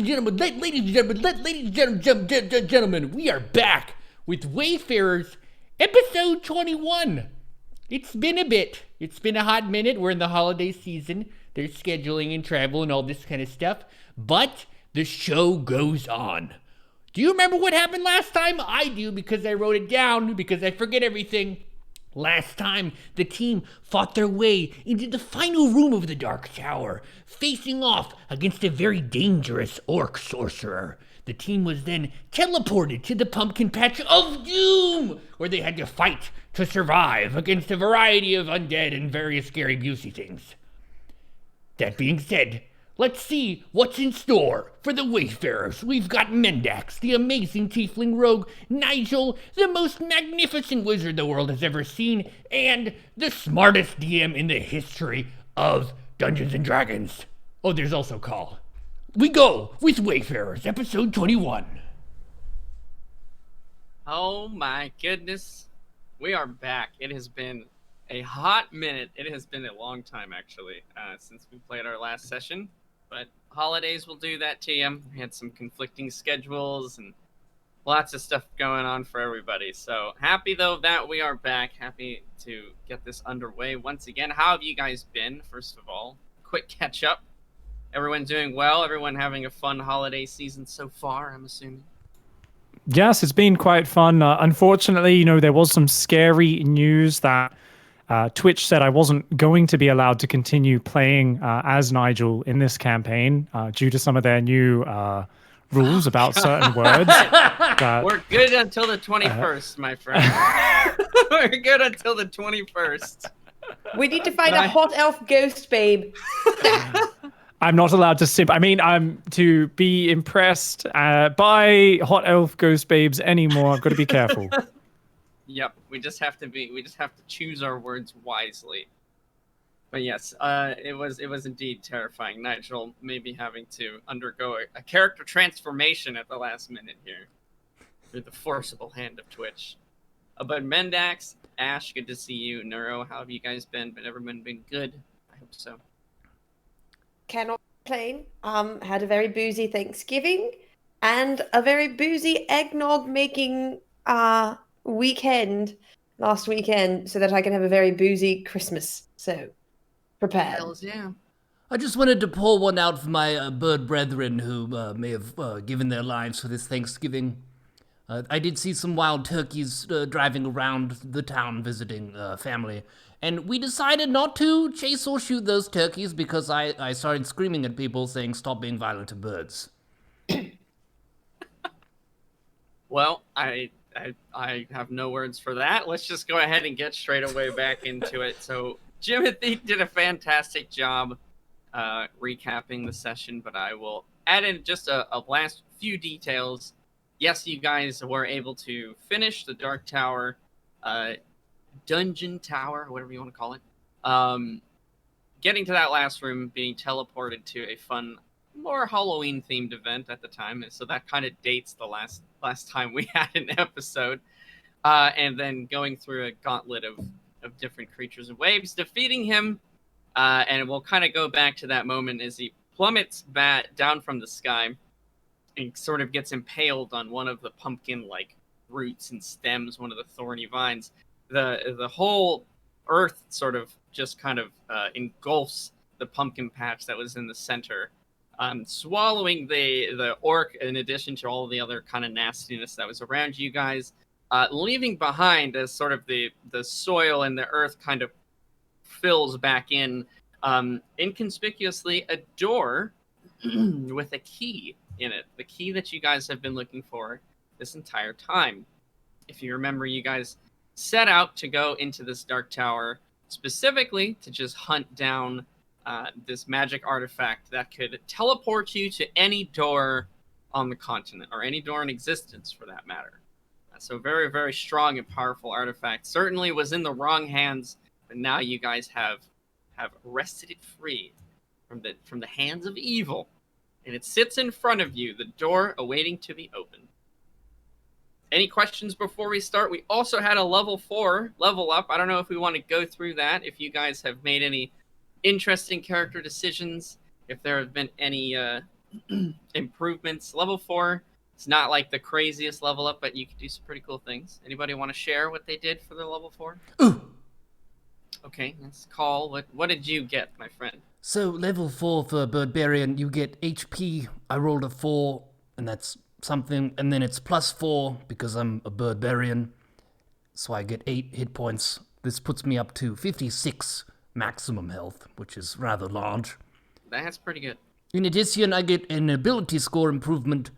gentlemen, we are back with Wayfarers, episode 21. It's been a bit. It's been a hot minute. We're in the holiday season. There's scheduling and travel and all this kind of stuff. But the show goes on. Do you remember what happened last time? I do, because I wrote it down, because I forget everything. Last time, the team fought their way into the final room of the Dark Tower, facing off against a very dangerous orc sorcerer. The team was then teleported to the Pumpkin Patch of Doom, where they had to fight to survive against a variety of undead and various scary busey things. That being said, let's see what's in store for the Wayfarers. We've got Mendax, the amazing tiefling rogue, Nigel, the most magnificent wizard the world has ever seen, and the smartest DM in the history of Dungeons & Dragons. Oh, there's also Call. We go with Wayfarers, episode 21. Oh my goodness. We are back. It has been a hot minute. It has been a long time, actually, since we played our last session. But holidays will do that to you. We had some conflicting schedules and lots of stuff going on for everybody. So happy, though, that we are back. Happy to get this underway once again. How have you guys been, first of all? Quick catch up. Everyone doing well? Everyone having a fun holiday season so far, I'm assuming? Yes, it's been quite fun. Unfortunately, there was some scary news that Twitch said I wasn't going to be allowed to continue playing as Nigel in this campaign due to some of their new rules about certain words. We're good until the 21st, my friend. We're good until the 21st. We need to find a hot elf ghost, babe. I'm not allowed to simp. I mean, I'm to be impressed by hot elf ghost babes anymore. I've got to be careful. Yep, we just have to choose our words wisely. But yes, it was indeed terrifying. Nigel maybe having to undergo a character transformation at the last minute here through the forcible hand of Twitch. But Mendax, Ash, good to see you. Neuro, how have you guys been? But everyone been good? I hope so. Cannot complain. Had a very boozy Thanksgiving and a very boozy eggnog making weekend last weekend, so that I can have a very boozy Christmas. So prepared. Hells yeah. I just wanted to pour one out for my bird brethren who may have given their lives for this Thanksgiving. I did see some wild turkeys driving around the town visiting family, and we decided not to chase or shoot those turkeys because I started screaming at people saying, "Stop being violent to birds." Well, I have no words for that. Let's just go ahead and get straight away back into it. So Jimothy did a fantastic job recapping the session, but I will add in just a last few details. Yes, you guys were able to finish the Dark Tower, Dungeon Tower, whatever you want to call it. Getting to that last room, being teleported to a fun, more Halloween-themed event at the time, so that kind of dates the last time we had an episode. And then going through a gauntlet of different creatures and waves, defeating him, and we'll kind of go back to that moment as he plummets down from the sky and sort of gets impaled on one of the pumpkin-like roots and stems, one of the thorny vines. The whole earth sort of just kind of engulfs the pumpkin patch that was in the center, swallowing the orc in addition to all the other kind of nastiness that was around you guys, leaving behind as sort of the soil and the earth kind of fills back in, inconspicuously, a door with a key in it. The key that you guys have been looking for this entire time. If you remember, you guys set out to go into this Dark Tower specifically to just hunt down this magic artifact that could teleport you to any door on the continent, or any door in existence for that matter. So very, very strong and powerful artifact. Certainly was in the wrong hands, but now you guys have wrested it free from the hands of evil. And it sits in front of you, the door awaiting to be opened. Any questions before we start? We also had a level 4 level up. I don't know if we want to go through that, if you guys have made any interesting character decisions, if there have been any improvements. Level 4, it's not like the craziest level up, but you can do some pretty cool things. Anybody want to share what they did for their level 4? Ooh. Okay, let's call. What did you get, my friend? So level 4 for Barbarian, you get HP. I rolled a 4, and that's something. And then it's +4 because I'm a Barbarian. So I get 8 hit points. This puts me up to 56 maximum health, which is rather large. That's pretty good. In addition, I get an ability score improvement.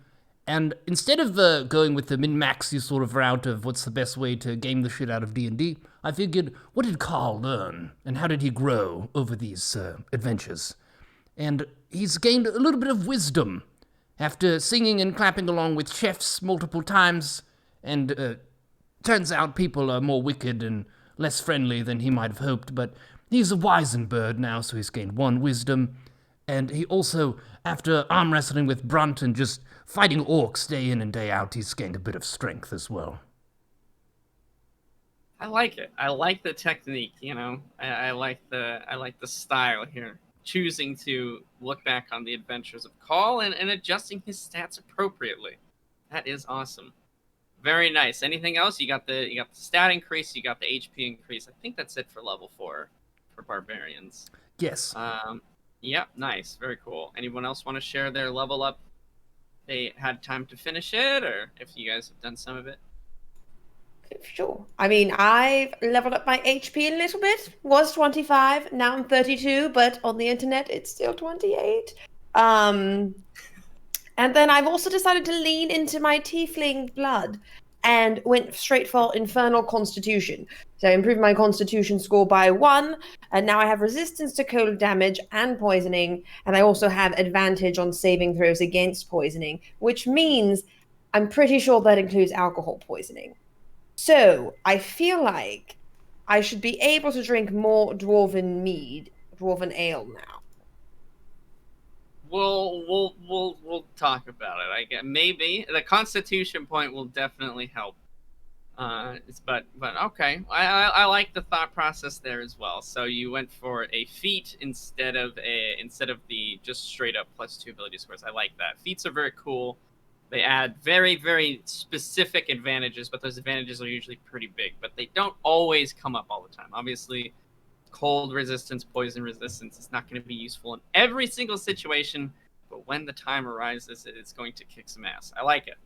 And instead of going with the min-maxy sort of route of what's the best way to game the shit out of D&D, I figured, what did Carl learn? And how did he grow over these adventures? And he's gained a little bit of wisdom after singing and clapping along with chefs multiple times. And turns out people are more wicked and less friendly than he might have hoped. But he's a wizened bird now, so he's gained 1 wisdom. And he also, after arm wrestling with Brunt and just fighting orcs day in and day out, he's gained a bit of strength as well. I like it. I like the technique, you know. I like the style here. Choosing to look back on the adventures of Carl and adjusting his stats appropriately. That is awesome. Very nice. Anything else? You got the stat increase, you got the HP increase. I think that's it for level 4 for barbarians. Yes. Yep, nice. Very cool. Anyone else want to share their level up? They had time to finish it, or if you guys have done some of it? Sure. I mean, I've leveled up my HP a little bit. Was 25, now I'm 32, but on the internet it's still 28. And then I've also decided to lean into my tiefling blood and went straight for Infernal Constitution. So I improved my Constitution score by 1, and now I have resistance to cold damage and poisoning, and I also have advantage on saving throws against poisoning, which means I'm pretty sure that includes alcohol poisoning. So I feel like I should be able to drink more dwarven ale now. We'll talk about it. I guess maybe the Constitution point will definitely help. But okay, I like the thought process there as well. So you went for a feat instead of the just straight up +2 ability scores. I like that. Feats are very cool. They add very, very specific advantages, but those advantages are usually pretty big. But they don't always come up all the time. Obviously, cold resistance, poison resistance is not going to be useful in every single situation, but when the time arises, it's going to kick some ass. I like it.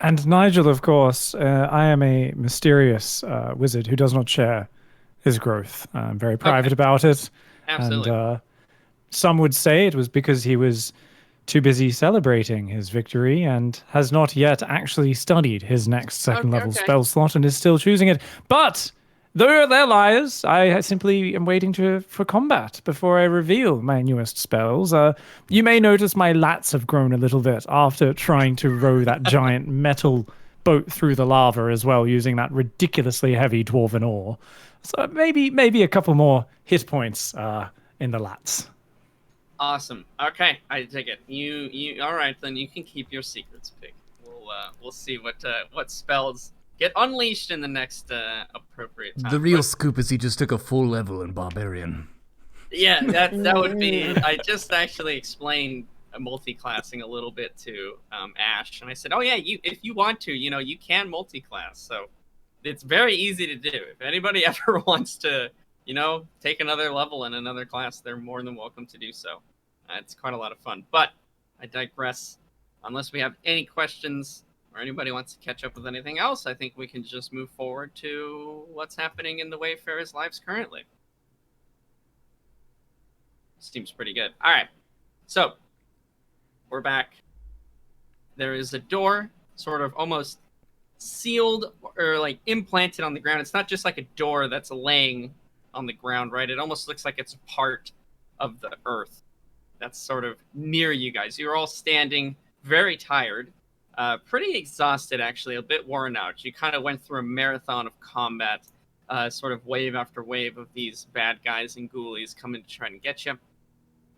And Nigel, of course, I am a mysterious wizard who does not share his growth. I'm very private about it. Absolutely. And some would say it was because he was too busy celebrating his victory and has not yet actually studied his next second level spell slot and is still choosing it. But they're liars. I simply am waiting for combat before I reveal my newest spells. You may notice my lats have grown a little bit after trying to row that giant metal boat through the lava as well, using that ridiculously heavy dwarven oar. So maybe a couple more hit points in the lats. Awesome. Okay, I take it. You all right? Then you can keep your secrets, Pig. We'll see what spells get unleashed in the next appropriate time. The real scoop is he just took a full level in Barbarian. Yeah, that would be. I just actually explained multi-classing a little bit to Ash, and I said, "Oh yeah, if you want to, you can multi-class. So it's very easy to do. If anybody ever wants to, take another level in another class, they're more than welcome to do so. It's quite a lot of fun. But I digress. Unless we have any questions or anybody wants to catch up with anything else, I think we can just move forward to what's happening in the Wayfarers' lives currently. Seems pretty good. All right. So we're back. There is a door sort of almost sealed or like implanted on the ground. It's not just like a door that's laying on the ground, right? It almost looks like it's part of the earth that's sort of near you guys. You're all standing very tired, pretty exhausted, actually, a bit worn out. You kind of went through a marathon of combat, sort of wave after wave of these bad guys and ghoulies coming to try and get you,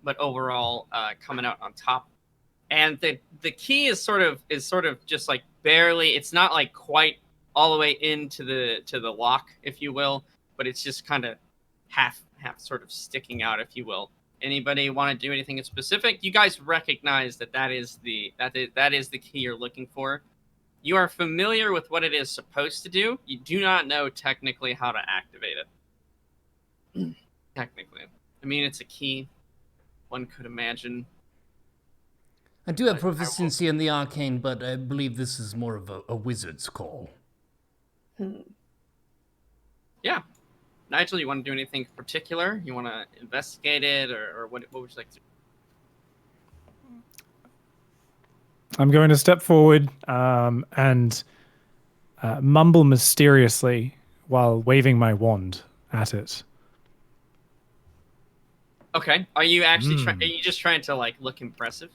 but overall coming out on top. And the key is sort of just like barely. It's not like quite all the way into the lock, if you will, but it's just kind of half sort of sticking out, if you will. Anybody want to do anything specific? You guys recognize that is the key you're looking for. You are familiar with what it is supposed to do. You do not know technically how to activate it. Technically. I mean, it's a key. One could imagine. I do have proficiency in the arcane, but I believe this is more of a wizard's call. Yeah. Nigel, you want to do anything particular? You want to investigate it, or what would you like to do? I'm going to step forward and mumble mysteriously while waving my wand at it. Okay. Are you actually are you just trying to like look impressive?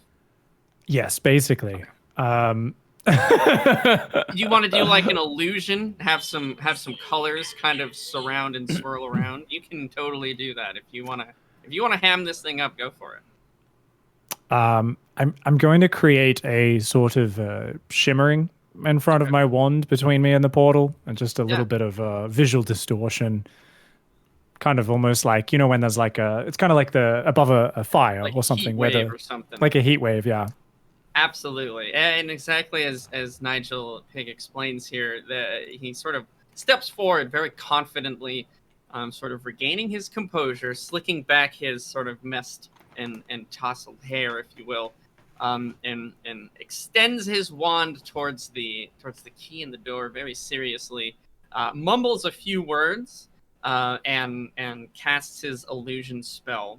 Yes, basically. Do you want to do like an illusion? Have some colors kind of surround and swirl around. You can totally do that if you want to ham this thing up. Go for it. I'm going to create a sort of shimmering in front of my wand between me and the portal, and just a little bit of visual distortion. Kind of almost like, you know, when there's like it's kind of like the above a fire like or something, or something. like a heat wave, yeah. Absolutely, and exactly as Nigel Pig explains here, he sort of steps forward very confidently, sort of regaining his composure, slicking back his sort of messed and tousled hair, if you will, and extends his wand towards the key in the door very seriously, mumbles a few words, and casts his illusion spell.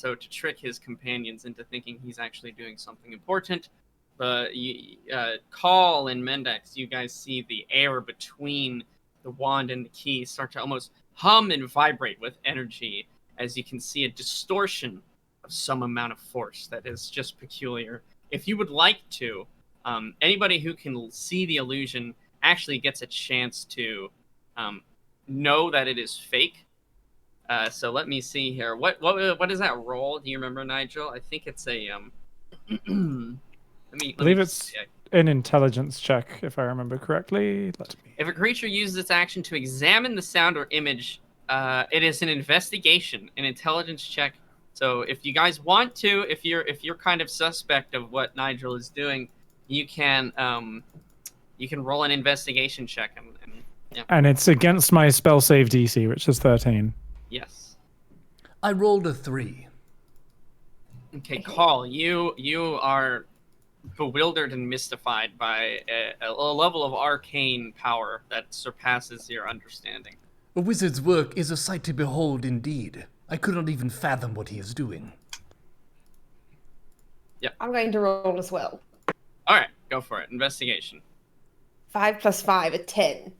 To trick his companions into thinking he's actually doing something important. Call and Mendax, you guys see the air between the wand and the key start to almost hum and vibrate with energy, as you can see a distortion of some amount of force that is just peculiar. If you would like to, anybody who can see the illusion actually gets a chance to know that it is fake. So let me see here. What is that roll? Do you remember, Nigel? I think it's a I believe it's an intelligence check, if I remember correctly. If a creature uses its action to examine the sound or image, it is an investigation, an intelligence check. So if you guys want to, if you're kind of suspect of what Nigel is doing, you can roll an investigation check and it's against my spell save DC, which is 13. Yes. I rolled a 3. Okay, Call, you are bewildered and mystified by a level of arcane power that surpasses your understanding. A wizard's work is a sight to behold indeed. I could not even fathom what he is doing. Yeah. I'm going to roll as well. All right, go for it. Investigation. 5 + 5 = 10.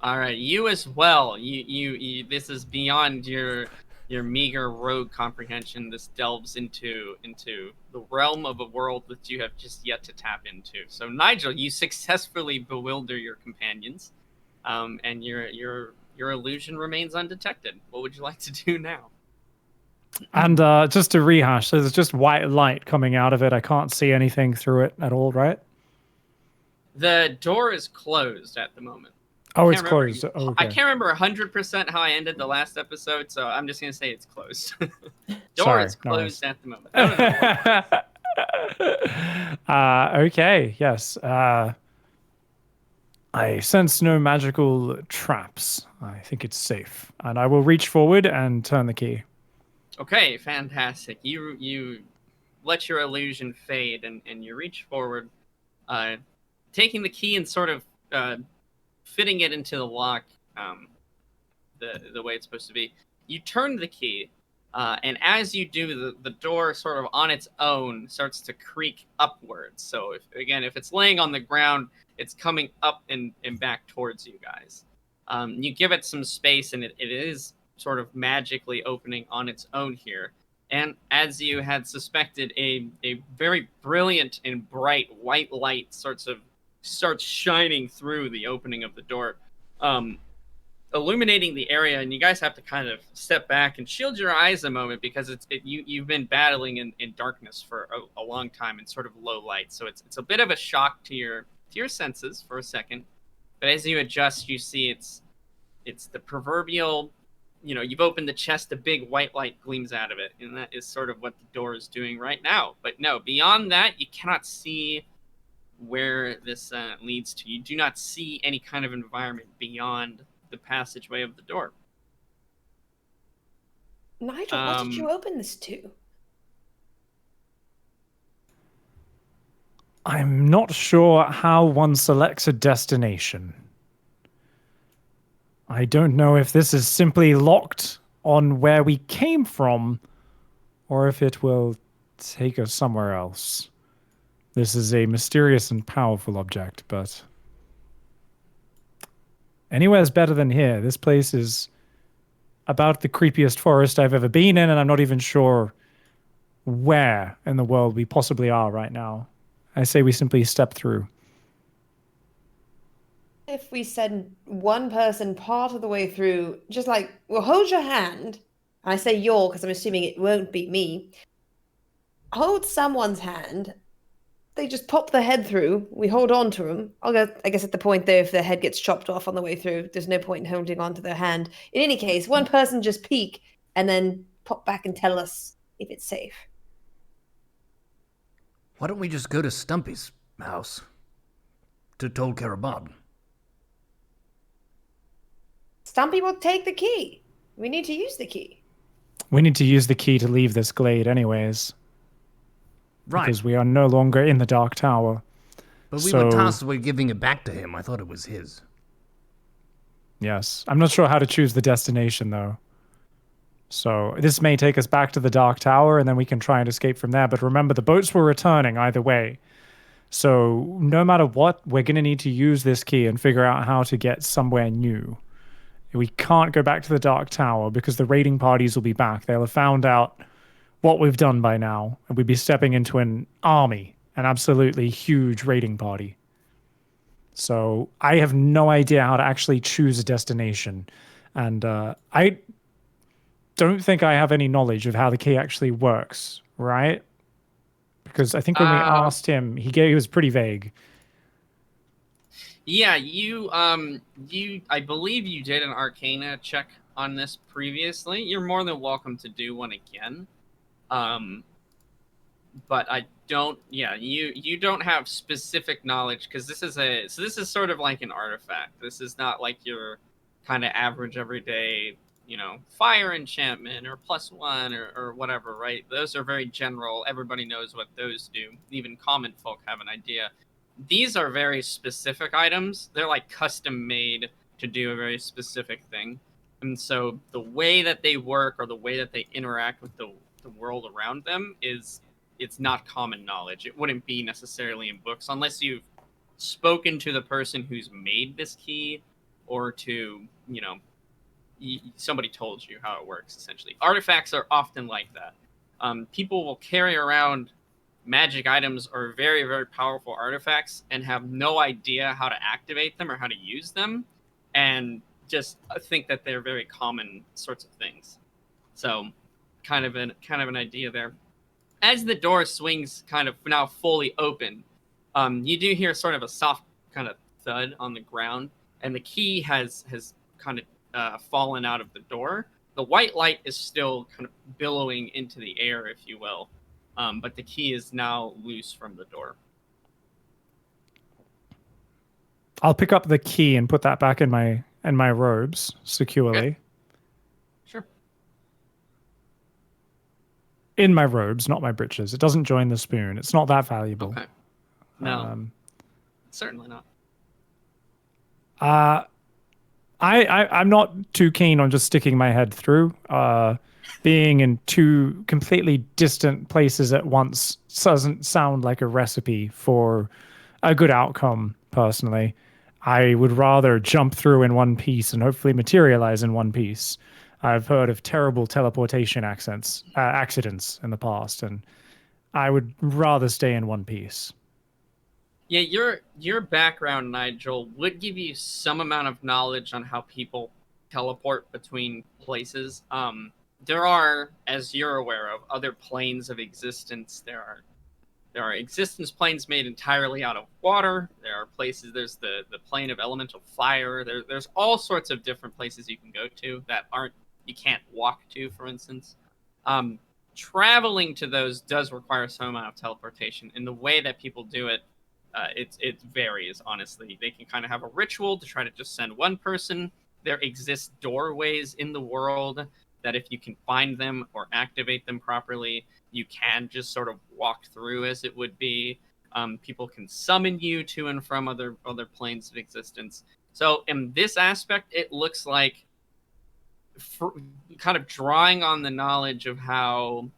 All right, you as well. You this is beyond your meager rogue comprehension. This delves into the realm of a world that you have just yet to tap into. So Nigel, you successfully bewilder your companions, and your illusion remains undetected. What would you like to do now? And just to rehash, so there's just white light coming out of it. I can't see anything through it at all, right? The door is closed at the moment. Oh, it's closed. Oh, okay. I can't remember 100% how I ended the last episode, so I'm just going to say it's closed. Door is closed at the moment. Okay, yes. I sense no magical traps. I think it's safe. And I will reach forward and turn the key. Okay, fantastic. You let your illusion fade, and you reach forward, taking the key and sort of fitting it into the lock the way it's supposed to be. You turn the key, and as you do, the door sort of on its own starts to creak upwards. So if it's laying on the ground, it's coming up and back towards you guys. You give it some space, and it is sort of magically opening on its own here. And as you had suspected, a very brilliant and bright white light starts shining through the opening of the door, illuminating the area. And you guys have to kind of step back and shield your eyes a moment, because you've been battling in darkness for a long time in sort of low light. So it's a bit of a shock to your senses for a second. But as you adjust, you see it's the proverbial you've opened the chest, a big white light gleams out of it, and that is sort of what the door is doing right now. But no, beyond that, you cannot see where this leads to. You do not see any kind of environment beyond the passageway of the door. Nigel, what did you open this to? I'm not sure how one selects a destination. I don't know if this is simply locked on where we came from, or if it will take us somewhere else. This is a mysterious and powerful object, but anywhere's better than here. This place is about the creepiest forest I've ever been in, and I'm not even sure where in the world we possibly are right now. I say we simply step through. If we send one person part of the way through, just like, well, hold your hand. I say your because I'm assuming it won't be me. Hold someone's hand. They just pop their head through. We hold on to them. I'll go, I guess, at the point there, if their head gets chopped off on the way through, there's no point in holding on to their hand. In any case, one person just peek and then pop back and tell us if it's safe. Why don't we just go to Stumpy's house? To Tol Karabad. Stumpy will take the key. We need to use the key. We need to use the key to leave this glade anyways. Right. Because we are no longer in the Dark Tower. But we were tasked with giving it back to him. I thought it was his. Yes. I'm not sure how to choose the destination, though. So this may take us back to the Dark Tower, and then we can try and escape from there. But remember, the boats were returning either way. So no matter what, we're going to need to use this key and figure out how to get somewhere new. We can't go back to the Dark Tower because the raiding parties will be back. They'll have found out what we've done by now, and we'd be stepping into an army, an absolutely huge raiding party. So I have no idea how to actually choose a destination. And I don't think I have any knowledge of how the key actually works, right? Because I think when we asked him, he was pretty vague. Yeah, I believe you did an Arcana check on this previously. You're more than welcome to do one again. But I don't. Yeah, you don't have specific knowledge because this is sort of like an artifact. This is not like your kind of average everyday, fire enchantment or +1 or whatever, right? Those are very general. Everybody knows what those do. Even common folk have an idea. These are very specific items. They're like custom made to do a very specific thing. And so the way that they work or the way that they interact with the world around them it's not common knowledge. It wouldn't be necessarily in books unless you've spoken to the person who's made this key or to, somebody told you how it works, essentially. Artifacts are often like that. People will carry around magic items or very, very powerful artifacts and have no idea how to activate them or how to use them, and just think that they're very common sorts of things. So kind of an idea there. As the door swings kind of now fully open, you do hear sort of a soft kind of thud on the ground, and the key has kind of fallen out of the door. The white light is still kind of billowing into the air, if you will, but the key is now loose from the door. I'll pick up the key and put that back in my robes securely. Okay. Sure. In my robes, not my breeches. It doesn't join the spoon. It's not that valuable. Okay. No. Certainly not. I'm not too keen on just sticking my head through. Being in two completely distant places at once doesn't sound like a recipe for a good outcome, personally. I would rather jump through in one piece and hopefully materialize in one piece. I've heard of terrible teleportation accidents in the past, and I would rather stay in one piece. Yeah, your background, Nigel, would give you some amount of knowledge on how people teleport between places. There are, as you're aware of, other planes of existence. There are existence planes made entirely out of water. There are places. There's the plane of elemental fire. There's all sorts of different places you can go to that aren't you can't walk to, for instance. Traveling to those does require some amount of teleportation. And the way that people do it, it varies, honestly. They can kind of have a ritual to try to just send one person. There exist doorways in the world that if you can find them or activate them properly, you can just sort of walk through as it would be. People can summon you to and from other planes of existence. So in this aspect, it looks like kind of drawing on the knowledge of how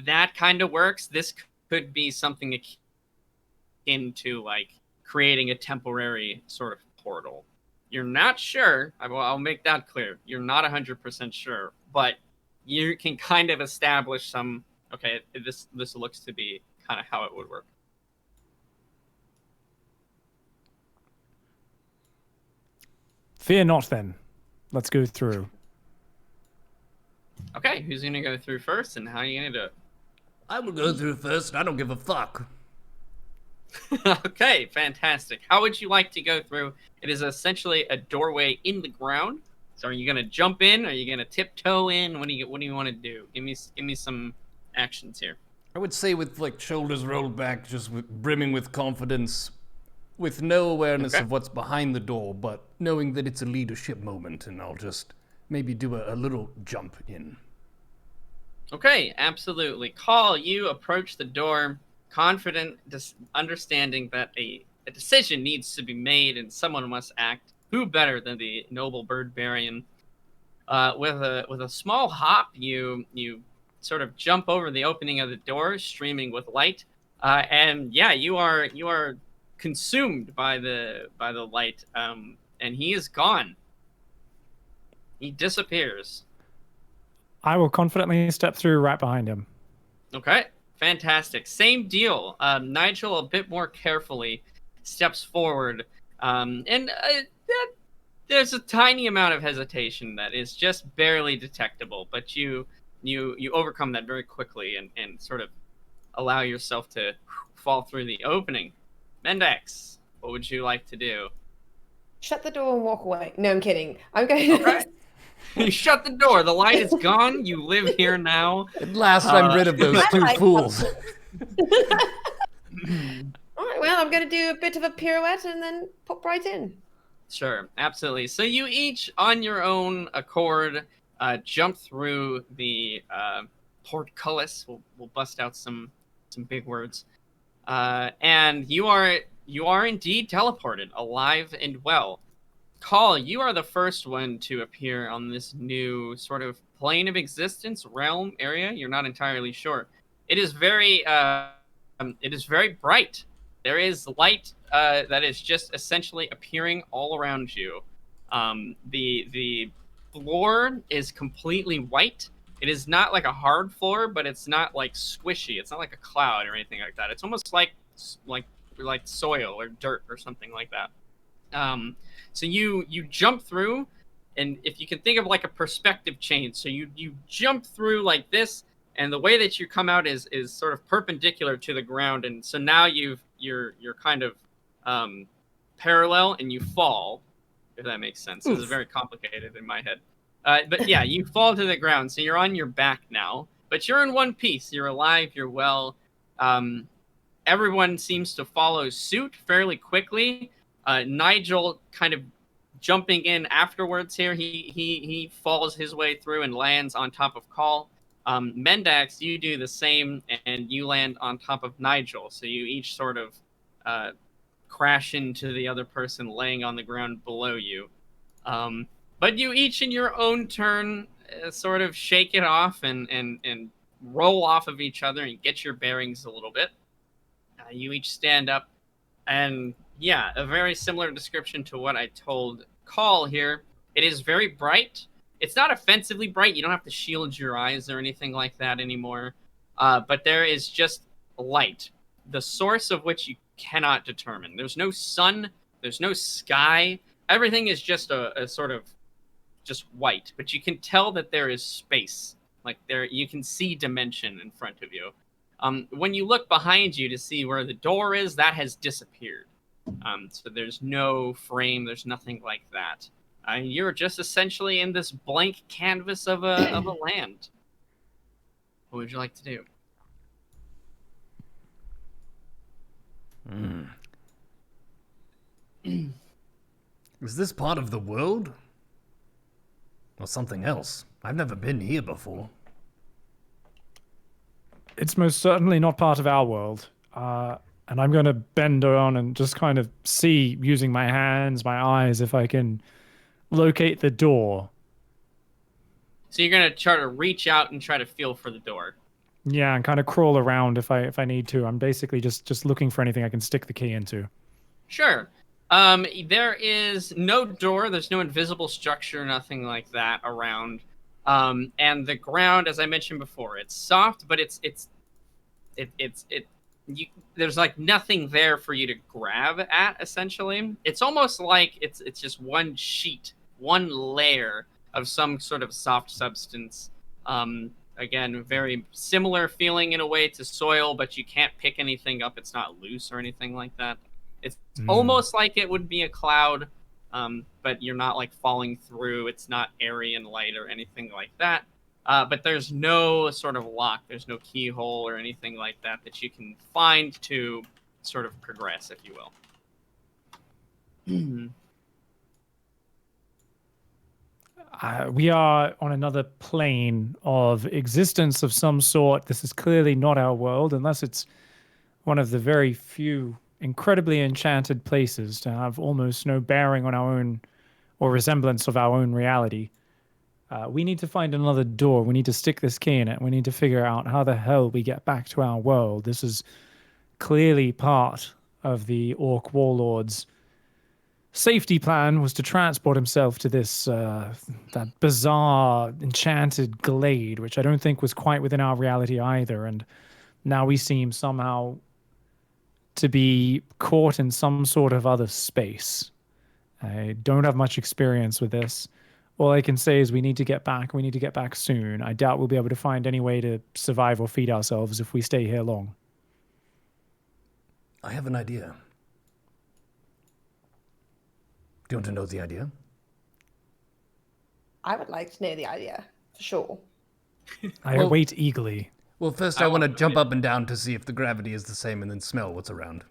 that kind of works, this could be something akin to like creating a temporary sort of portal. You're not sure. I'll make that clear. You're not 100% sure, but you can kind of establish some, okay, this looks to be kind of how it would work. Fear not, then. Let's go through. Okay, who's going to go through first, and how are you going to do it? I will go through first. I don't give a fuck. Okay, fantastic. How would you like to go through? It is essentially a doorway in the ground. So are you going to jump in? Are you going to tiptoe in? What do you want to do? Give me some actions here. I would say with like shoulders rolled back, just brimming with confidence, with no awareness of what's behind the door, but knowing that it's a leadership moment, and I'll just maybe do a little jump in. Okay, absolutely. Call, you approach the door, confident, understanding that a decision needs to be made and someone must act. Who better than the noble Birdbarian? With a small hop, you sort of jump over the opening of the door, streaming with light, and yeah, you are consumed by the light, and he is gone. He disappears. I will confidently step through right behind him. Okay, fantastic. Same deal. Nigel, a bit more carefully, steps forward, and there's a tiny amount of hesitation that is just barely detectable, but you overcome that very quickly and sort of allow yourself to fall through the opening. Mendex, what would you like to do? Shut the door and walk away. No, I'm kidding. I'm going. Okay. You shut the door. The light is gone. You live here now. At last, I'm rid of those two fools. All right, well, I'm going to do a bit of a pirouette and then pop right in. Sure, absolutely. So you each, on your own accord, jump through the portcullis. We'll bust out some big words, and you are indeed teleported, alive and well. Call, you are the first one to appear on this new sort of plane of existence, realm, area. You're not entirely sure. It is very bright. There is light that is just essentially appearing all around you. The floor is completely white. It is not like a hard floor, but it's not like squishy. It's not like a cloud or anything like that. It's almost like soil or dirt or something like that. So you jump through, and if you can think of like a perspective change, so you jump through like this, and the way that you come out is sort of perpendicular to the ground, and so now you're kind of parallel, and you fall, if that makes sense. This is very complicated in my head, but yeah, you fall to the ground, so you're on your back now, but you're in one piece. You're alive. You're well. Everyone seems to follow suit fairly quickly. Nigel kind of jumping in afterwards here. He falls his way through and lands on top of Call. Mendax, you do the same, and you land on top of Nigel. So you each sort of crash into the other person laying on the ground below you. But you each in your own turn sort of shake it off and roll off of each other and get your bearings a little bit. You each stand up, and yeah, a very similar description to what I told Call here. It is very bright. It's not offensively bright. You don't have to shield your eyes or anything like that anymore. But there is just light, the source of which you cannot determine. There's no sun. There's no sky. Everything is just a sort of just white. But you can tell that there is space. Like there, you can see dimension in front of you. When you look behind you to see where the door is, that has disappeared. So there's no frame, there's nothing like that. You're just essentially in this blank canvas of a land. What would you like to do? Is this part of the world? Or something else? I've never been here before. It's most certainly not part of our world. And I'm going to bend around and just kind of see, using my hands, my eyes, if I can locate the door. So you're gonna try to reach out and try to feel for the door. Yeah, and kind of crawl around if I need to. I'm basically just looking for anything I can stick the key into. Sure. There is no door. There's no invisible structure, nothing like that around. And the ground, as I mentioned before, it's soft, but there's like nothing there for you to grab at. Essentially, it's almost like it's just one sheet, one layer of some sort of soft substance. Again, very similar feeling in a way to soil, but you can't pick anything up. It's not loose or anything like that. It's almost like it would be a cloud, but you're not like falling through. It's not airy and light or anything like that. But there's no sort of lock. There's no keyhole or anything like that that you can find to sort of progress, if you will. We are on another plane of existence of some sort. This is clearly not our world, unless it's one of the very few incredibly enchanted places to have almost no bearing on our own or resemblance of our own reality. We need to find another door. We need to stick this key in it. We need to figure out how the hell we get back to our world. This is clearly part of the Orc Warlord's safety plan, was to transport himself to this that bizarre enchanted glade, which I don't think was quite within our reality either. And now we seem somehow to be caught in some sort of other space. I don't have much experience with this. All I can say is we need to get back. We need to get back soon. I doubt we'll be able to find any way to survive or feed ourselves if we stay here long. I have an idea. Do you want to know the idea? I would like to know the idea, for sure. I await eagerly. Well, first I want to jump up and down to see if the gravity is the same and then smell what's around.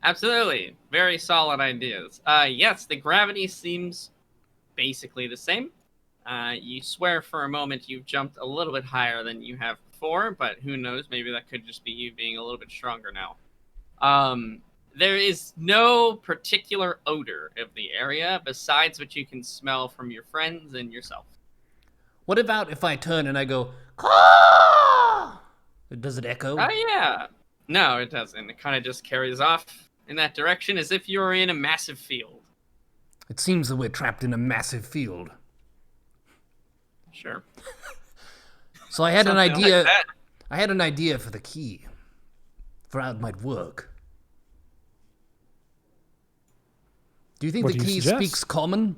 Absolutely. Very solid ideas. Yes, the gravity seems basically the same. You swear for a moment you've jumped a little bit higher than you have before, but who knows? Maybe that could just be you being a little bit stronger now. There is no particular odor of the area besides what you can smell from your friends and yourself. What about if I turn and I go, caw? Does it echo? Oh, yeah. No, it doesn't. It kind of just carries off in that direction as if you were in a massive field. It seems that we're trapped in a massive field. Sure. So I had an Something idea. like that. I had an idea for the key, for how it might work. Do you think What the do you key suggest? speaks common,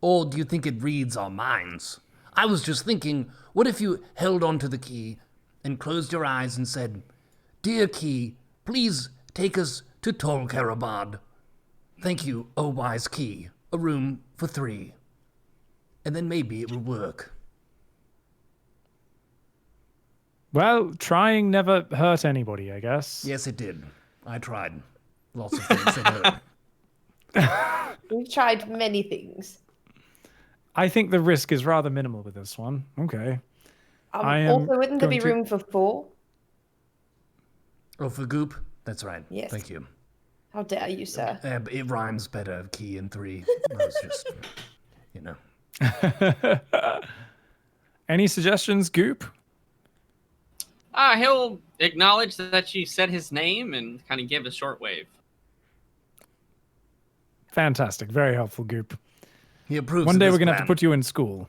or do you think it reads our minds? I was just thinking, what if you held onto the key and closed your eyes and said, "Dear key, please take us to Tol Karabad. Thank you, O wise key. A room for 3." And then maybe it will work. Well, trying never hurt anybody, I guess. Yes, it did. I tried. Lots of things that hurt. We've tried many things. I think the risk is rather minimal with this one. Okay. I am Also, wouldn't there be going to- room for 4? Oh, for goop? That's right. Yes. Thank you. How dare you, sir? It rhymes better, key and 3. It's just, you know. Any suggestions, Goop? He'll acknowledge that you said his name and kind of give a short wave. Fantastic. Very helpful, Goop. He approves. One of day this we're going to have plan. to put you in school.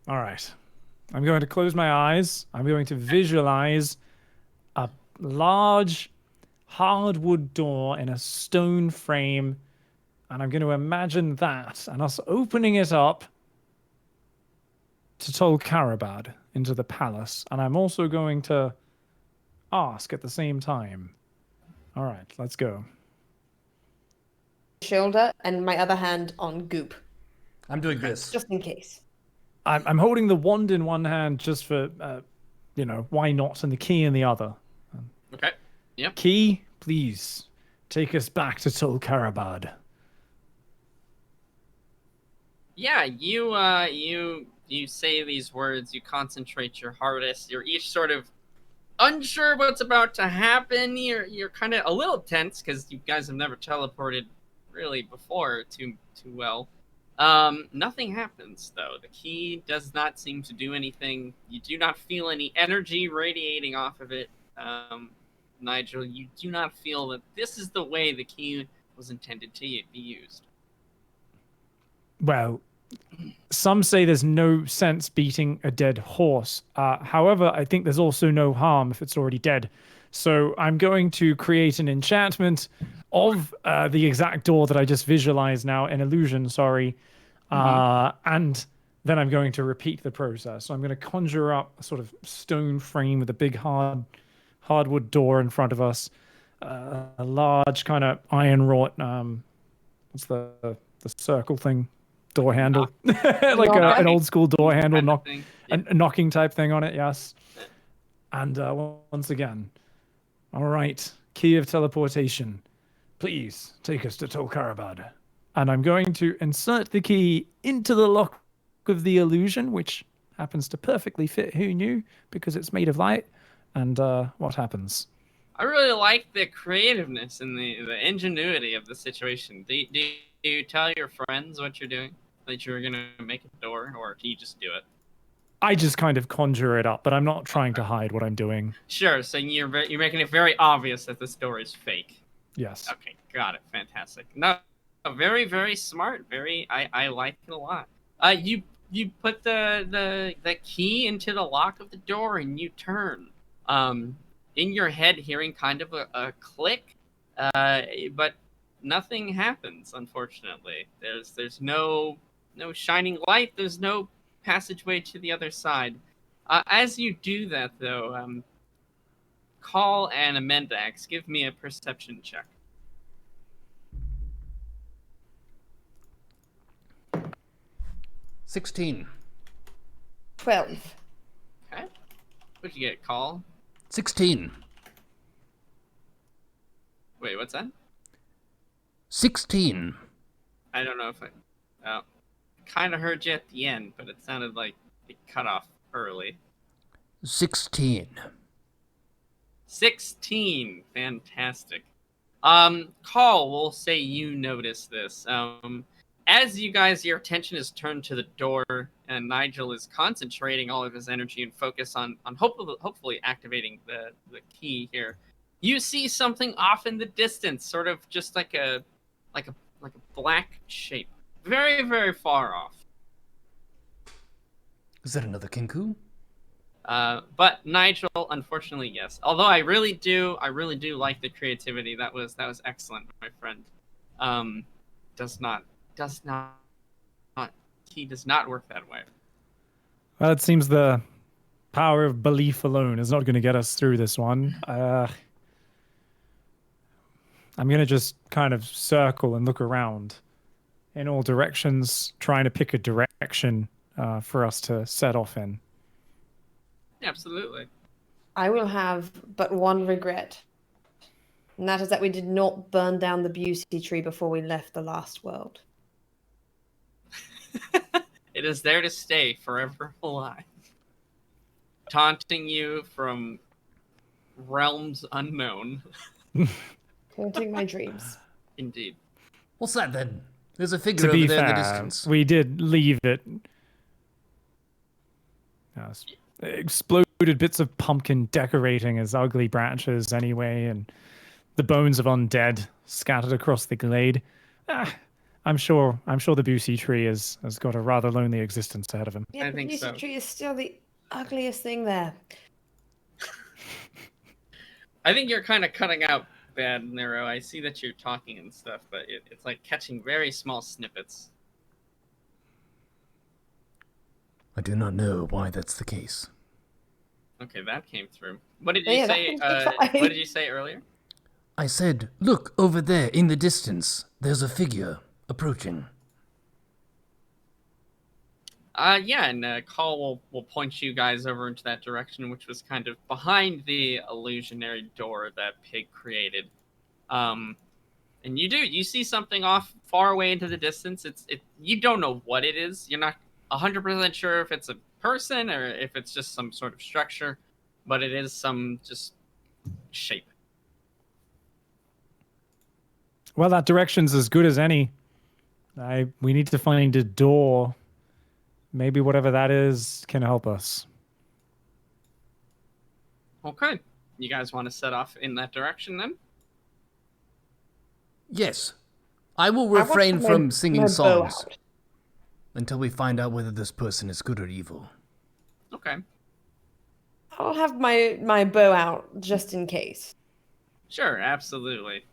All right. I'm going to close my eyes. I'm going to visualize a large hardwood door in a stone frame. And I'm going to imagine that and us opening it up to Tol Karabad into the palace. And I'm also going to ask at the same time. All right, let's go. shoulder and my other hand on Goop, I'm doing this. just in case. I'm holding the wand in one hand just for, why not, and the key in the other. Okay. Yep. Key, please take us back to Tol Karabad. Yeah, you say these words, you concentrate your hardest, you're each sort of unsure what's about to happen. You're kind of a little tense because you guys have never teleported really before too well. Nothing happens though. The key does not seem to do anything. You do not feel any energy radiating off of it. Nigel, you do not feel that this is the way the key was intended to be used. Well, some say there's no sense beating a dead horse. However, I think there's also no harm if it's already dead. So I'm going to create an enchantment of the exact door that I just visualized now, an illusion, sorry. And then I'm going to repeat the process. So I'm going to conjure up a sort of stone frame with a big hardwood door in front of us, a large kind of iron wrought, what's the circle thing? Door handle, like an old school door handle, a knocking type thing on it, yes. And once again, all right, key of teleportation, please take us to Tol Karabad. And I'm going to insert the key into the lock of the illusion, which happens to perfectly fit Who Knew because it's made of light. And what happens? I really like the creativeness and the ingenuity of the situation. Do you tell your friends what you're doing? That you're gonna make a door, or do you just do it? I just kind of conjure it up, but I'm not trying to hide what I'm doing. Sure. So you're making it very obvious that this door is fake. Yes. Okay, got it. Fantastic. No, very very smart. I like it a lot. You put the key into the lock of the door and you turn. In your head, hearing kind of a click, but nothing happens. Unfortunately, there's no shining light. There's no passageway to the other side. As you do that, though, Call and Amendax, give me a perception check. $16. 12. Okay. What'd you get, Call? 16. Wait, what's that? 16. I don't know if I kind of heard you at the end, but it sounded like it cut off early. 16. 16. Fantastic. Call, we'll say you notice this. As you guys, your attention is turned to the door, and Nigel is concentrating all of his energy and focus on hopefully activating the key here. You see something off in the distance, sort of just like a black shape, very very far off. Is that another Kinku? But Nigel, unfortunately, yes. Although I really do like the creativity. That was excellent, my friend. He does not work that way. Well, it seems the power of belief alone is not going to get us through this one. I'm going to just kind of circle and look around in all directions, trying to pick a direction for us to set off in. Absolutely. I will have but one regret. And that is that we did not burn down the beauty tree before we left the last world. It is there to stay forever alive, taunting you from realms unknown. Haunting my dreams. Indeed. What's that then? There's a figure To be over there in the fair, distance. we did leave it. Yes. Exploded bits of pumpkin decorating as ugly branches anyway, and the bones of undead scattered across the glade. I'm sure the Busey tree has got a rather lonely existence ahead of him. Yeah, I the think beauty so. tree is still the ugliest thing there. I think you're kind of cutting out bad, Neuro. I see that you're talking and stuff, but it's like catching very small snippets. I do not know why that's the case. Okay, that came through. What did you Yeah, that say? was fine. What did you say earlier? I said, look, over there, in the distance. There's a figure approaching. Call will point you guys over into that direction, which was kind of behind the illusionary door that Pig created. And you see something off far away into the distance. You don't know what it is. You're not 100% sure if it's a person or if it's just some sort of structure, but it is some just shape. Well, that direction's as good as any. We need to find a door. Maybe whatever that is can help us. Okay. You guys want to set off in that direction then? Yes. I will refrain from singing my bow songs out. until we find out whether this person is good or evil. Okay. I'll have my bow out just in case. Sure, absolutely.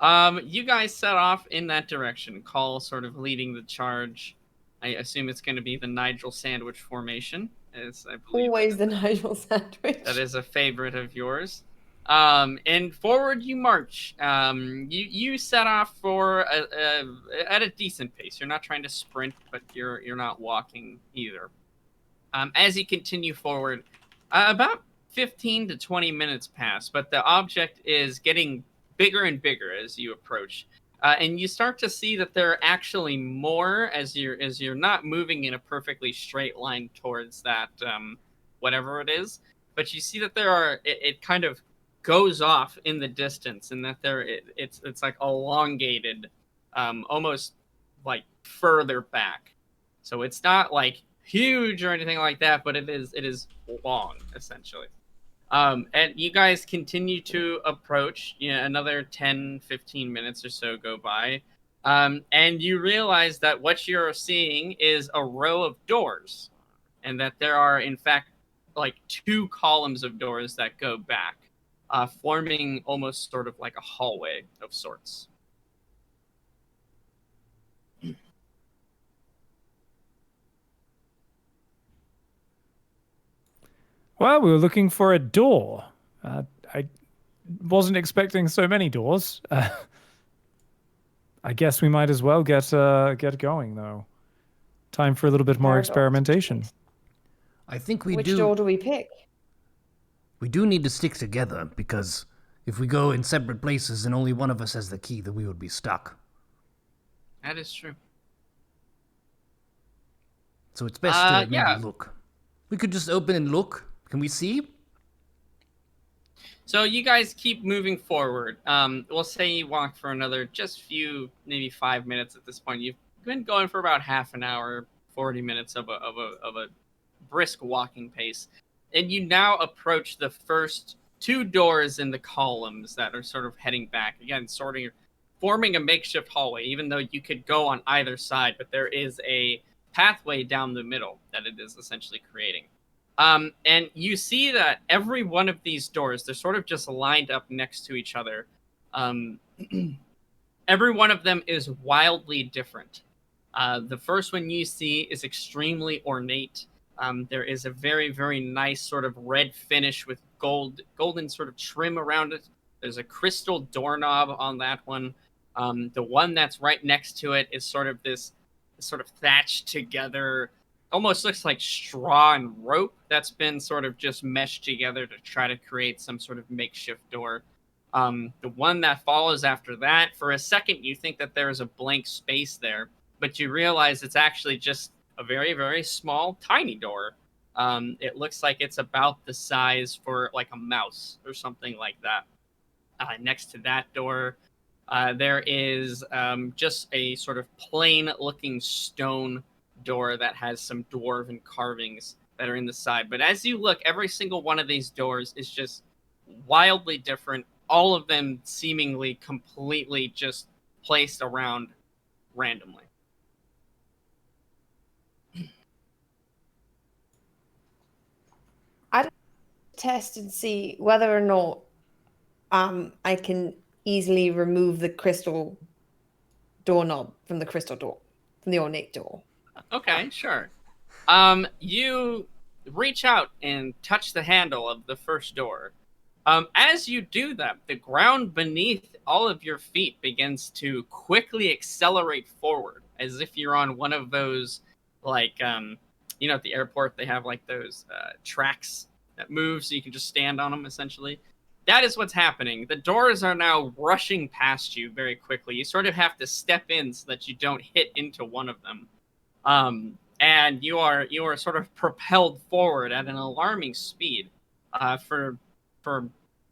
You guys set off in that direction. Call sort of leading the charge. I assume it's going to be the Nigel Sandwich formation, as I believe Always the Nigel Sandwich. that is a favorite of yours. And forward you march. You set off for at a decent pace. You're not trying to sprint, but you're not walking either. As you continue forward, about 15 to 20 minutes pass, but the object is getting bigger and bigger as you approach. And you start to see that there are actually more as you're not moving in a perfectly straight line towards that whatever it is, but you see that it kind of goes off in the distance, and that it's like elongated, almost like further back. So it's not like huge or anything like that, but it is long essentially. And you guys continue to approach, another 10, 15 minutes or so go by. And you realize that what you're seeing is a row of doors, and that there are, in fact, like 2 columns of doors that go back, forming almost sort of like a hallway of sorts. Well, we were looking for a door. I wasn't expecting so many doors. I guess we might as well get going, though. Time for a little bit more Paradox. experimentation. I think we Which do. door do we pick? We do need to stick together, because if we go in separate places and only one of us has the key, then we would be stuck. That is true. So it's best to maybe yeah. look. We could just open and look. Can we see? So you guys keep moving forward. We'll say you walk for another just few, maybe 5 minutes at this point. You've been going for about half an hour, 40 minutes of a brisk walking pace, and you now approach the first 2 doors in the columns that are sort of heading back again, forming a makeshift hallway. Even though you could go on either side, but there is a pathway down the middle that it is essentially creating. And you see that every one of these doors, they're sort of just lined up next to each other. Every one of them is wildly different. The first one you see is extremely ornate. There is a very, very nice sort of red finish with golden sort of trim around it. There's a crystal doorknob on that one. The one that's right next to it is sort of this sort of thatched together, almost looks like straw and rope that's been sort of just meshed together to try to create some sort of makeshift door. The one that follows after that, for a second you think that there is a blank space there, but you realize it's actually just a very, very small, tiny door. It looks like it's about the size for like a mouse or something like that. Next to that door, there is just a sort of plain-looking stone door that has some dwarven carvings that are in the side. But as you look, every single one of these doors is just wildly different, all of them seemingly completely just placed around randomly. I'd test and see whether or not I can easily remove the crystal doorknob from the crystal door, from the ornate door. Okay, sure. You reach out and touch the handle of the first door. As you do that, the ground beneath all of your feet begins to quickly accelerate forward, as if you're on one of those, like, at the airport, they have like those tracks that move so you can just stand on them, essentially. That is what's happening. The doors are now rushing past you very quickly. You sort of have to step in so that you don't hit into one of them. And you are sort of propelled forward at an alarming speed for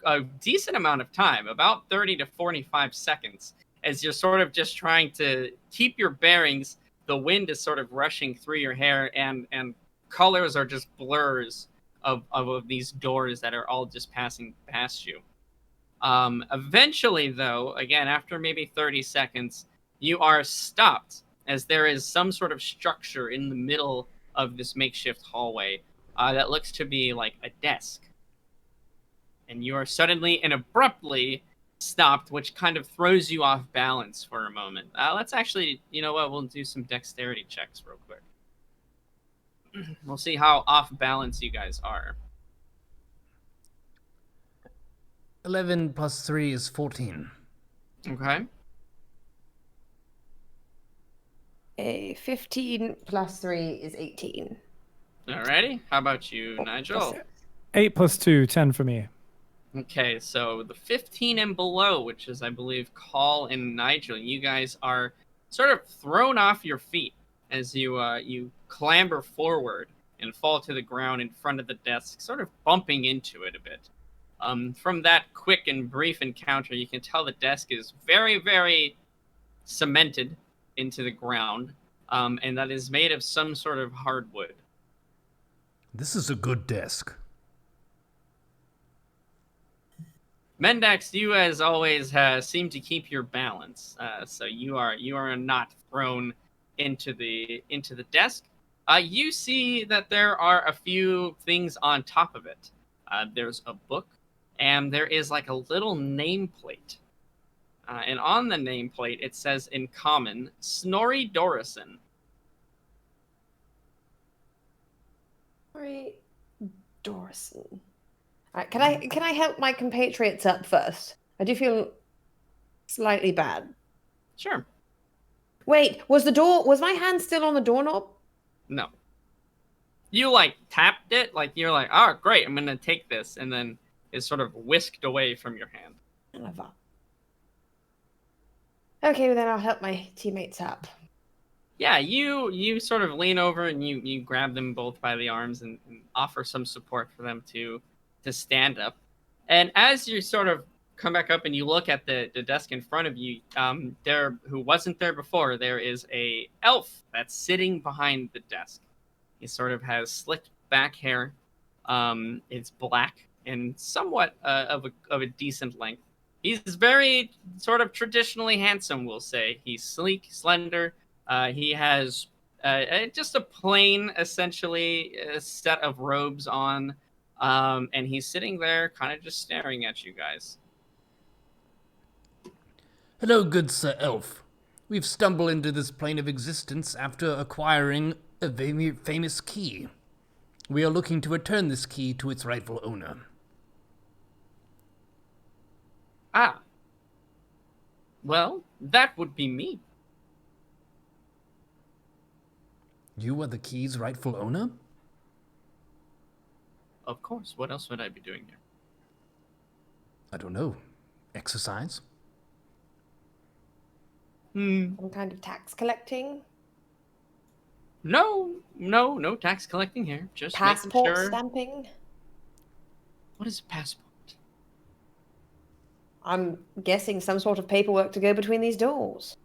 a decent amount of time, about 30 to 45 seconds, as you're sort of just trying to keep your bearings. The wind is sort of rushing through your hair, and colors are just blurs of these doors that are all just passing past you. Eventually, though, again, after maybe 30 seconds, you are stopped, as there is some sort of structure in the middle of this makeshift hallway that looks to be like a desk. And you are suddenly and abruptly stopped, which kind of throws you off balance for a moment. Let's actually, you know what, we'll do some dexterity checks real quick. We'll see how off balance you guys are. 11 plus 3 is 14. Okay. A 15 plus 3 is 18. Alrighty. How about you, Nigel? 8 plus 2, 10 for me. Okay, so the 15 and below, which is, I believe, Call and Nigel, you guys are sort of thrown off your feet as you clamber forward and fall to the ground in front of the desk, sort of bumping into it a bit. From that quick and brief encounter, you can tell the desk is very, very cemented into the ground, and that is made of some sort of hardwood. This is a good desk. Mendax, you as always seem to keep your balance, so you are not thrown into the desk. You see that there are a few things on top of it. There's a book, and there is like a little nameplate. And on the nameplate, it says in common, Snorri Dorison. Snorri Dorison. All right, can I help my compatriots up first? I do feel slightly bad. Sure. Wait, was my hand still on the doorknob? No. You like tapped it, like you're like, oh great, I'm gonna take this, and then it's sort of whisked away from your hand. Okay, well then I'll help my teammates up. Yeah, you sort of lean over and you grab them both by the arms and offer some support for them to stand up. And as you sort of come back up and you look at the desk in front of you, there, who wasn't there before, there is a elf that's sitting behind the desk. He sort of has slicked back hair. It's black and somewhat of a decent length. He's very sort of traditionally handsome, we'll say. He's sleek, slender. He has just a plain, essentially, set of robes on. And he's sitting there kind of just staring at you guys. Hello, good Sir Elf. We've stumbled into this plane of existence after acquiring a very famous key. We are looking to return this key to its rightful owner. Ah. Well, that would be me. You are the key's rightful owner? Of course. What else would I be doing here? I don't know. Exercise? Some kind of tax collecting? No tax collecting here. Just Passport making sure. stamping? What is a passport? I'm guessing some sort of paperwork to go between these doors.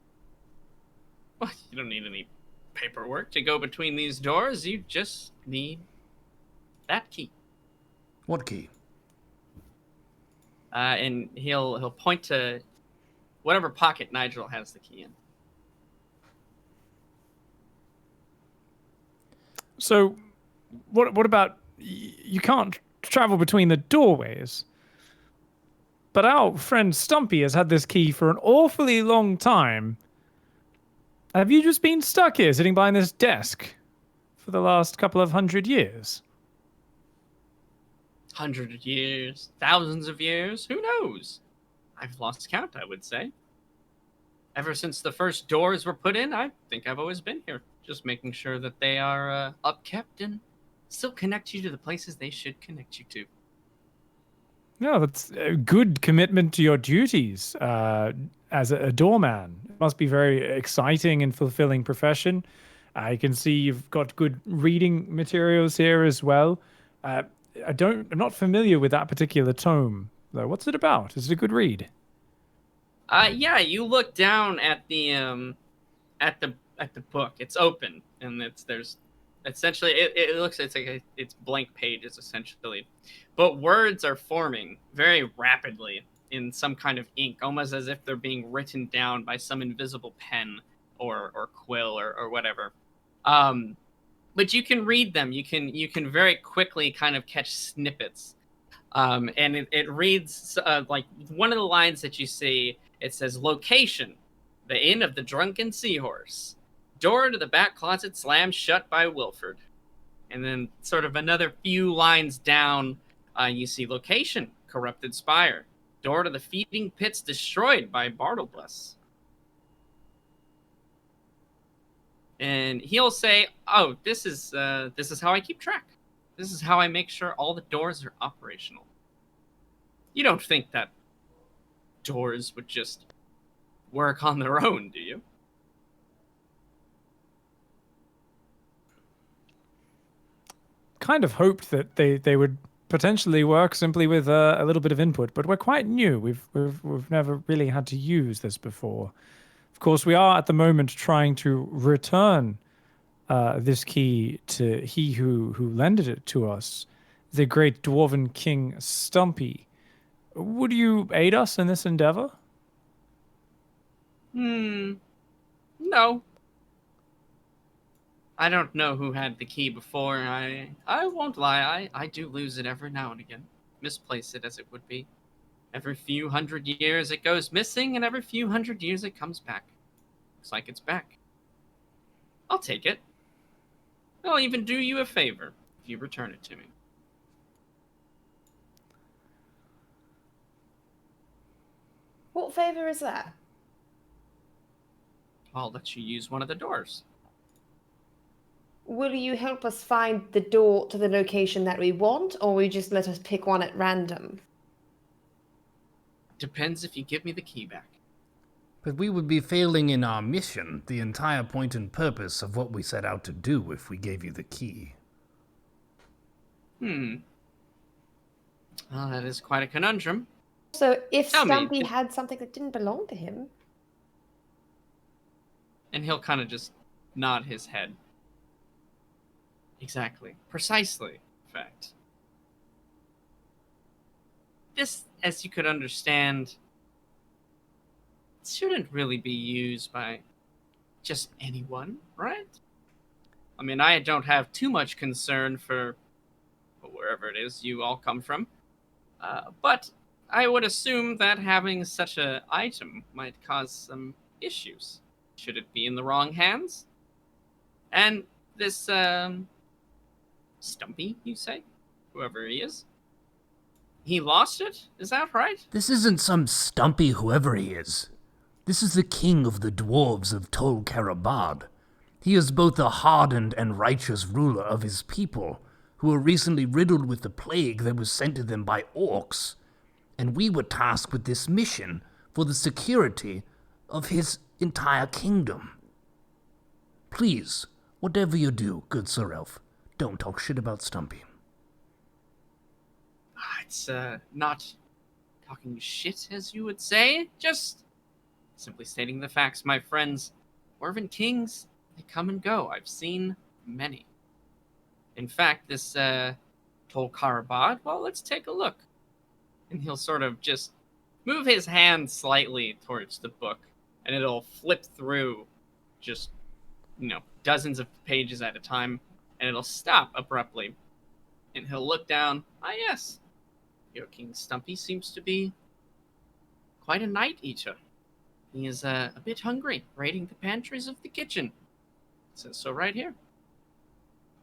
Well, you don't need any paperwork to go between these doors. You just need that key. What key? And he'll point to whatever pocket Nigel has the key in. So, what about you can't travel between the doorways? But our friend Stumpy has had this key for an awfully long time. Have you just been stuck here, sitting behind this desk, for the last couple of 100 years? hundreds of years, thousands of years, who knows? I've lost count, I would say. Ever since the first doors were put in, I think I've always been here, just making sure that they are upkept and still connect you to the places they should connect you to. No, that's a good commitment to your duties as a doorman. It must be very exciting and fulfilling profession. I can see you've got good reading materials here as well. I'm not familiar with that particular tome, though. What's it about? Is it a good read? Yeah, you look down at the book. It's open, and there's essentially it looks it's blank pages essentially, but words are forming very rapidly in some kind of ink, almost as if they're being written down by some invisible pen or quill or whatever. But you can read them. You can very quickly kind of catch snippets. And it reads like one of the lines that you see. It says, "Location: the Inn of the Drunken Seahorse. Door to the back closet slammed shut by Wilford." And then sort of another few lines down, you see, "Location: Corrupted Spire. Door to the feeding pits destroyed by Bartlebless." And he'll say, "Oh, this is how I keep track. This is how I make sure all the doors are operational." You don't think that doors would just work on their own, do you? Kind of hoped that they would potentially work simply with a little bit of input, but we're quite new. We've never really had to use this before. Of course, we are at the moment trying to return this key to he who lended it to us, the great dwarven king Stumpy. Would you aid us in this endeavor? No. I don't know who had the key before. I won't lie. I do lose it every now and again. Misplace it, as it would be. Every few hundred years it goes missing, and every few hundred years it comes back. Looks like it's back. I'll take it. I'll even do you a favor if you return it to me. What favor is that? I'll let you use one of the doors. Will you help us find the door to the location that we want, or will you just let us pick one at random? Depends if you give me the key back. But we would be failing in our mission, the entire point and purpose of what we set out to do if we gave you the key. Well, that is quite a conundrum. So if Tell me, Stumpy had something that didn't belong to him... And he'll kind of just nod his head. Exactly. Precisely, in fact. This, as you could understand, shouldn't really be used by just anyone, right? I mean, I don't have too much concern for wherever it is you all come from. But I would assume that having such an item might cause some issues. Should it be in the wrong hands? And this, Stumpy, you say? Whoever he is? He lost it? Is that right? This isn't some Stumpy whoever he is. This is the king of the dwarves of Tol Karabad. He is both a hardened and righteous ruler of his people, who were recently riddled with the plague that was sent to them by orcs. And we were tasked with this mission for the security of his entire kingdom. Please, whatever you do, good Sir Elf, don't talk shit about Stumpy. It's not talking shit, as you would say. Just simply stating the facts, my friends. Dwarven kings, they come and go. I've seen many. In fact, this Tol Karabad, well, let's take a look. And he'll sort of just move his hand slightly towards the book, and it'll flip through just, dozens of pages at a time, and it'll stop abruptly. And he'll look down. Ah, yes. Your King Stumpy seems to be quite a night eater. He is a bit hungry, raiding the pantries of the kitchen. It says so right here.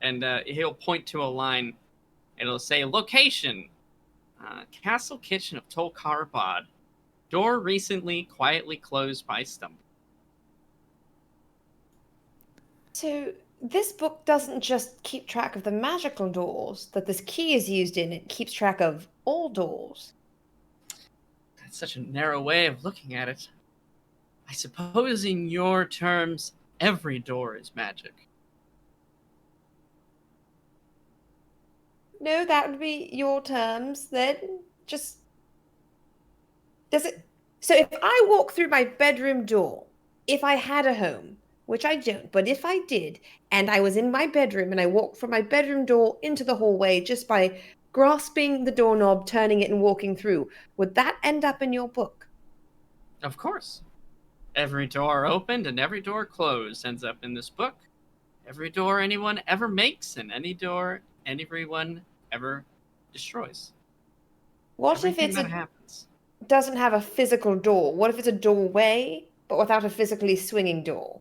And he'll point to a line, and it'll say, "Location: Castle Kitchen of Tolkarabad. Door recently quietly closed by stumble. So this book doesn't just keep track of the magical doors that this key is used in, it keeps track of all doors. That's such a narrow way of looking at it. I suppose in your terms, every door is magic. No, that would be your terms then. Just does it so if I walk through my bedroom door, if I had a home, which I don't, but if I did, and I was in my bedroom and I walked from my bedroom door into the hallway just by grasping the doorknob, turning it and walking through, would that end up in your book? Of course. Every door opened and every door closed ends up in this book. Every door anyone ever makes and any door anyone ever destroys. What Everything if that it happens. doesn't have a physical door? What if it's a doorway, but without a physically swinging door?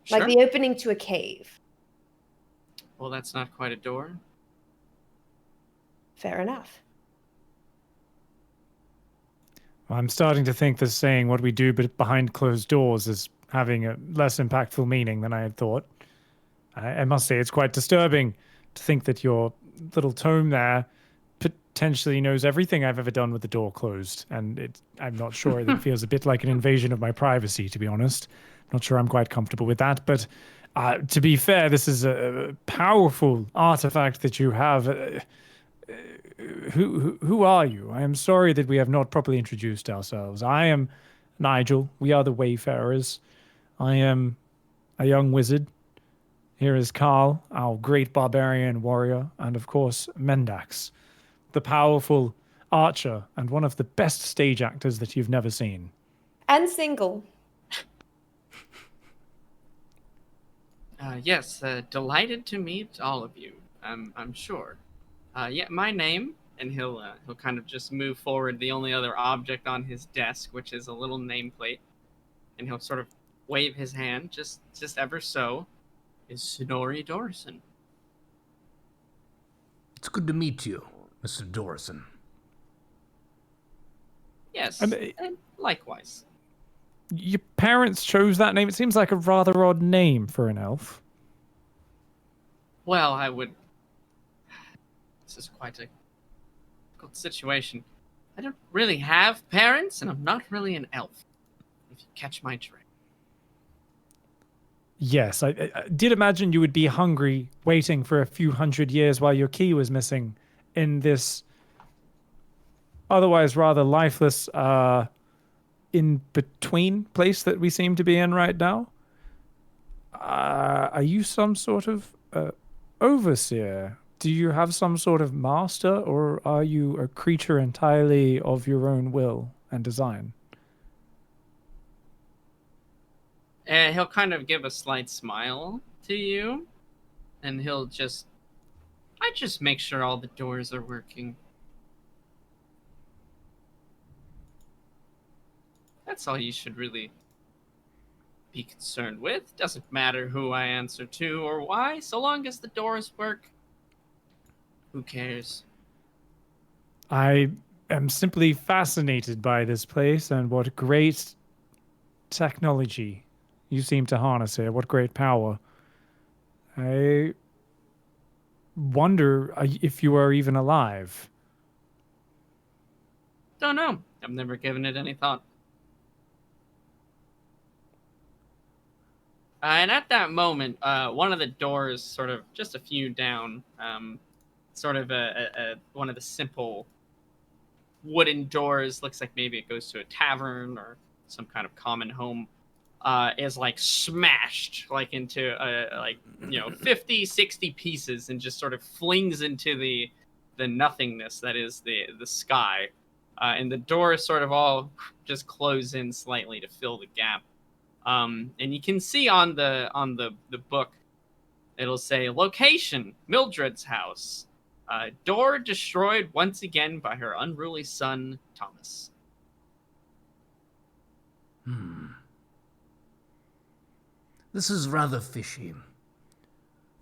Sure. Like the opening to a cave. Well, that's not quite a door. Fair enough. I'm starting to think that saying what we do behind closed doors is having a less impactful meaning than I had thought. I must say it's quite disturbing to think that your little tome there potentially knows everything I've ever done with the door closed, and I'm not sure. It feels a bit like an invasion of my privacy, to be honest. Not sure I'm quite comfortable with that, but to be fair, this is a powerful artifact that you have. Who are you? I am sorry that we have not properly introduced ourselves. I am Nigel. We are the Wayfarers. I am a young wizard. Here is Carl, our great barbarian warrior, and of course, Mendax, the powerful archer and one of the best stage actors that you've never seen. And single. Yes, delighted to meet all of you. I'm sure. Yeah, my name, and he'll kind of just move forward the only other object on his desk, which is a little nameplate, and he'll sort of wave his hand, just ever so, is Snorri Dorson. It's good to meet you, Mr. Dorson. Yes, And, and likewise. Your parents chose that name. It seems like a rather odd name for an elf. Well, this is quite a difficult situation. I don't really have parents, and I'm not really an elf, if you catch my drift. Yes, I did imagine you would be hungry, waiting for a few hundred years while your key was missing in this otherwise rather lifeless in-between place that we seem to be in right now. Are you some sort of overseer? Do you have some sort of master, or are you a creature entirely of your own will and design? And he'll kind of give a slight smile to you, and I just make sure all the doors are working. That's all you should really be concerned with. Doesn't matter who I answer to or why, so long as the doors work. Who cares? I am simply fascinated by this place and what great technology you seem to harness here. What great power. I wonder if you are even alive. Don't know. I've never given it any thought. And at that moment, one of the doors, sort of just a few down, sort of one of the simple wooden doors, looks like maybe it goes to a tavern or some kind of common home, is like smashed like into 50, 60 pieces and just sort of flings into the nothingness that is the sky. And the doors sort of all just close in slightly to fill the gap. And you can see on the book, it'll say location, Mildred's house. Door destroyed once again by her unruly son, Thomas. This is rather fishy.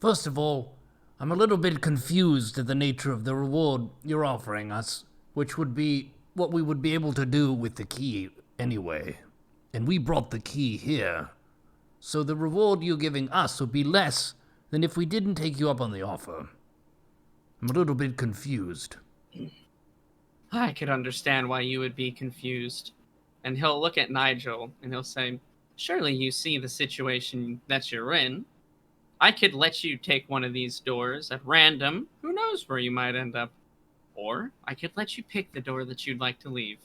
First of all, I'm a little bit confused at the nature of the reward you're offering us, which would be what we would be able to do with the key anyway. And we brought the key here. So the reward you're giving us would be less than if we didn't take you up on the offer. I'm a little bit confused. I could understand why you would be confused. And he'll look at Nigel and he'll say, surely you see the situation that you're in. I could let you take one of these doors at random. Who knows where you might end up? Or I could let you pick the door that you'd like to leave.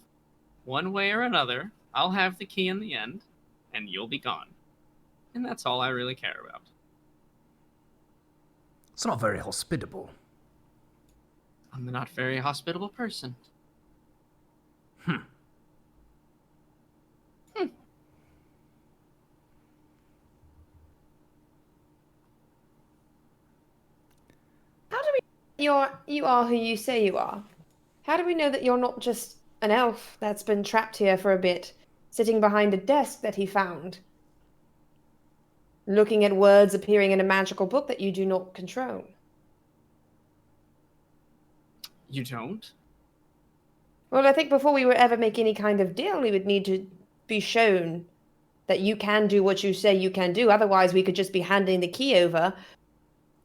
One way or another, I'll have the key in the end, and you'll be gone. And that's all I really care about. It's not very hospitable. I'm a not very hospitable person. How do we you are who you say you are? How do we know that you're not just an elf that's been trapped here for a bit, sitting behind a desk that he found, looking at words appearing in a magical book that you do not control? You don't? Well, I think before we would ever make any kind of deal, we would need to be shown that you can do what you say you can do. Otherwise, we could just be handing the key over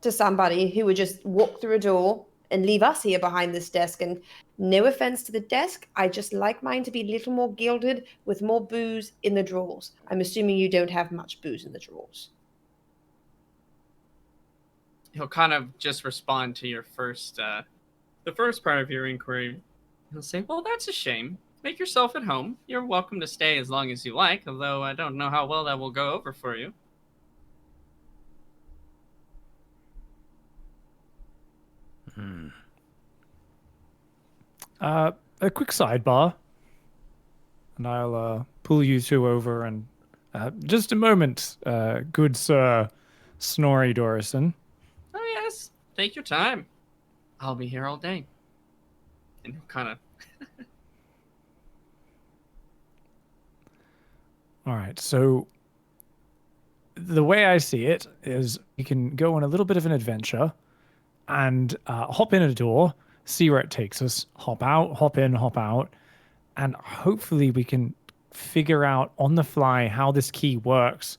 to somebody who would just walk through a door and leave us here behind this desk. And no offense to the desk, I just like mine to be a little more gilded with more booze in the drawers. I'm assuming you don't have much booze in the drawers. He'll kind of just respond to your first, the first part of your inquiry. He'll say, well, that's a shame. Make yourself at home. You're welcome to stay as long as you like, although I don't know how well that will go over for you. A quick sidebar, and I'll pull you two over and just a moment, good sir Snorri Dorison. Oh, yes. Take your time. I'll be here all day. And he'll kind of... All right, so the way I see it is you can go on a little bit of an adventure and hop in a door, see where it takes us, hop out, hop in, hop out, and hopefully we can figure out on the fly how this key works,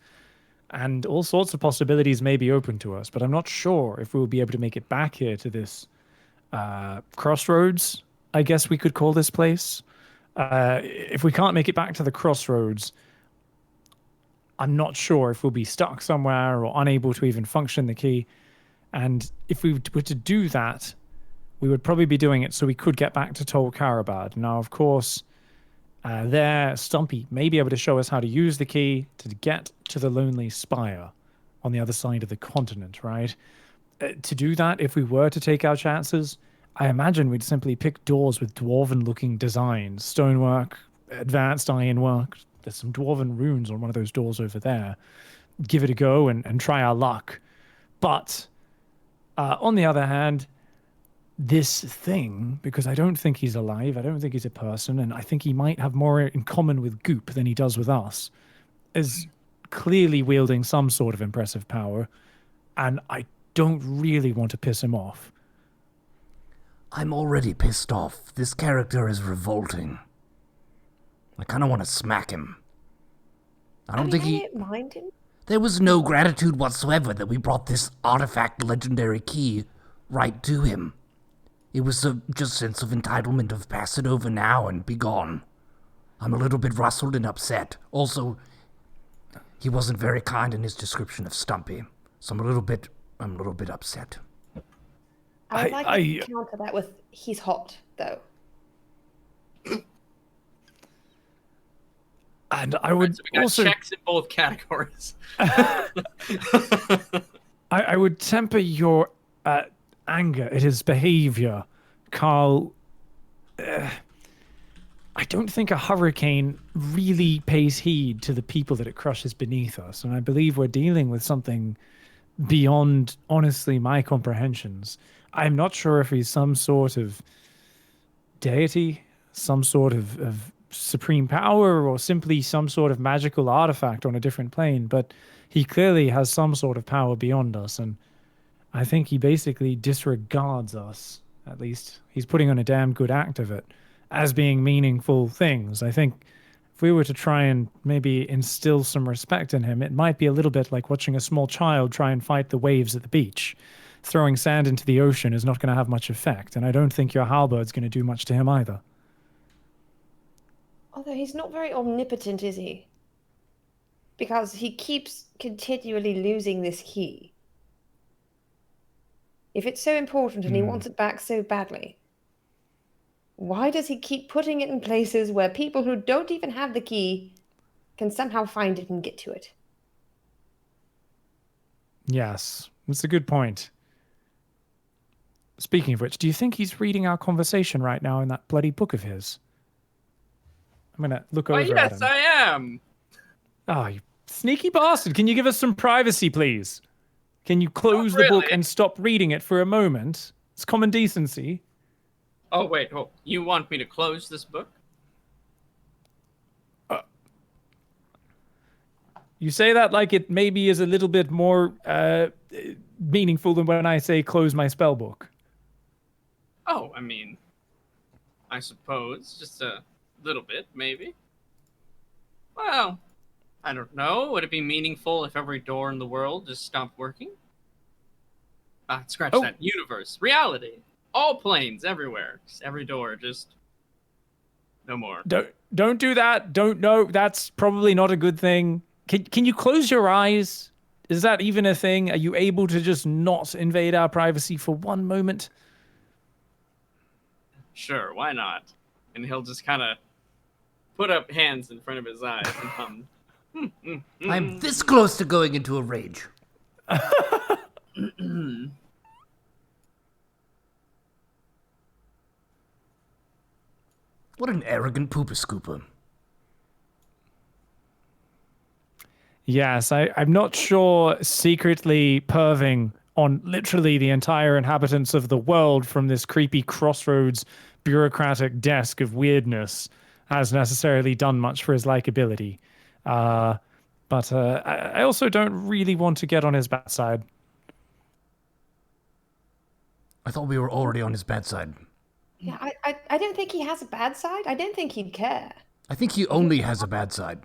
and all sorts of possibilities may be open to us, but I'm not sure if we'll be able to make it back here to this crossroads, I guess we could call this place. If we can't make it back to the crossroads, I'm not sure if we'll be stuck somewhere or unable to even function the key. And if we were to do that, we would probably be doing it so we could get back to Tol Karabad. Now, of course, Stumpy may be able to show us how to use the key to get to the Lonely Spire on the other side of the continent, right? To do that, if we were to take our chances, I imagine we'd simply pick doors with dwarven-looking designs, stonework, advanced ironwork. There's some dwarven runes on one of those doors over there. Give it a go and try our luck. But on the other hand, this thing, because I don't think he's alive, I don't think he's a person, and I think he might have more in common with Goop than he does with us, is clearly wielding some sort of impressive power, and I don't really want to piss him off. I'm already pissed off. This character is revolting. I kind of want to smack him. I don't mind him. There was no gratitude whatsoever that we brought this artifact legendary key right to him. It was a just sense of entitlement of pass it over now and be gone. I'm a little bit rustled and upset. Also, he wasn't very kind in his description of Stumpy, so I'm a little bit upset. I would like to counter that with he's hot, though. And I would so we got also checks in both categories. I would temper your anger at his behavior, Carl. I don't think a hurricane really pays heed to the people that it crushes beneath us, and I believe we're dealing with something beyond, honestly, my comprehensions. I'm not sure if he's some sort of deity, some sort of supreme power, or simply some sort of magical artifact on a different plane, but he clearly has some sort of power beyond us, and I think he basically disregards us. At least he's putting on a damn good act of it as being meaningful things. I think if we were to try and maybe instill some respect in him, it might be a little bit like watching a small child try and fight the waves at the beach. Throwing sand into the ocean is not going to have much effect, and I don't think your halberd's going to do much to him either. Although he's not very omnipotent, is he? Because he keeps continually losing this key. If it's so important and he wants it back so badly, why does he keep putting it in places where people who don't even have the key can somehow find it and get to it? Yes, that's a good point. Speaking of which, do you think he's reading our conversation right now in that bloody book of his? I'm going to look over at him. Yes, I am. Oh, you sneaky bastard. Can you give us some privacy, please? Can you close the book and stop reading it for a moment? It's common decency. Oh, wait. Oh, you want me to close this book? You say that like it maybe is a little bit more meaningful than when I say close my spell book. Oh, I mean, I suppose. Just a little bit, maybe. Well, I don't know. Would it be meaningful if every door in the world just stopped working? Scratch that. Universe. Reality. All planes, everywhere. Just every door, just... no more. Don't do that. Don't know. That's probably not a good thing. Can you close your eyes? Is that even a thing? Are you able to just not invade our privacy for one moment? Sure, why not? And he'll just kind of put up hands in front of his eyes and hum. I'm this close to going into a rage. What an arrogant pooper scooper. Yes, I'm not sure secretly perving on literally the entire inhabitants of the world from this creepy crossroads bureaucratic desk of weirdness has necessarily done much for his likability. But I also don't really want to get on his bad side. I thought we were already on his bad side. Yeah, I don't think he has a bad side. I don't think he'd care. I think he only has a bad side.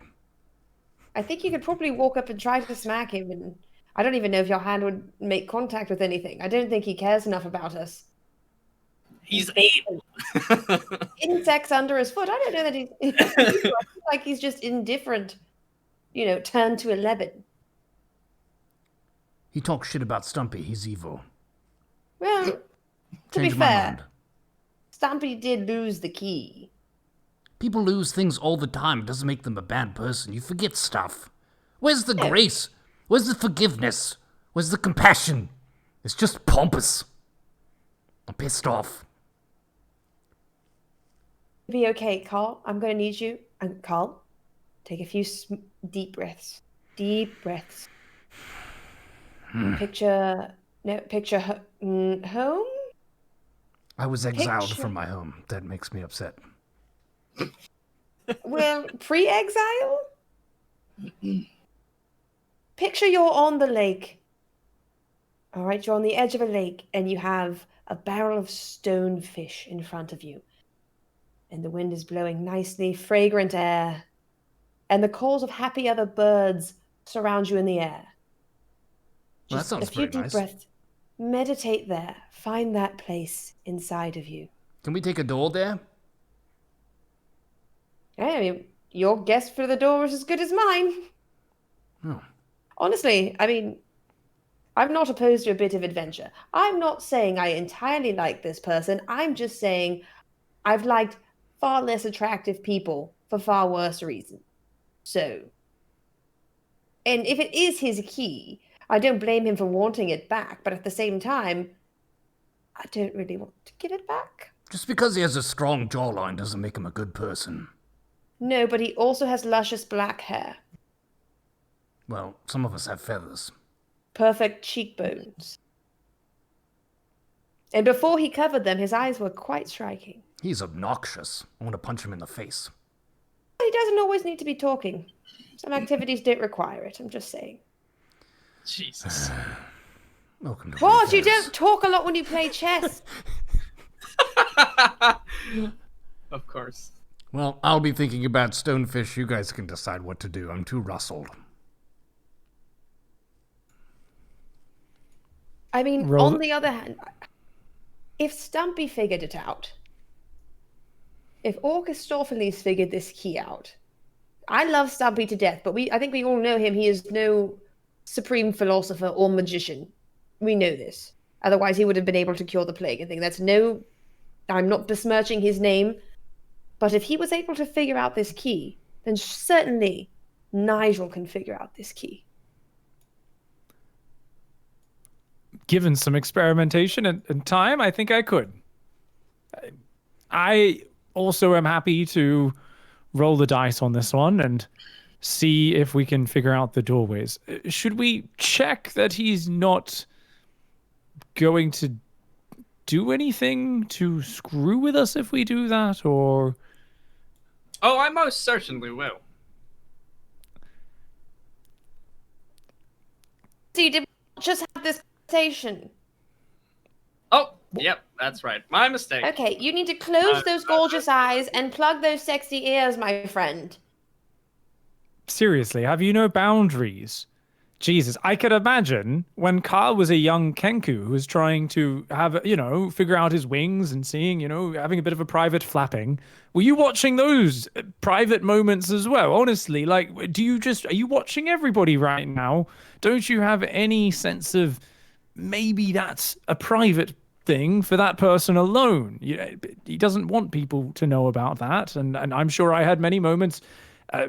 I think you could probably walk up and try to smack him, and I don't even know if your hand would make contact with anything. I don't think he cares enough about us. He's 8. Insects under his foot. I don't know that he's... I feel like he's just indifferent. You know, turned to 11. He talks shit about Stumpy. He's evil. Well, to be Changed my mind. fair, Stumpy did lose the key. People lose things all the time. It doesn't make them a bad person. You forget stuff. Where's the grace? Where's the forgiveness? Where's the compassion? It's just pompous. I'm pissed off. Be okay, Carl. I'm going to need you. And Carl, take a few deep breaths. Deep breaths. Picture home? I was exiled from my home. That makes me upset. Well, pre-exile? Picture you're on the lake. All right, you're on the edge of a lake and you have a barrel of stone fish in front of you. And the wind is blowing nicely fragrant air. And the calls of happy other birds surround you in the air. Well, that Just sounds a few very deep nice. breaths. Meditate there. Find that place inside of you. Can we take a door there? I mean, your guess for the door is as good as mine. Oh. Honestly, I mean, I'm not opposed to a bit of adventure. I'm not saying I entirely like this person. I'm just saying I've liked far less attractive people for far worse reasons. So, and if it is his key, I don't blame him for wanting it back, but at the same time, I don't really want to give it back. Just because he has a strong jawline doesn't make him a good person. No, but he also has luscious black hair. Well, some of us have feathers. Perfect cheekbones. And before he covered them, his eyes were quite striking. He's obnoxious. I want to punch him in the face. He doesn't always need to be talking. Some activities don't require it, I'm just saying. Jesus. Welcome to What? You Wayfarers. don't talk a lot when you play chess. Of course. Well, I'll be thinking about Stonefish. You guys can decide what to do. I'm too rustled. I mean, Roll on it. the other hand, if Stumpy figured it out, if Orchistophanes figured this key out, I love Stumpy to death, but I think we all know him. He is no supreme philosopher or magician. We know this. Otherwise, he would have been able to cure the plague. I think I'm not besmirching his name, but if he was able to figure out this key, then certainly Nigel can figure out this key. Given some experimentation and time, I think I could. I also am happy to roll the dice on this one and see if we can figure out the doorways. Should we check that he's not going to do anything to screw with us if we do that, or... Oh, I most certainly will. So you did just have this conversation. Oh, yep, that's right. My mistake. Okay, you need to close those gorgeous eyes and plug those sexy ears, my friend. Seriously, have you no boundaries? Jesus, I could imagine when Carl was a young Kenku who was trying to have, figure out his wings and seeing, having a bit of a private flapping. Were you watching those private moments as well? Honestly, like, are you watching everybody right now? Don't you have any sense of maybe that's a private thing for that person alone? He doesn't want people to know about that. And I'm sure I had many moments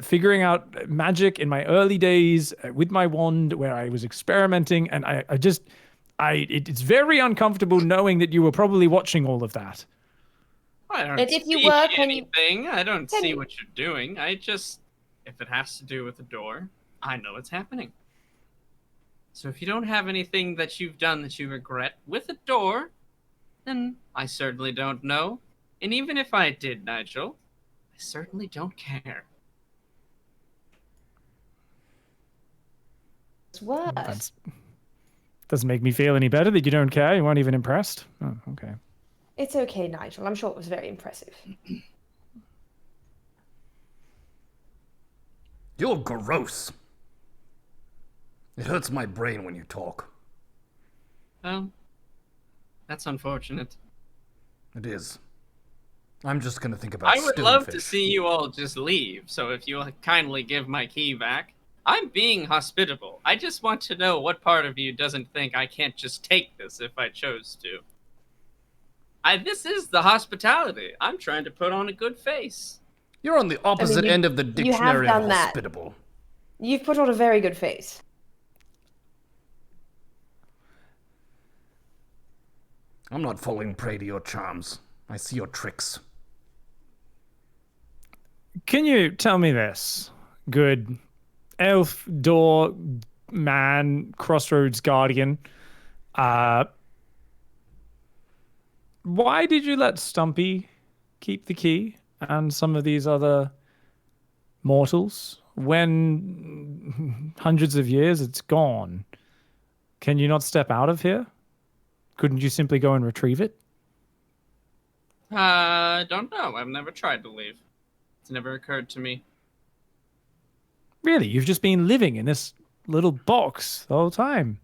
figuring out magic in my early days with my wand where I was experimenting, and it's very uncomfortable knowing that you were probably watching all of that. I don't And if you see were, can you- anything. I don't can see you- what you're doing. If it has to do with the door, I know it's happening. So if you don't have anything that you've done that you regret with a door, then I certainly don't know. And even if I did, Nigel, I certainly don't care. It's worse. That doesn't make me feel any better that you don't care. You weren't even impressed. Oh, okay. It's okay, Nigel. I'm sure it was very impressive. You're gross. It hurts my brain when you talk. Well, that's unfortunate. It is. I'm just gonna think about I would love to Stonefish. see you all just leave, so if you'll kindly give my key back. I'm being hospitable. I just want to know what part of you doesn't think I can't just take this if I chose to. This is the hospitality. I'm trying to put on a good face. You're on the opposite end of the you have dictionary of done that. hospitable. You've put on a very good face. I'm not falling prey to your charms. I see your tricks. Can you tell me this, good elf door man, crossroads guardian? Why did you let Stumpy keep the key and some of these other mortals when hundreds of years it's gone? Can you not step out of here? Couldn't you simply go and retrieve it? I don't know. I've never tried to leave. It's never occurred to me. Really? You've just been living in this little box the whole time.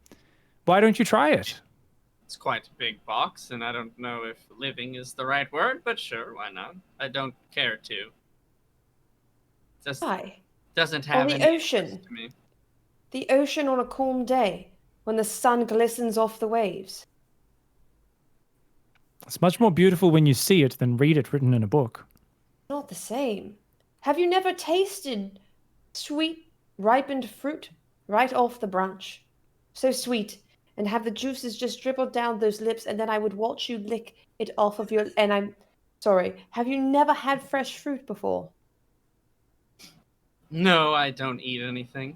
Why don't you try it? It's quite a big box, and I don't know if living is the right word, but sure, why not? I don't care to. Just Why? doesn't have On the any ocean. interest to me. The ocean on a calm day, when the sun glistens off the waves. It's much more beautiful when you see it than read it written in a book. Not the same. Have you never tasted sweet, ripened fruit right off the branch? So sweet, and have the juices just dribbled down those lips, and then I would watch you lick it off of your... And I'm sorry, have you never had fresh fruit before? No, I don't eat anything.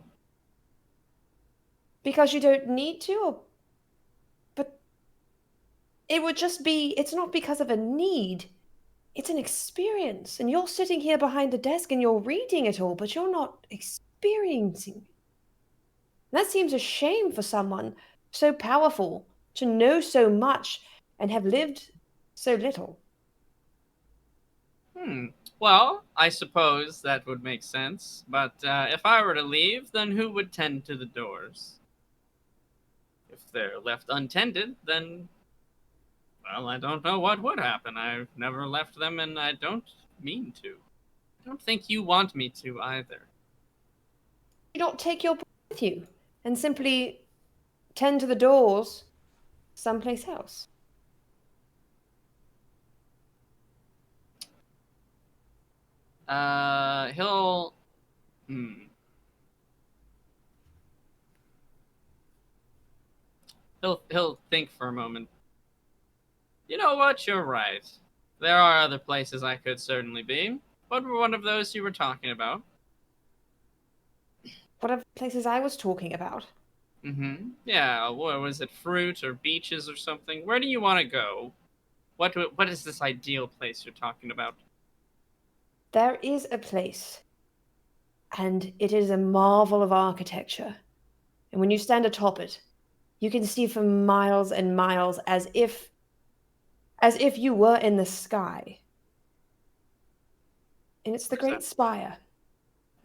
Because you don't need to? Or... But it would just be... It's not because of a need. It's an experience. And you're sitting here behind a desk and you're reading it all, but you're not experiencing it. That seems a shame for someone so powerful, to know so much, and have lived so little? Well, I suppose that would make sense. But if I were to leave, then who would tend to the doors? If they're left untended, then, well, I don't know what would happen. I've never left them, and I don't mean to. I don't think you want me to either. You don't take your boy with you and simply tend to the doors someplace else. He'll. He'll think for a moment. You know what? You're right. There are other places I could certainly be. What were one of those you were talking about? What are the places I was talking about? Yeah, what was it? Fruit or beaches or something? Where do you want to go? What is this ideal place you're talking about? There is a place, and it is a marvel of architecture. And when you stand atop it, you can see for miles and miles as if you were in the sky. And it's the Great Spire.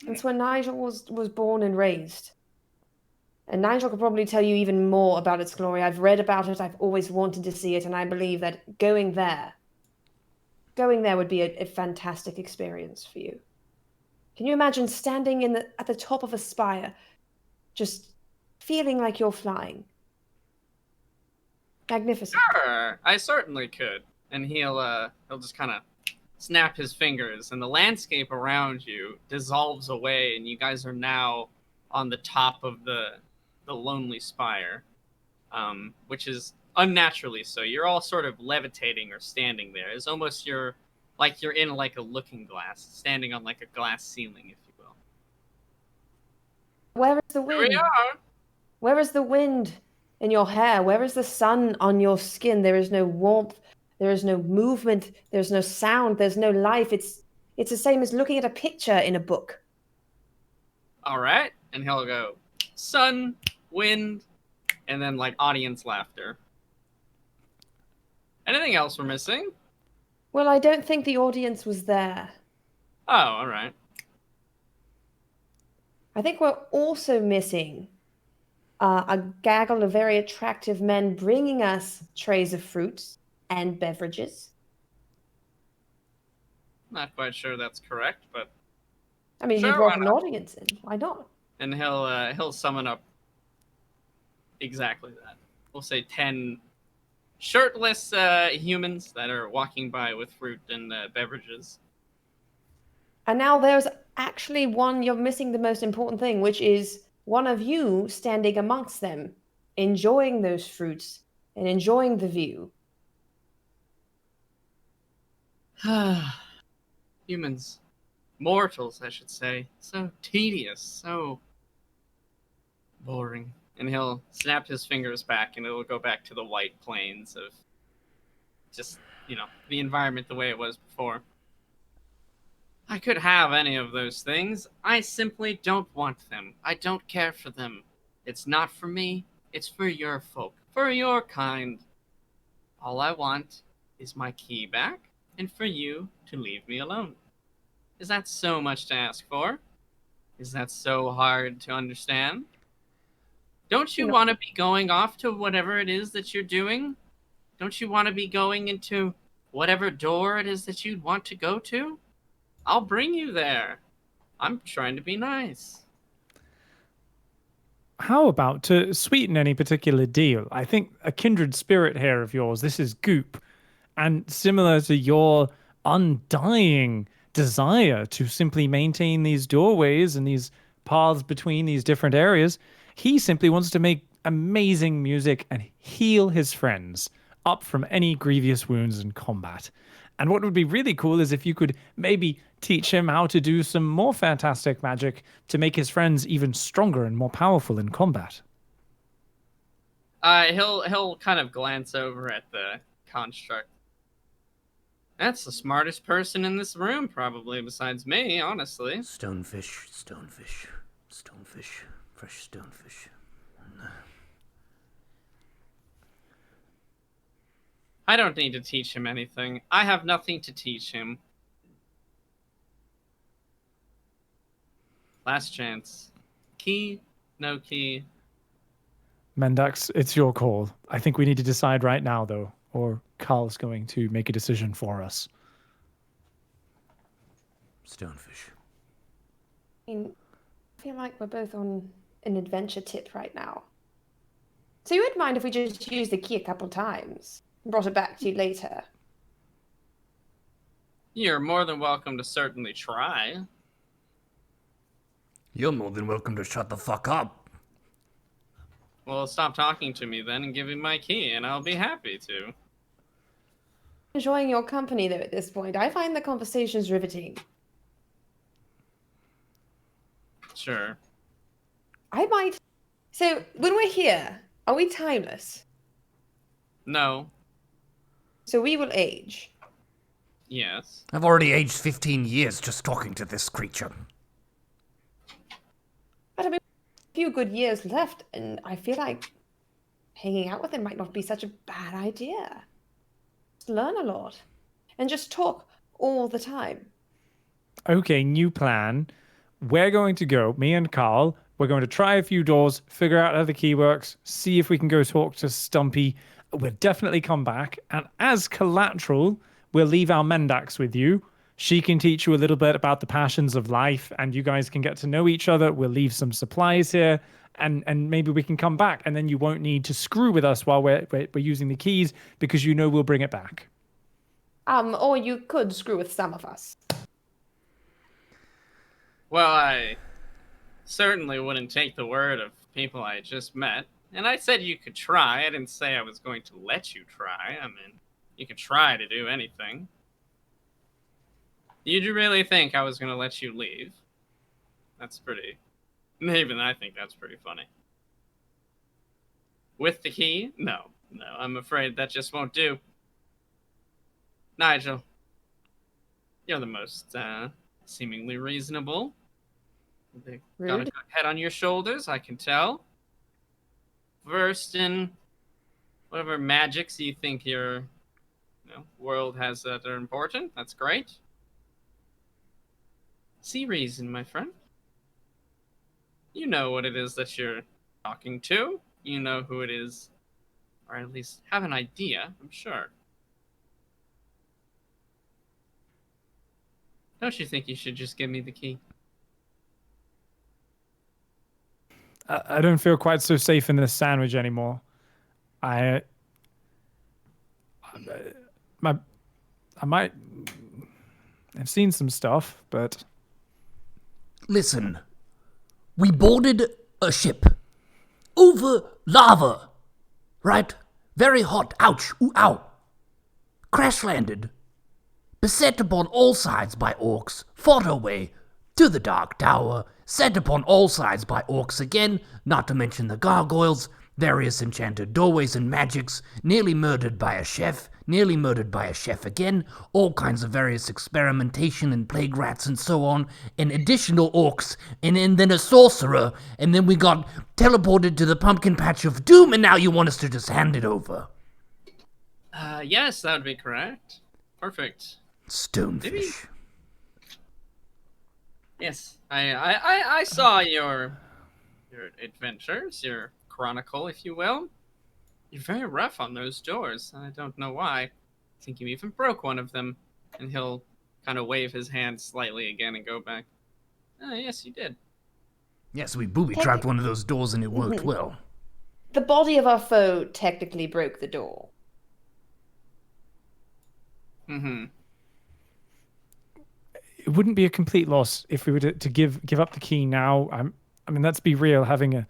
It's where Nigel was born and raised. And Nigel could probably tell you even more about its glory. I've read about it, I've always wanted to see it, and I believe that going there would be a fantastic experience for you. Can you imagine standing at the top of a spire, just feeling like you're flying? Magnificent. Sure, I certainly could. And he'll just kind of snap his fingers, and the landscape around you dissolves away, and you guys are now on the top of the lonely spire, which is unnaturally so. You're all sort of levitating or standing there. It's almost you're in like a looking glass, standing on like a glass ceiling, if you will. Where is the wind? Here we are. Where is the wind in your hair? Where is the sun on your skin? There is no warmth. There is no movement. There's no sound. There's no life. It's the same as looking at a picture in a book. All right. And he'll go, sun, wind, and then like audience laughter. Anything else we're missing? Well, I don't think the audience was there. Oh, all right. I think we're also missing a gaggle of very attractive men bringing us trays of fruits and beverages. Not quite sure that's correct, but I mean, sure, you brought why an not? audience in. Why not? And he'll summon up exactly that. We'll say 10 shirtless humans that are walking by with fruit and beverages. And now there's actually one, you're missing the most important thing, which is one of you standing amongst them, enjoying those fruits and enjoying the view. Humans. Mortals, I should say. So tedious, so boring. And he'll snap his fingers back and it'll go back to the white plains of just, the environment the way it was before. I could have any of those things. I simply don't want them. I don't care for them. It's not for me. It's for your folk. For your kind. All I want is my key back and for you to leave me alone. Is that so much to ask for? Is that so hard to understand? Don't you want to be going off to whatever it is that you're doing? Don't you want to be going into whatever door it is that you'd want to go to? I'll bring you there. I'm trying to be nice. How about to sweeten any particular deal? I think a kindred spirit here of yours, this is Goop, and similar to your undying desire to simply maintain these doorways and these paths between these different areas, he simply wants to make amazing music and heal his friends up from any grievous wounds in combat. And what would be really cool is if you could maybe teach him how to do some more fantastic magic to make his friends even stronger and more powerful in combat. He'll kind of glance over at the construct. That's the smartest person in this room, probably, besides me, honestly. Stonefish, stonefish, stonefish, fresh stonefish. I don't need to teach him anything. I have nothing to teach him. Last chance. Key? No key. Mendax, it's your call. I think we need to decide right now, though, or Carl's going to make a decision for us. Stonefish. I mean, I feel like we're both on an adventure tip right now. So you wouldn't mind if we just used the key a couple times and brought it back to you later? You're more than welcome to certainly try. You're more than welcome to shut the fuck up. Well, stop talking to me then and give me my key, and I'll be happy to. Enjoying your company, though, at this point. I find the conversations riveting. Sure. I might... So, when we're here, are we timeless? No. So we will age. Yes. I've already aged 15 years just talking to this creature. But I mean, a few good years left, and I feel like hanging out with him might not be such a bad idea. Just learn a lot. And just talk all the time. Okay, new plan. We're going to go, me and Carl, we're going to try a few doors, figure out how the key works, see if we can go talk to Stumpy. We'll definitely come back. And as collateral, we'll leave our Mendax with you. She can teach you a little bit about the passions of life, and you guys can get to know each other. We'll leave some supplies here, and maybe we can come back, and then you won't need to screw with us while we're using the keys, because you know we'll bring it back. Or you could screw with some of us. Well, I certainly wouldn't take the word of people I just met. And I said you could try. I didn't say I was going to let you try. I mean, you could try to do anything. Did you really think I was going to let you leave? That's pretty... Even I think that's pretty funny. With the key? No, I'm afraid that just won't do. Nigel, you're the most, seemingly reasonable. Got a good head on your shoulders, I can tell. Versed in whatever magics you think your world has that are important. That's great. See reason, my friend. You know what it is that you're talking to. You know who it is. Or at least have an idea, I'm sure. Don't you think you should just give me the key? I don't feel quite so safe in this sandwich anymore. I might... I've seen some stuff, but... Listen, we boarded a ship over lava, right? Very hot, ouch, ooh, ow. Crash landed, beset upon all sides by orcs, fought our way to the Dark Tower, set upon all sides by orcs again, not to mention the gargoyles, various enchanted doorways and magics, nearly murdered by a chef again, all kinds of various experimentation and plague rats and so on, and additional orcs, and then a sorcerer, and then we got teleported to the pumpkin patch of doom, and now you want us to just hand it over. Yes, that would be correct. Perfect. Stonefish. Yes, I saw your adventures, your chronicle, if you will. You're very rough on those doors. I don't know why. I think you even broke one of them. And he'll kind of wave his hand slightly again and go back. Oh, yes, you did. Yes, we booby-trapped one of those doors and it worked well. The body of our foe technically broke the door. Mm-hmm. It wouldn't be a complete loss if we were to give up the key now. I mean, let's be real, having a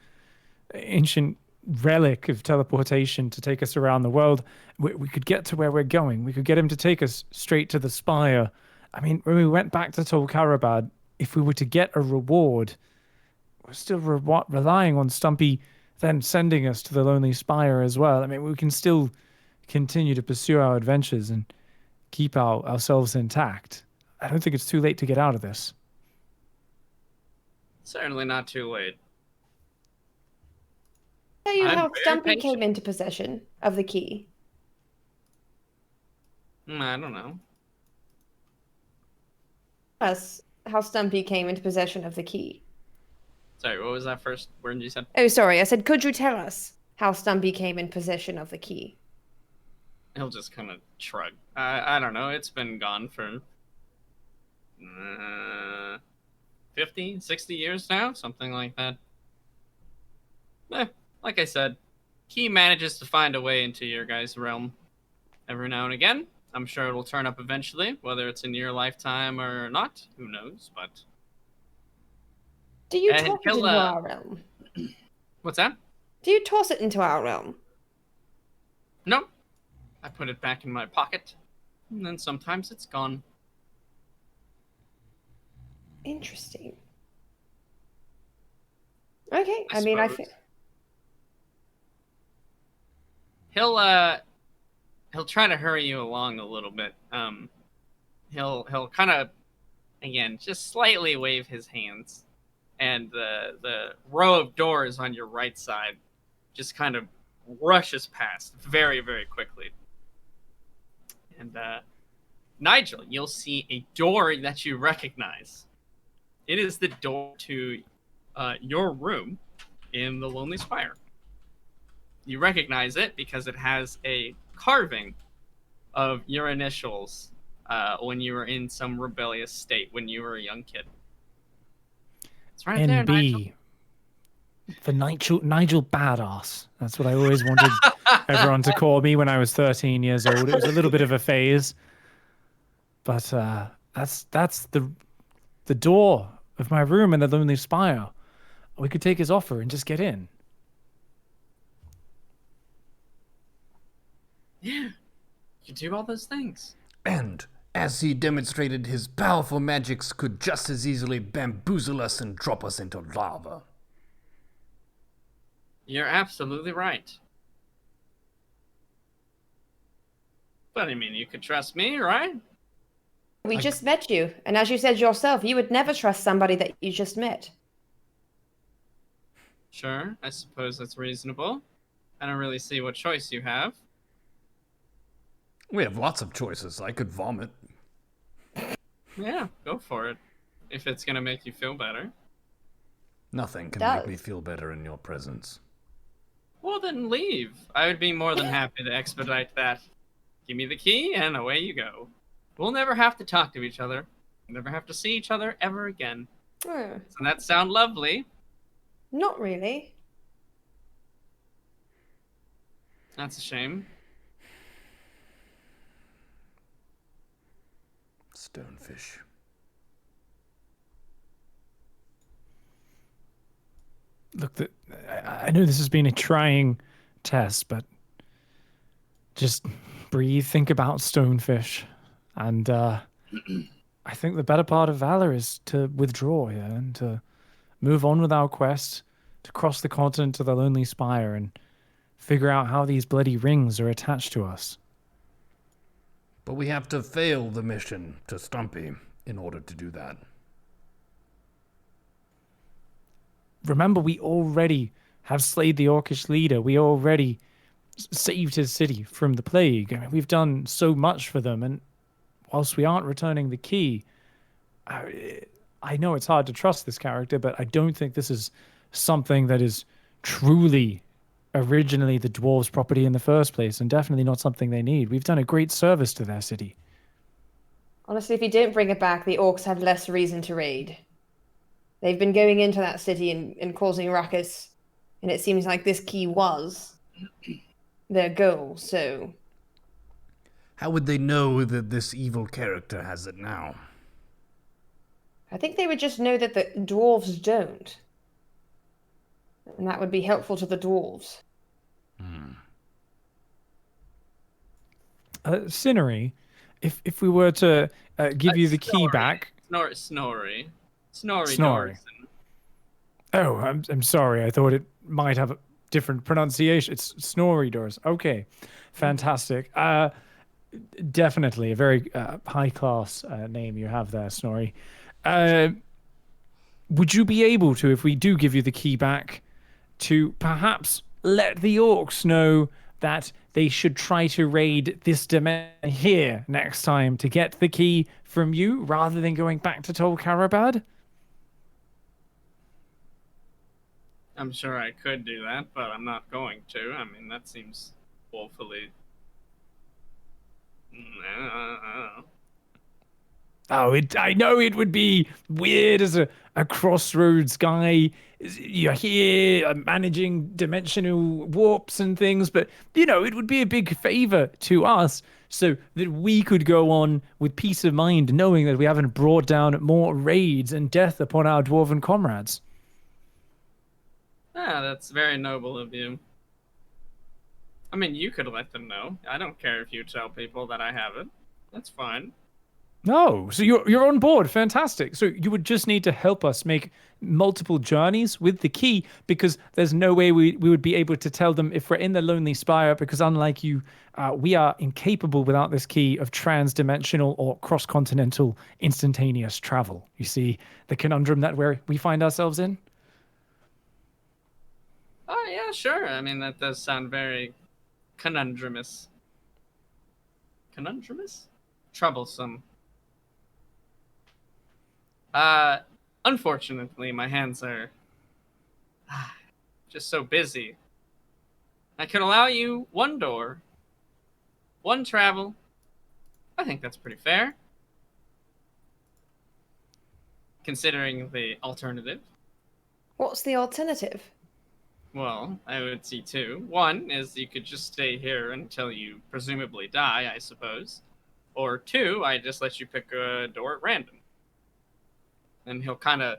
ancient relic of teleportation to take us around the world, we could get to where we're going. We could get him to take us straight to the spire. I mean, when we went back to Tol Karabad, if we were to get a reward, we're still relying on Stumpy then sending us to the Lonely Spire as well. I mean, we can still continue to pursue our adventures and keep ourselves intact. I don't think it's too late to get out of this. Certainly not too late. Tell you I'm how very Stumpy patient. came into possession of the key. I don't know. Us, how Stumpy came into possession of the key. Sorry, what was that first word you said? Oh, sorry. I said, could you tell us how Stumpy came in possession of the key? He'll just kind of shrug. I don't know. It's been gone for 50, 60 years now, something like that. Like I said, key manages to find a way into your guys' realm every now and again. I'm sure it'll turn up eventually, whether it's in your lifetime or not. Who knows? But Do you And toss it he'll, into our realm? what's that? Do you toss it into our realm? No. I put it back in my pocket, and then sometimes it's gone. Interesting. Okay, I I mean, I suppose. feel... He'll try to hurry you along a little bit. He'll kind of, again, just slightly wave his hands, and the row of doors on your right side just kind of rushes past very, very quickly. And Nigel, you'll see a door that you recognize. It is the door to your room in the Lonely Spire. You recognize it because it has a carving of your initials when you were in some rebellious state when you were a young kid. It's right there, Nigel. NB. The Nigel Badass. That's what I always wanted everyone to call me when I was 13 years old. It was a little bit of a phase. But that's the door of my room in the Lonely Spire. We could take his offer and just get in. Yeah. You do all those things. And as he demonstrated, his powerful magics could just as easily bamboozle us and drop us into lava. You're absolutely right. But I mean, you could trust me, right? We just met you, and as you said yourself, you would never trust somebody that you just met. Sure, I suppose that's reasonable. I don't really see what choice you have. We have lots of choices. I could vomit. Yeah, go for it. If it's gonna make you feel better. Nothing can Does. make me feel better in your presence. Well, then leave. I would be more than happy to expedite that. Give me the key, and away you go. We'll never have to talk to each other. Never have to see each other ever again. Hmm, Doesn't that sound lovely? not really. That's a shame. Stonefish. Look, I know this has been a trying test, but just breathe, think about Stonefish. And I think the better part of valor is to withdraw here and to move on with our quest to cross the continent to the Lonely Spire and figure out how these bloody rings are attached to us. But we have to fail the mission to Stumpy in order to do that. Remember, we already have slayed the Orcish leader. We already saved his city from the plague. I mean, we've done so much for them, and whilst we aren't returning the key, I know it's hard to trust this character, but I don't think this is something that is truly originally the dwarves' property in the first place, and definitely not something they need. We've done a great service to their city. Honestly, if you don't bring it back, the orcs have less reason to raid. They've been going into that city and causing ruckus, and it seems like this key was their goal, so... How would they know that this evil character has it now? I think they would just know that the dwarves don't. And that would be helpful to the dwarves. Cinery, if we were to give you the key back... Snorri. Snorri. Snorri. Oh, I'm sorry. I thought it might have a different pronunciation. It's Snorri doors. Okay, fantastic. Definitely a very high-class name you have there, Snorri. Would you be able to, if we do give you the key back, to perhaps let the orcs know that they should try to raid this dimension here next time to get the key from you rather than going back to Tol Karabad? I'm sure I could do that, but I'm not going to. I mean, that seems woefully... Oh, I know it would be weird as a crossroads guy. You're here managing dimensional warps and things, but, it would be a big favor to us so that we could go on with peace of mind knowing that we haven't brought down more raids and death upon our dwarven comrades. Ah, that's very noble of you. I mean, you could let them know. I don't care if you tell people that I haven't. That's fine. No, so you're on board. Fantastic. So you would just need to help us make multiple journeys with the key, because there's no way we would be able to tell them if we're in the Lonely Spire, because unlike you, we are incapable without this key of trans-dimensional or cross-continental instantaneous travel. You see the conundrum that we find ourselves in? Oh, yeah, sure. I mean, that does sound very conundrumous. Conundrumous? Troublesome. Unfortunately, my hands are just so busy. I can allow you one door, one travel. I think that's pretty fair. Considering the alternative. What's the alternative? Well, I would see two. One is you could just stay here until you presumably die, I suppose. Or two, I just let you pick a door at random. And he'll kind of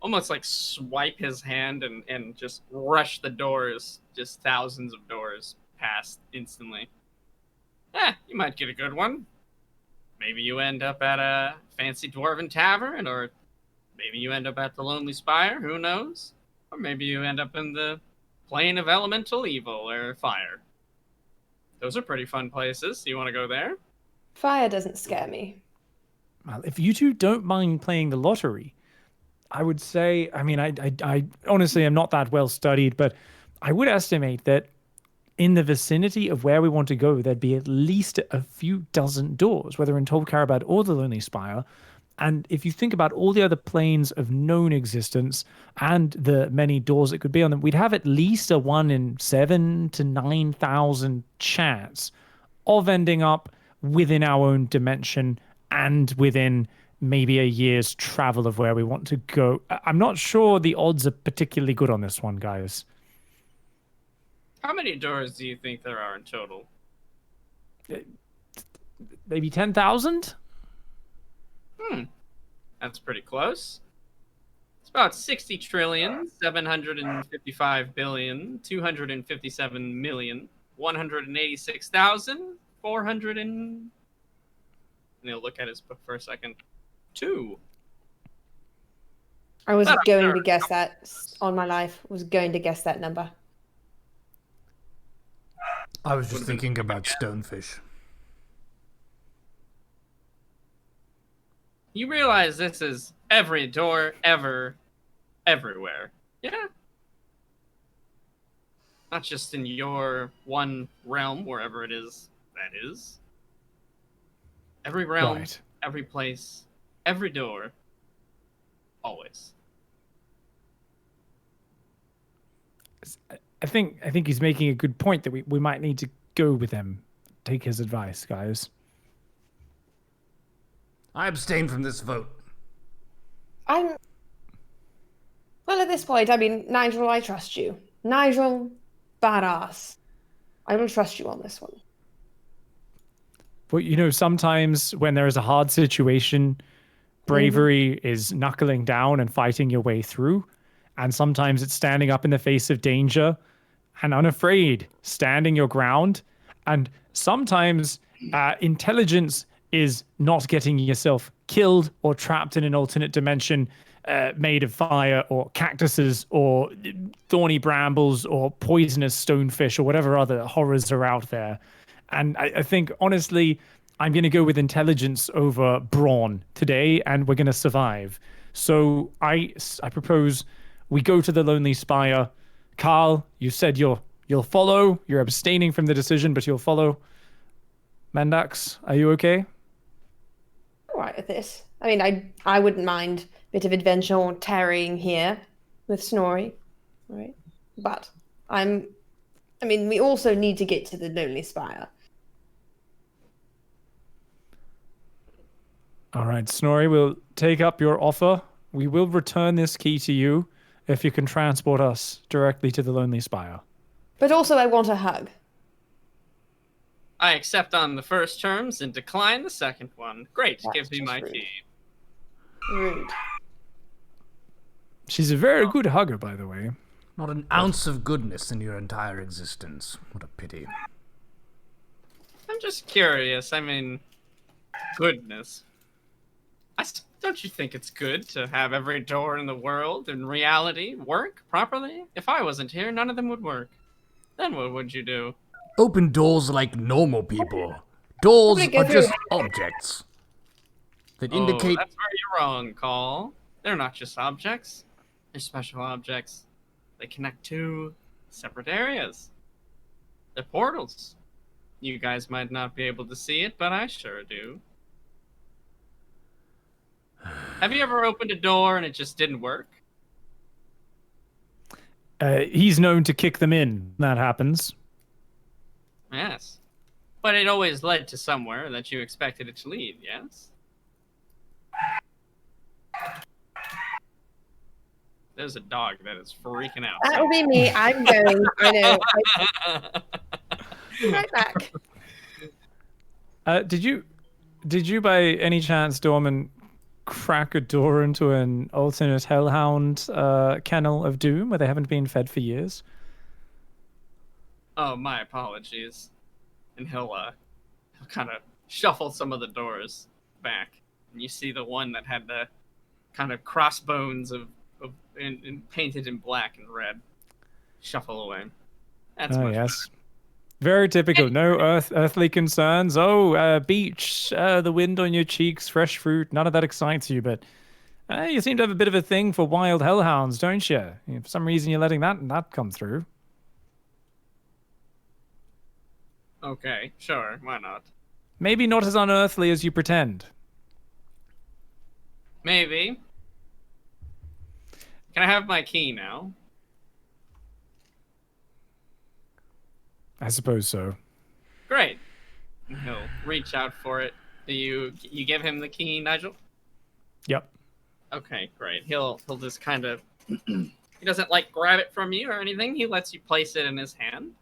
almost like swipe his hand and just rush the doors, just thousands of doors past instantly. You might get a good one. Maybe you end up at a fancy dwarven tavern, or maybe you end up at the Lonely Spire, who knows? Or maybe you end up in the plane of elemental evil or fire. Those are pretty fun places. You want to go there? Fire doesn't scare me. Well, if you two don't mind playing the lottery, I would say, I mean, I honestly am not that well studied, but I would estimate that in the vicinity of where we want to go, there'd be at least a few dozen doors, whether in Tol Karabad or the Lonely Spire. And if you think about all the other planes of known existence and the many doors that could be on them, we'd have at least a 1 in 7,000 to 9,000 chance of ending up within our own dimension and within maybe a year's travel of where we want to go. I'm not sure the odds are particularly good on this one, guys. How many doors do you think there are in total? Maybe 10,000? That's pretty close. It's about 60 trillion, 755 billion, 257 million, 186,400 and he'll look at his book for a second. 2. I was going to guess that on my life. Was going to guess that number. I was just thinking about stonefish. You realize this is every door ever, everywhere. Yeah. Not just in your one realm, wherever it is that is. Every realm, Right. every place, every door. Always. I think he's making a good point that we might need to go with him. Take his advice, guys. I abstain from this vote. Well, at this point, I mean, Nigel, I trust you. Nigel, badass. I will trust you on this one. But sometimes when there is a hard situation, bravery is knuckling down and fighting your way through. And sometimes it's standing up in the face of danger and unafraid, standing your ground. And sometimes intelligence is not getting yourself killed or trapped in an alternate dimension made of fire or cactuses or thorny brambles or poisonous stonefish or whatever other horrors are out there. And I think, honestly, I'm going to go with intelligence over brawn today, and we're going to survive. So I propose we go to the Lonely Spire. Carl, you said you're You'll follow. You're abstaining from the decision, but you'll follow. Mendax, are you okay? All right with this. I mean, I wouldn't mind a bit of adventure or tarrying here with Snorri, right? But we also need to get to the Lonely Spire. All right, Snorri, we'll take up your offer. We will return this key to you if you can transport us directly to the Lonely Spire. But also, I want a hug. I accept on the first terms and decline the second one. Great, That's give me just my rude. key. Rude. She's a very good hugger, by the way. Not an ounce of goodness in your entire existence. What a pity. I'm just curious. I mean, goodness. Don't you think it's good to have every door in the world in reality work properly? If I wasn't here, none of them would work. Then what would you do? Open doors like normal people. Doors I'm gonna are go just through- objects that Oh, indicate. that's where you're wrong, Call. They're not just objects. They're special objects. They connect to separate areas. They're portals. You guys might not be able to see it, but I sure do. Have you ever opened a door and it just didn't work? He's known to kick them in. That happens. Yes. But it always led to somewhere that you expected it to lead, yes? There's a dog that is freaking out. That will be me. I'm going. I know. Right back. Did you by any chance, Dorman, crack a door into an alternate hellhound kennel of doom where they haven't been fed for years? Oh, my apologies. And he'll kind of shuffle some of the doors back. And you see the one that had the kind of crossbones painted in black and red shuffle away. That's Oh, much yes. Very typical. No earthly concerns. Oh, beach, the wind on your cheeks, fresh fruit. None of that excites you, but you seem to have a bit of a thing for wild hellhounds, don't you? For some reason, you're letting that come through. better. Okay, sure, why not? Maybe not as unearthly as you pretend. Maybe. Can I have my key now? I suppose so. Great. And he'll reach out for it. Do you give him the key, Nigel? Yep. Okay, great. He'll just kind of he doesn't like grab it from you or anything. He lets you place it in his hand,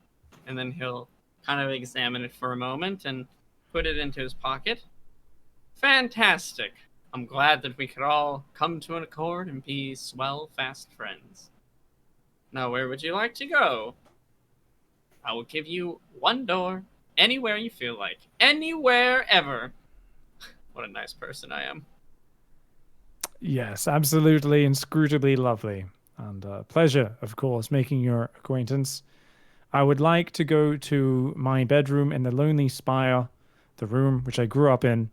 and then he'll kind of examine it for a moment and put it into his pocket. Fantastic. I'm glad that we could all come to an accord and be swell fast friends. Now, where would you like to go? I will give you one door, anywhere you feel like. Anywhere ever. What a nice person I am. Yes, absolutely, inscrutably lovely. And pleasure, of course, making your acquaintance. I would like to go to my bedroom in the Lonely Spire, the room which I grew up in.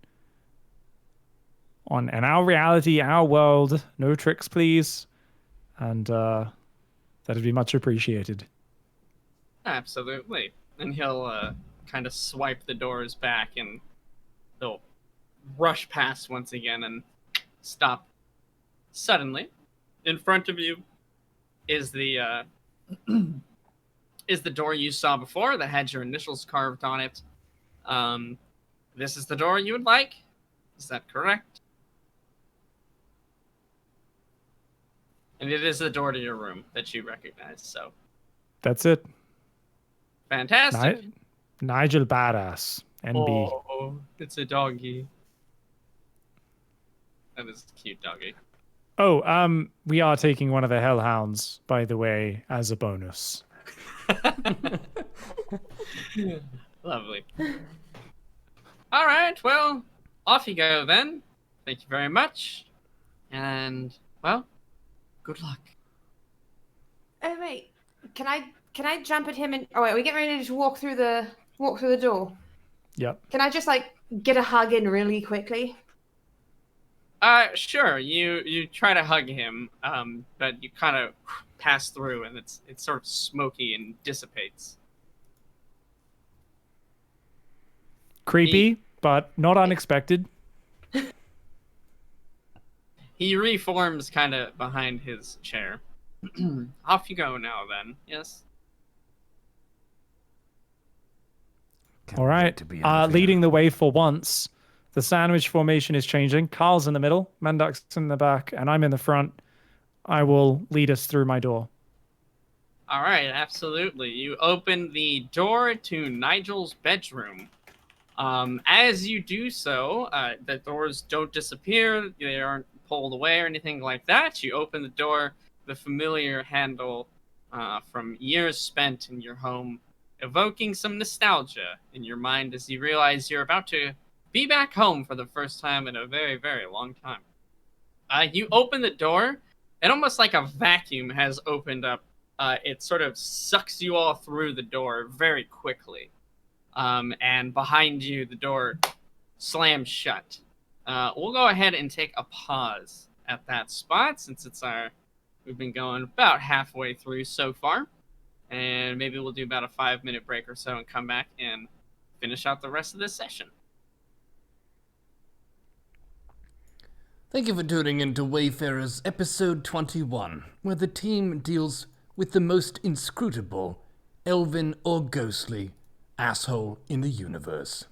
In our reality, our world. No tricks, please. And that'd be much appreciated. Absolutely. And he'll kind of swipe the doors back and they'll rush past once again and stop. Suddenly, in front of you is the door you saw before that had your initials carved on it. This is the door you would like? Is that correct? And it is the door to your room that you recognize, so. That's it. Fantastic. Nigel Badass. NB. Oh, it's a doggy. That is a cute doggy. Oh, we are taking one of the hellhounds, by the way, as a bonus. Lovely. All right, well, off you go then. Thank you very much. And, well, good luck. Oh wait, can I jump at him and? Oh wait, we get ready to walk through the door. Yep. Can I just like get a hug in really quickly? Sure. You try to hug him, but you kind of pass through, and it's sort of smoky and dissipates. Creepy, but not unexpected. He reforms kind of behind his chair. Off you go now, then. Yes. All right. Leading the way for once. The sandwich formation is changing. Carl's in the middle, Mandak's in the back, and I'm in the front. I will lead us through my door. All right, absolutely. You open the door to Nigel's bedroom. As you do so, the doors don't disappear. They aren't pulled away or anything like that. You open the door, the familiar handle from years spent in your home, evoking some nostalgia in your mind as you realize you're about to be back home for the first time in a very, very long time. You open the door, and almost like a vacuum has opened up. It sort of sucks you all through the door very quickly. And behind you, the door slams shut. We'll go ahead and take a pause at that spot since we've been going about halfway through so far. And maybe we'll do about a 5-minute break or so and come back and finish out the rest of this session. Thank you for tuning into Wayfarers episode 21, where the team deals with the most inscrutable, elven or ghostly, asshole in the universe.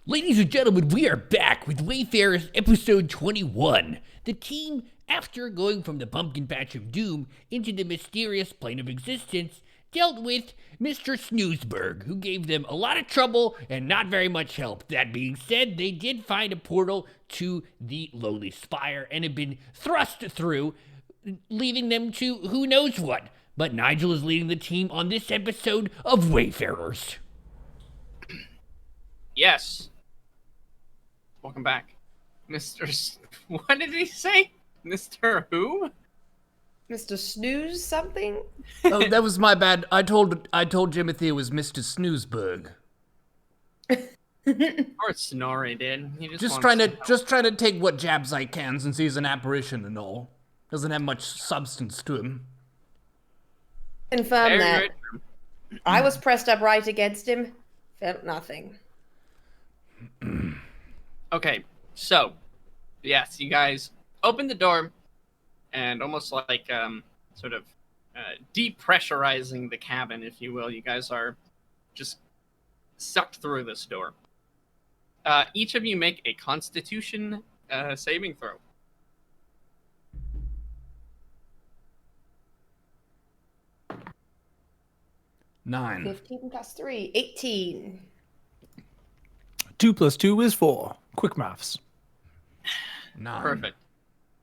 Ladies and gentlemen, we are back with Wayfarers episode 21. The team, after going from the pumpkin patch of doom into the mysterious plane of existence, dealt with Mr. Snoozeberg, who gave them a lot of trouble and not very much help. That being said, they did find a portal to the lowly spire and have been thrust through, leaving them to who knows what. But Nigel is leading the team on this episode of Wayfarers. Yes. Welcome back. What did he say? Mr. Who? Mr. Snooze something? Oh, that was my bad. I told Jimothy it was Mr. Snoozeberg. Or Snorri did. He Just trying to take what jabs I can since he's an apparition and all. Doesn't have much substance to him. Confirm Very, that. very true. I was pressed up right against him. Felt nothing. Okay, so yes, you guys open the door and almost like sort of depressurizing the cabin, if you will. You guys are just sucked through this door. Each of you make a Constitution saving throw. Nine. 15 plus 3, 18. 2 plus 2 is 4. Quick maths. 9. Perfect.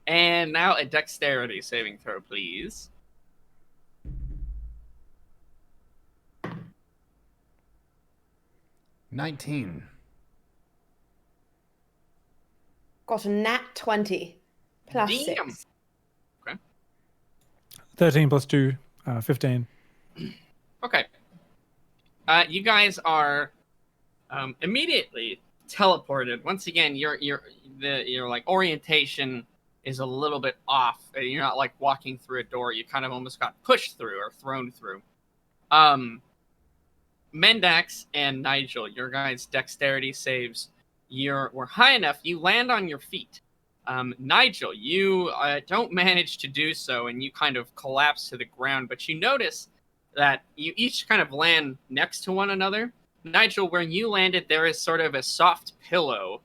And now a Dexterity saving throw, please. $19. Got a nat 20. Plus Damn. 6. 13 plus 2, 15. Okay. You guys are immediately teleported. Once again, your like orientation is a little bit off. You're not like walking through a door. You kind of almost got pushed through or thrown through. Mendax and Nigel, your guys' dexterity saves were high enough. You land on your feet. Nigel, you don't manage to do so, and you kind of collapse to the ground. But you notice that you each kind of land next to one another. Nigel, where you landed, there is sort of a soft pillow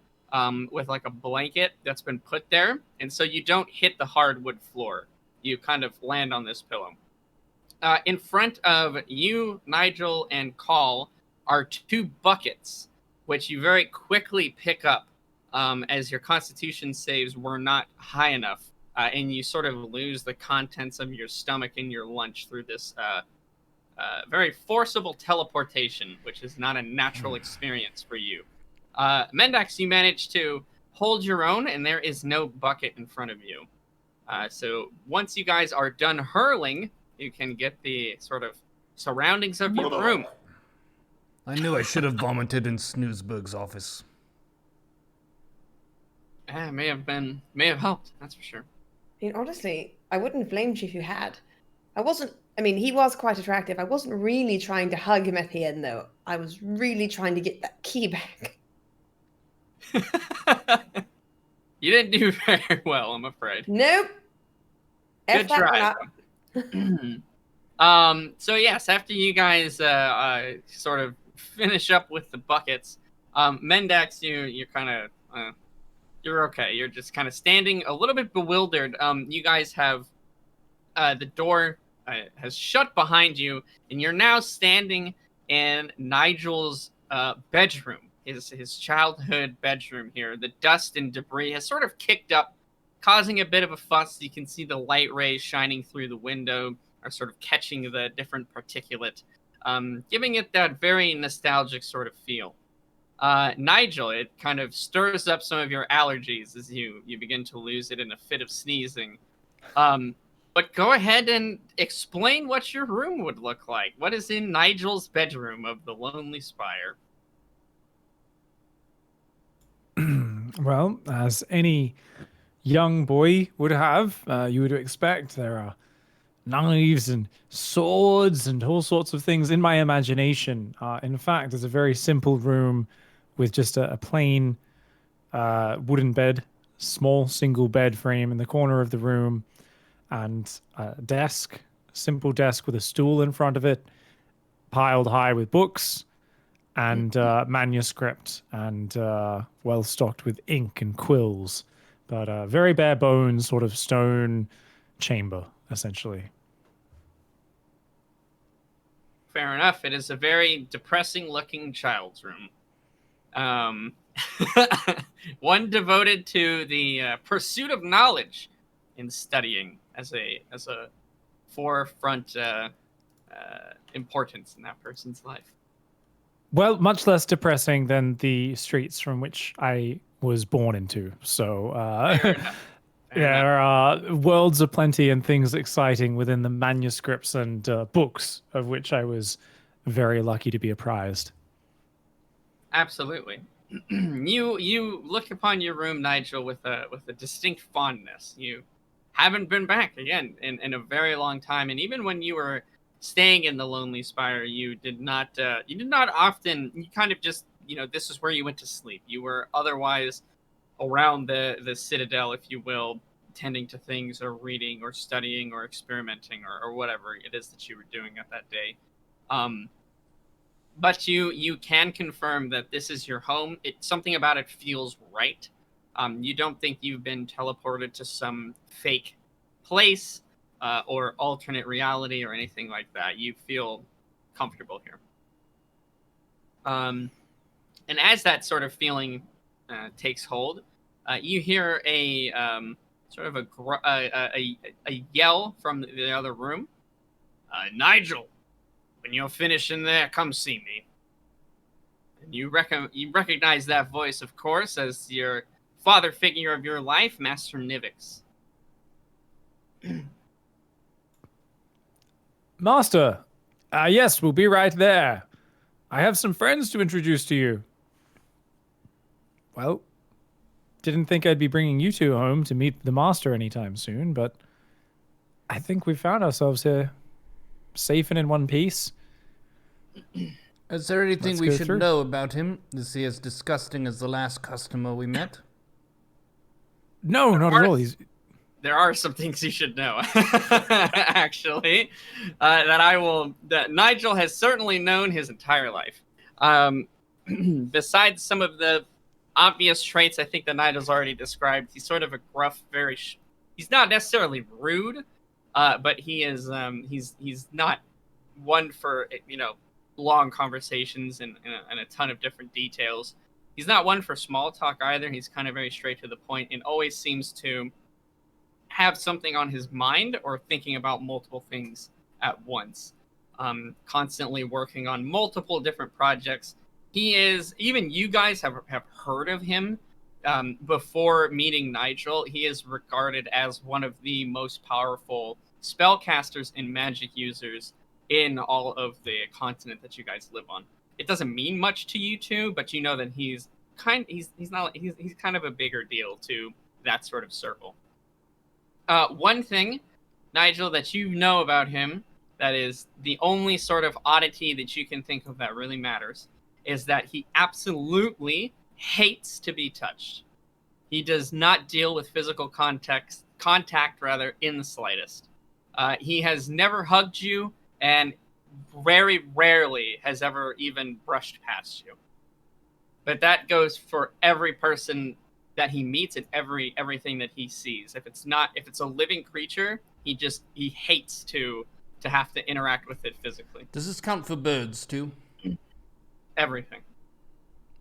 with like a blanket that's been put there. And so you don't hit the hardwood floor. You kind of land on this pillow. In front of you, Nigel, and Call are 2 buckets, which you very quickly pick up as your Constitution saves were not high enough. And you sort of lose the contents of your stomach and your lunch through this very forcible teleportation, which is not a natural experience for you. Mendax, you managed to hold your own, and there is no bucket in front of you. So once you guys are done hurling, you can get the sort of surroundings of your room. I knew I should have vomited in Snoozeberg's office. May have helped, that's for sure. I mean, honestly, I wouldn't have blamed you if you had. I wasn't I mean, he was quite attractive. I wasn't really trying to hug him at the end, though. I was really trying to get that key back. You didn't do very well, I'm afraid. Nope. Good F that try. one up. So yes, after you guys sort of finish up with the buckets, Mendax, you're kind of you're okay. You're just kind of standing a little bit bewildered. You guys have the door has shut behind you, and you're now standing in Nigel's bedroom, his childhood bedroom here. The dust and debris has sort of kicked up, causing a bit of a fuss. You can see the light rays shining through the window are sort of catching the different particulate, giving it that very nostalgic sort of feel. Nigel, it kind of stirs up some of your allergies as you begin to lose it in a fit of sneezing. But go ahead and explain what your room would look like. What is in Nigel's bedroom of the Lonely Spire? Well, as any young boy would have, you would expect, there are knives and swords and all sorts of things in my imagination. In fact, there's a very simple room with just a plain wooden bed, small single bed frame in the corner of the room, and a desk, simple desk with a stool in front of it, piled high with books and manuscript, and well stocked with ink and quills, but very bare bones, sort of stone chamber, essentially. Fair enough. It is a very depressing looking child's room. One devoted to the pursuit of knowledge and studying as a forefront importance in that person's life. Well, much less depressing than the streets from which I was born into. So there are worlds aplenty and things exciting within the manuscripts and books of which I was very lucky to be apprised. Absolutely. You look upon your room, Nigel, with a distinct fondness. You haven't been back again in a very long time, and even when you were staying in the Lonely Spire, you did not often. You kind of just, this is where you went to sleep. You were otherwise around the citadel, if you will, tending to things or reading or studying or experimenting or whatever it is that you were doing at that day. But you can confirm that this is your home. Something about it feels right. You don't think you've been teleported to some fake place or alternate reality or anything like that. You feel comfortable here. And as that sort of feeling takes hold, you hear a sort of a yell from the other room. Nigel, when you're finished in there, come see me. And you recognize that voice, of course, as your father figure of your life, Master Nivix. Master, yes, we'll be right there. I have some friends to introduce to you. Well, didn't think I'd be bringing you two home to meet the master anytime soon, but I think we found ourselves here, safe and in one piece. Is there anything we should know about him? Is he as disgusting as the last customer we met? No, not at all. There are some things you should know, actually, that Nigel has certainly known his entire life. Besides some of the obvious traits I think that Nigel's already described, he's sort of a gruff, he's not necessarily rude, but he is, he's not one for, long conversations and a ton of different details. He's not one for small talk either. He's kind of very straight to the point and always seems to have something on his mind or thinking about multiple things at once. Constantly working on multiple different projects. He is, even you guys have heard of him before meeting Nigel. He is regarded as one of the most powerful spellcasters and magic users in all of the continent that you guys live on. It doesn't mean much to you two, but you know that he's kind of a bigger deal to that sort of circle. One thing, Nigel, that you know about him that is the only sort of oddity that you can think of that really matters, is that he absolutely hates to be touched. He does not deal with physical contact in the slightest. He has never hugged you, and very rarely has ever even brushed past you. But that goes for every person that he meets and everything that he sees. If it's a living creature, he hates to have to interact with it physically. Does this count for birds too? Everything.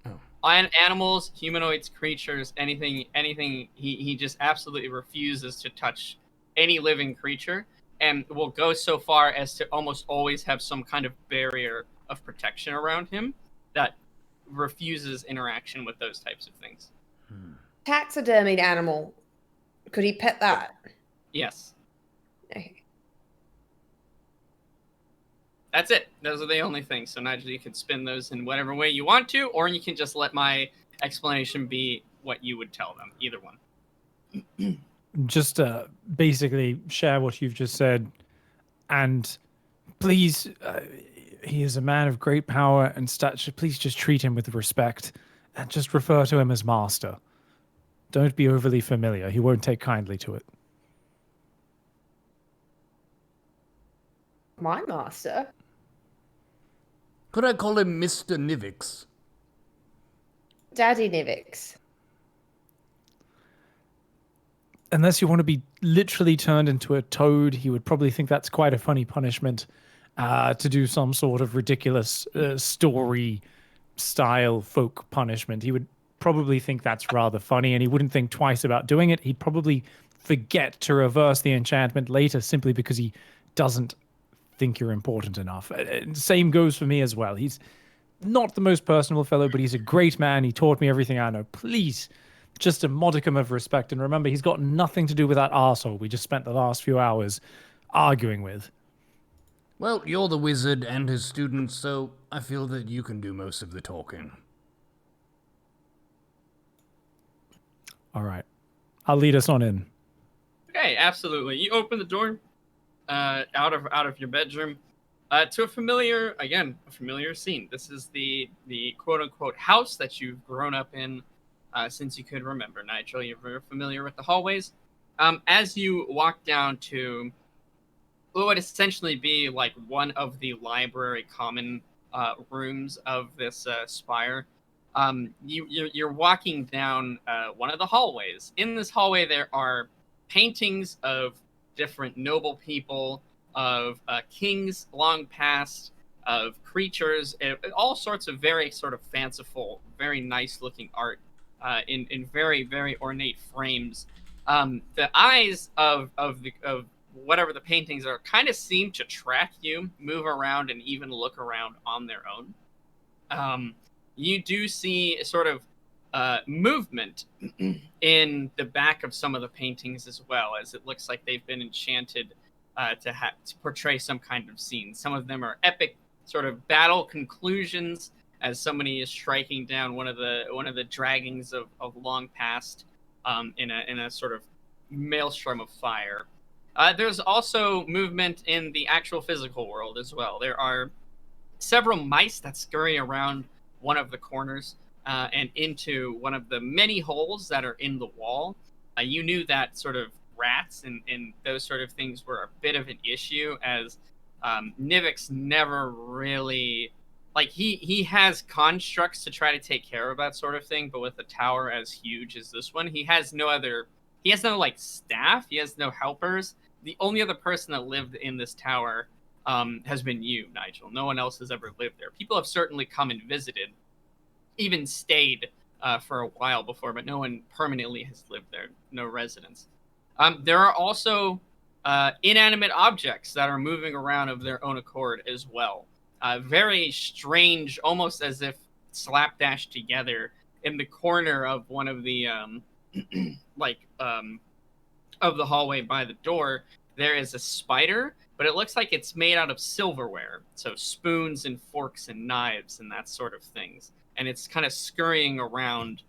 Oh. Animals, humanoids, creatures, anything. He just absolutely refuses to touch any living creature, and will go so far as to almost always have some kind of barrier of protection around him that refuses interaction with those types of things. Taxidermied animal. Could he pet that? Yes. Okay. That's it. Those are the only things. So Nigel, you can spin those in whatever way you want to, or you can just let my explanation be what you would tell them. Either one. Just basically share what you've just said, and please, he is a man of great power and stature. Please just treat him with respect and just refer to him as master. Don't be overly familiar. He won't take kindly to it. My master? Could I call him Mr. Nivix? Daddy Nivix. Unless you want to be literally turned into a toad, he would probably think that's quite a funny punishment to do some sort of ridiculous story style folk punishment. He would probably think that's rather funny, and he wouldn't think twice about doing it. He'd probably forget to reverse the enchantment later simply because he doesn't think you're important enough. Same goes for me as well. He's not the most personable fellow, but he's a great man. He taught me everything I know. Please, just a modicum of respect. And remember, he's got nothing to do with that arsehole we just spent the last few hours arguing with. Well, you're the wizard and his student, so I feel that you can do most of the talking. All right. I'll lead us on in. Okay, absolutely. You open the door out of your bedroom to a familiar scene. This is the quote unquote house that you've grown up in since you could remember. Nigel, you're very familiar with the hallways. As you walk down to what would essentially be like one of the library common rooms of this spire, you're walking down one of the hallways. In this hallway, there are paintings of different noble people, of kings long past, of creatures, all sorts of very sort of fanciful, very nice looking art in very, very ornate frames. The eyes of whatever the paintings are kind of seem to track you, move around, and even look around on their own. You do see sort of movement in the back of some of the paintings as well, as it looks like they've been enchanted to portray some kind of scene. Some of them are epic sort of battle conclusions, as somebody is striking down one of the dragons of long past in a sort of maelstrom of fire. There's also movement in the actual physical world as well. There are several mice that scurry around one of the corners and into one of the many holes that are in the wall. You knew that sort of rats and those sort of things were a bit of an issue, as Nivix never really... Like, he has constructs to try to take care of that sort of thing, but with a tower as huge as this one, he has no, like, staff. He has no helpers. The only other person that lived in this tower has been you, Nigel. No one else has ever lived there. People have certainly come and visited, even stayed for a while before, but no one permanently has lived there. No residents. There are also inanimate objects that are moving around of their own accord as well. Very strange, almost as if slapdash together. In the corner of one of the of the hallway by the door, there is a spider, but it looks like it's made out of silverware, so spoons and forks and knives and that sort of things. And it's kind of scurrying around,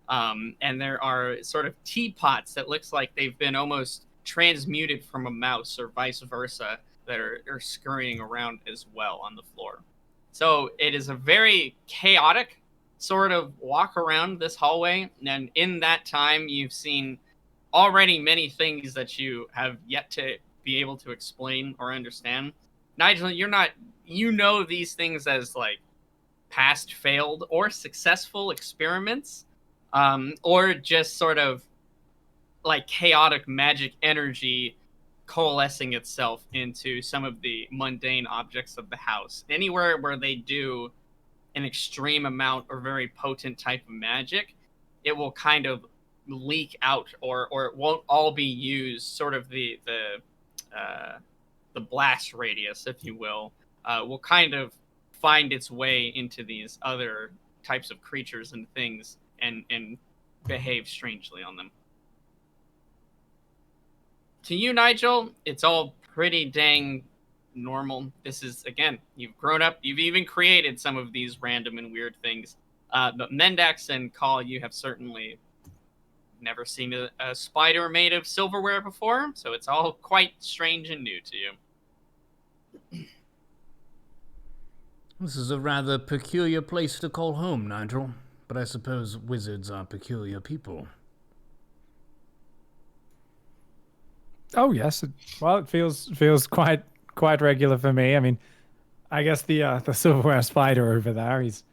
and there are sort of teapots that looks like they've been almost transmuted from a mouse or vice versa. that are scurrying around as well on the floor. So it is a very chaotic sort of walk around this hallway, and in that time you've seen already many things that you have yet to be able to explain or understand. Nigel, you know these things as like past failed or successful experiments, or just sort of like chaotic magic energy coalescing itself into some of the mundane objects of the house. Anywhere where they do an extreme amount or very potent type of magic, it will kind of leak out, or it won't all be used. Sort of the blast radius, if you will kind of find its way into these other types of creatures and things, and behave strangely on them. To you, Nigel, it's all pretty dang normal. This is, again, you've grown up, you've even created some of these random and weird things. But Mendax and Call, you have certainly never seen a spider made of silverware before, so it's all quite strange and new to you. This is a rather peculiar place to call home, Nigel. But I suppose wizards are peculiar people. Oh yes, it feels quite regular for me. I mean, I guess the silverware spider over there, he's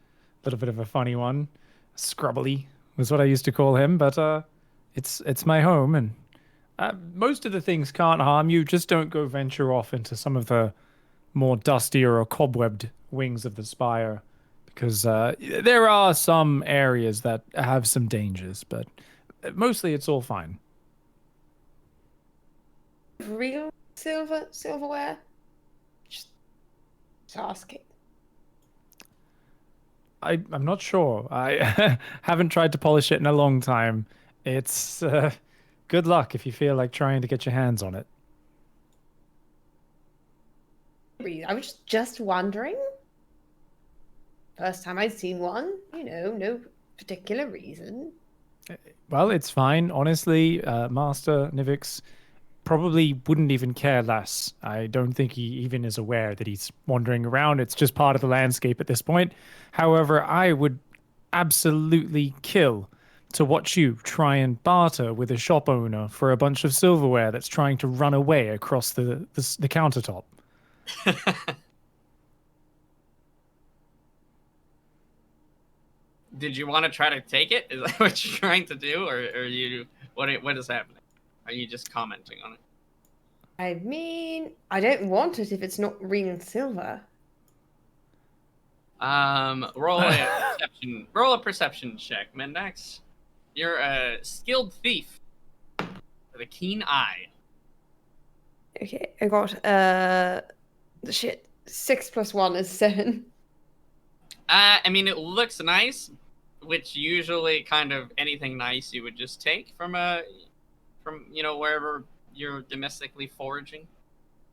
a little bit of a funny one. Scrubbly was what I used to call him, but it's my home, and most of the things can't harm you. Just don't go venture off into some of the more dustier or cobwebbed wings of the spire, because there are some areas that have some dangers, but mostly it's all fine. Real silverware? Just asking. I'm not sure. I haven't tried to polish it in a long time. It's good luck if you feel like trying to get your hands on it. I was just wondering. First time I'd seen one, no particular reason. Well, it's fine. Honestly, Master Nivix probably wouldn't even care less. I don't think he even is aware that he's wandering around. It's just part of the landscape at this point. However, I would absolutely kill to watch you try and barter with a shop owner for a bunch of silverware that's trying to run away across the countertop. Did you want to try to take it? Is that what you're trying to do, or are you? What is happening? Are you just commenting on it? I mean, I don't want it if it's not real silver. Roll a perception check, Mendax. You're a skilled thief with a keen eye. Okay, I got 6 + 1 is 7. I mean, it looks nice, which usually kind of anything nice you would just take from wherever you're domestically foraging.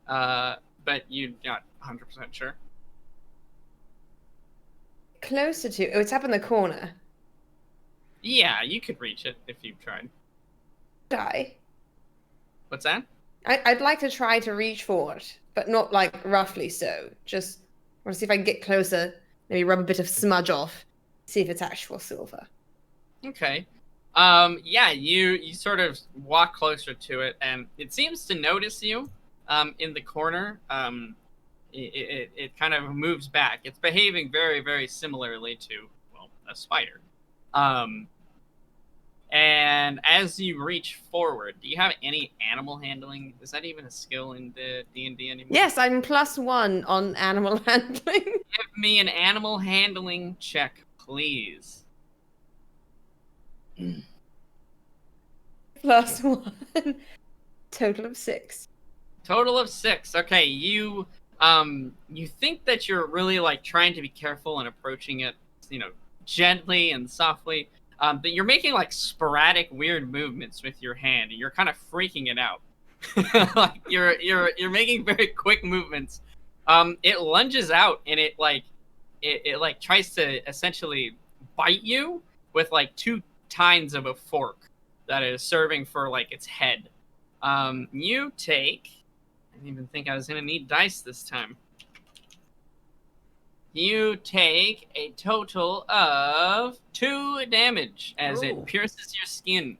But you're not 100% sure. Closer to... Oh, it's up in the corner. Yeah, you could reach it if you tried. Die. What's that? I'd like to try to reach for it, but not like roughly so. Just want to see if I can get closer, maybe rub a bit of smudge off, see if it's actual silver. Okay. Yeah, you sort of walk closer to it, and it seems to notice you in the corner. It kind of moves back. It's behaving very, very similarly to, well, a spider. And as you reach forward, do you have any animal handling? Is that even a skill in the D&D anymore? Yes, I'm +1 on animal handling. Give me an animal handling check, please. +1. Total of 6. Total of 6. Okay, you think that you're really like trying to be careful and approaching it, gently and softly. But you're making like sporadic weird movements with your hand, and you're kind of freaking it out. Like you're making very quick movements. It lunges out, and it tries to essentially bite you with like 2 tines of a fork that is serving for like its head. You take didn't even think I was going to need dice this time. You take a total of 2 damage as it pierces your skin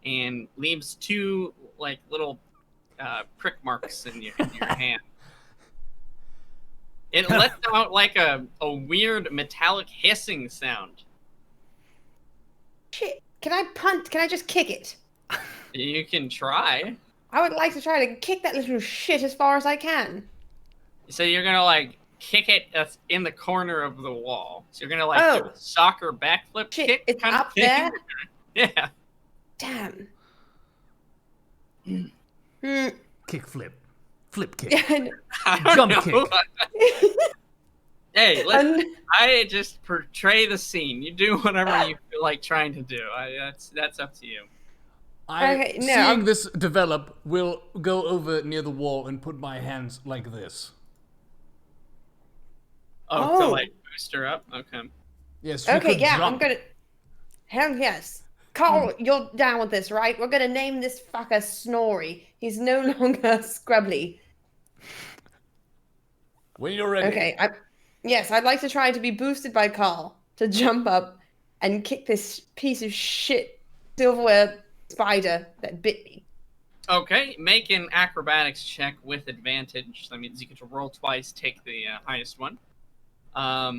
and leaves 2 like little prick marks in your hand. It lets out like a weird metallic hissing sound. Shit. Can I punt? Can I just kick it? You can try. I would like to try to kick that little shit as far as I can. So you're gonna like kick it in the corner of the wall. So you're gonna like do a soccer backflip Shit, kick. it's kind up of thing. there? Yeah. Damn. Kick flip. Flip kick. Jump kick. Hey, I just portray the scene. You do whatever you feel like trying to do. That's up to you. Seeing this develop, will go over near the wall and put my hands like this. Oh, to like boost her up? Okay. Yes. Okay, yeah, jump. I'm gonna. Hell yes. Carl, you're down with this, right? We're gonna name this fucker Snorri. He's no longer Scrubbly. When you're ready. Okay, yes, I'd like to try to be boosted by Carl to jump up and kick this piece of shit silverware spider that bit me. Okay, make an acrobatics check with advantage. That means you get to roll twice, take the highest one. Let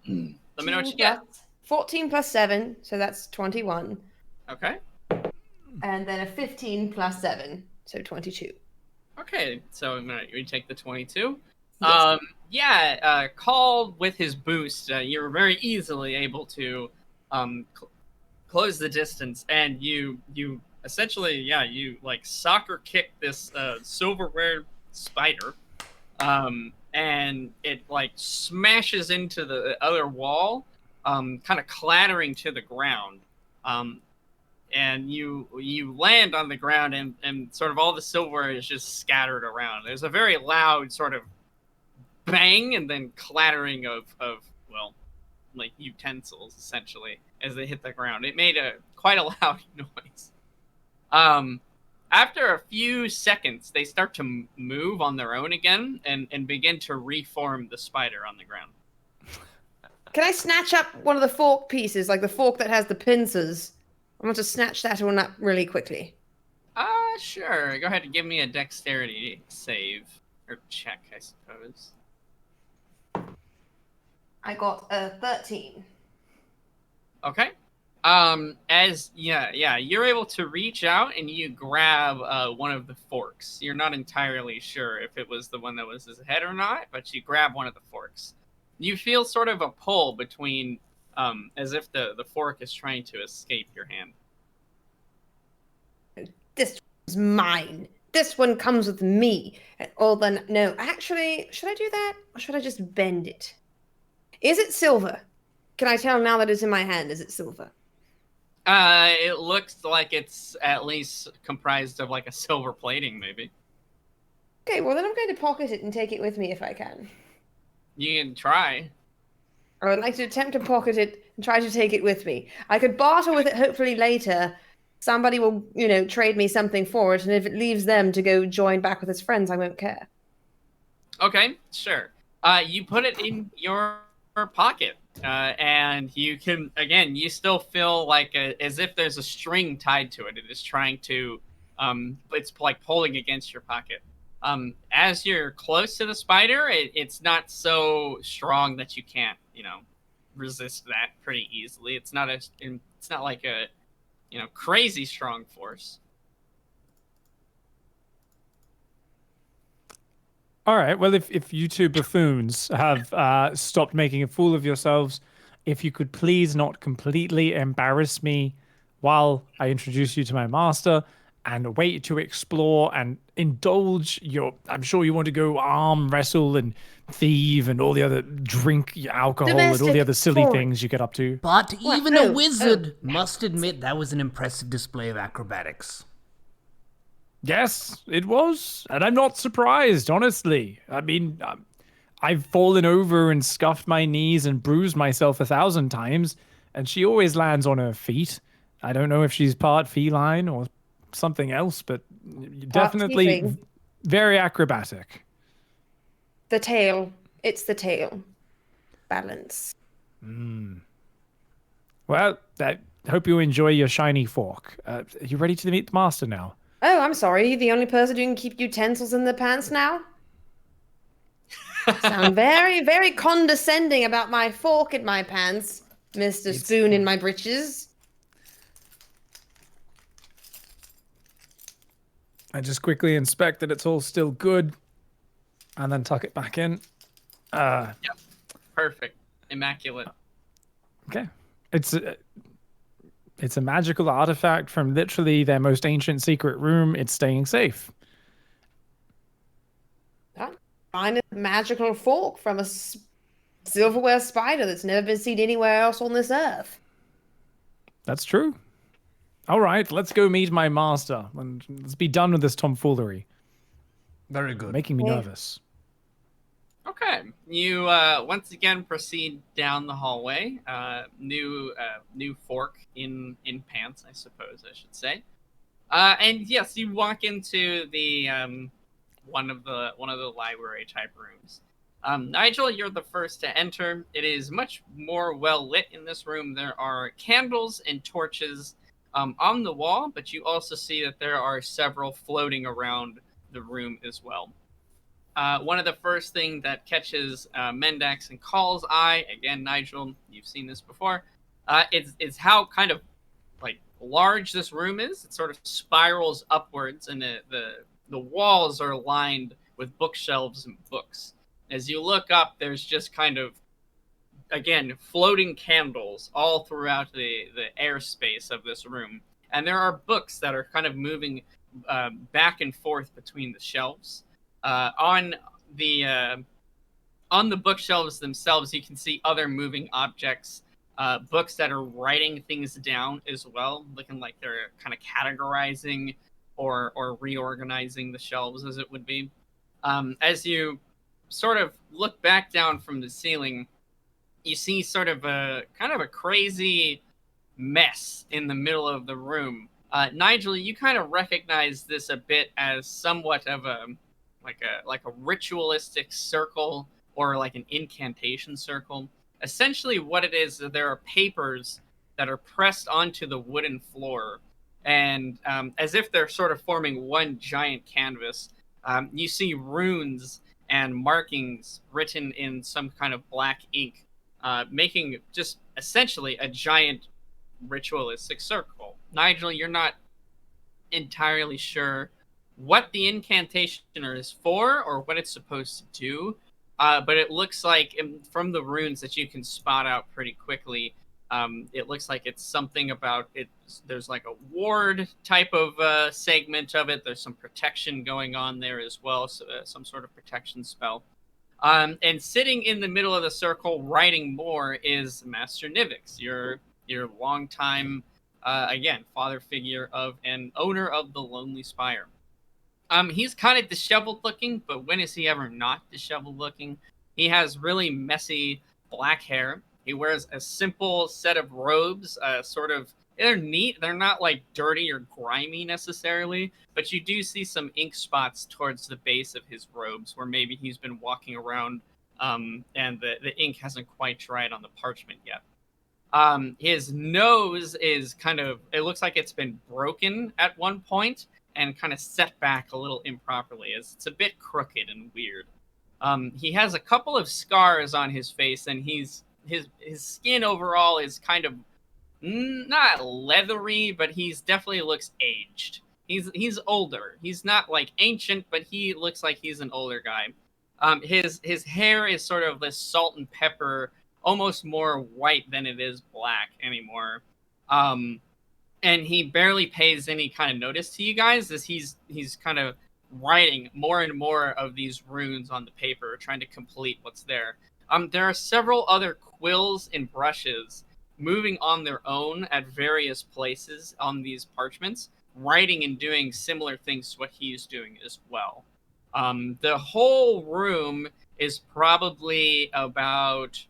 me know what you get. 14 plus 7, so that's 21. Okay. And then a 15 plus 7, so 22. Okay, so we take the 22. Yes. Carl with his boost, you're very easily able to close the distance, and you essentially, you like soccer kick this silverware spider, and it like smashes into the other wall, kind of clattering to the ground, and you land on the ground, and sort of all the silverware is just scattered around. There's a very loud sort of bang and then clattering of like utensils essentially as they hit the ground. It made quite a loud noise. After a few seconds, they start to move on their own again and begin to reform the spider on the ground. Can I snatch up one of the fork pieces, like the fork that has the pincers? I want to snatch that one up really quickly. Sure. Go ahead and give me a dexterity save or check, I suppose. I got a 13. Okay. You're able to reach out and you grab one of the forks. You're not entirely sure if it was the one that was his head or not, but you grab one of the forks. You feel sort of a pull between, as if the fork is trying to escape your hand. This is mine. This one comes with me. Or then, no, actually, should I do that? Or should I just bend it? Is it silver? Can I tell now that it's in my hand? Is it silver? It looks like it's at least comprised of like a silver plating, maybe. Okay, well then I'm going to pocket it and take it with me if I can. You can try. I would like to attempt to pocket it and try to take it with me. I could barter with it hopefully later. Somebody will, trade me something for it, and if it leaves them to go join back with his friends, I won't care. Okay, sure. You put it in your pocket, and you can, again, you still feel like as if there's a string tied to it. It is trying to, it's like pulling against your pocket. As you're close to the spider, it's not so strong that you can't, resist that pretty easily. It's not like a, crazy strong force. All right. Well, if you two buffoons have stopped making a fool of yourselves, if you could please not completely embarrass me while I introduce you to my master and wait to explore and indulge your... I'm sure you want to go arm wrestle and thieve and all the other drink alcohol and all the other silly things you get up to. But even a wizard must admit that was an impressive display of acrobatics. Yes, it was. And I'm not surprised, honestly. I mean, I've fallen over and scuffed my knees and bruised myself 1,000 times, and she always lands on her feet. I don't know if she's part feline or something else, but definitely very acrobatic. The tail. It's the tail. Balance. Well, I hope you enjoy your shiny fork. Are you ready to meet the master now? Oh, I'm sorry. The only person who can keep utensils in their pants now? Sound very, very condescending about my fork in my pants, Mr. Spoon in my breeches. I just quickly inspect that it's all still good, and then tuck it back in. Yep. Perfect. Immaculate. Okay. It's a magical artifact from literally their most ancient secret room. It's staying safe. Find a magical fork from a silverware spider that's never been seen anywhere else on this earth. That's true. All right, let's go meet my master, and let's be done with this tomfoolery. Very good. Making me Yeah. nervous. Okay, you once again proceed down the hallway. New fork in pants, I suppose I should say. And yes, you walk into the one of the library type rooms. Nigel, you're the first to enter. It is much more well lit in this room. There are candles and torches on the wall, but you also see that there are several floating around the room as well. One of the first thing that catches Mendax and Call's eye, again, Nigel, you've seen this before, is how kind of like large this room is. It sort of spirals upwards, and the walls are lined with bookshelves and books. As you look up, there's just kind of, again, floating candles all throughout the airspace of this room. And there are books that are kind of moving back and forth between the shelves. On the bookshelves themselves, you can see other moving objects, books that are writing things down as well, looking like they're kind of categorizing or reorganizing the shelves, as it would be. As you sort of look back down from the ceiling, you see sort of a kind of a crazy mess in the middle of the room. Nigel, you kind of recognize this a bit as somewhat of a ritualistic circle, or like an incantation circle. Essentially what it is, there are papers that are pressed onto the wooden floor, and as if they're sort of forming one giant canvas, you see runes and markings written in some kind of black ink, making just essentially a giant ritualistic circle. Nigel, you're not entirely sure what the incantation is for or what it's supposed to do, but it looks like from the runes that you can spot out pretty quickly, it looks like it's something about it. There's like a ward type of segment of it. There's some protection going on there as well, so some sort of protection spell. And sitting in the middle of the circle, writing more, is Master Nivix, your longtime, again, father figure of an owner of the Lonely Spire. He's kind of disheveled looking, but when is he ever not disheveled looking? He has really messy black hair. He wears a simple set of robes, they're neat. They're not like dirty or grimy necessarily, but you do see some ink spots towards the base of his robes where maybe he's been walking around, and the ink hasn't quite dried on the parchment yet. His nose is it looks like it's been broken at one point and kind of set back a little improperly, as it's a bit crooked and weird. He has a couple of scars on his face, and his skin overall is kind of not leathery, but he's definitely looks aged. He's older. He's not like ancient, but he looks like he's an older guy. His hair is sort of this salt and pepper, almost more white than it is black anymore. And he barely pays any kind of notice to you guys, as he's kind of writing more and more of these runes on the paper, trying to complete what's there. There are several other quills and brushes moving on their own at various places on these parchments, writing and doing similar things to what he's doing as well. The whole room is probably about,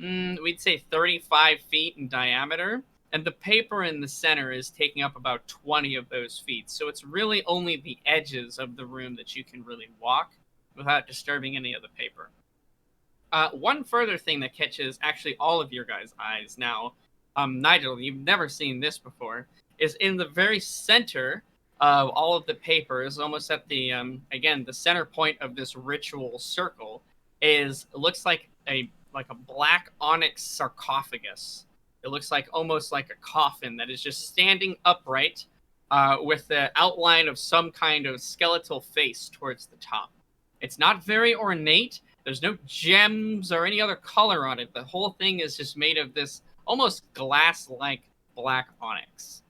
we'd say 35 feet in diameter. And the paper in the center is taking up about 20 of those feet. So it's really only the edges of the room that you can really walk without disturbing any of the paper. One further thing that catches actually all of your guys' eyes now, Nigel, you've never seen this before, is in the very center of all of the papers, almost at the, again, the center point of this ritual circle, looks like a black onyx sarcophagus. It looks like almost like a coffin that is just standing upright with the outline of some kind of skeletal face towards the top. It's not very ornate. There's no gems or any other color on it. The whole thing is just made of this almost glass-like black onyx.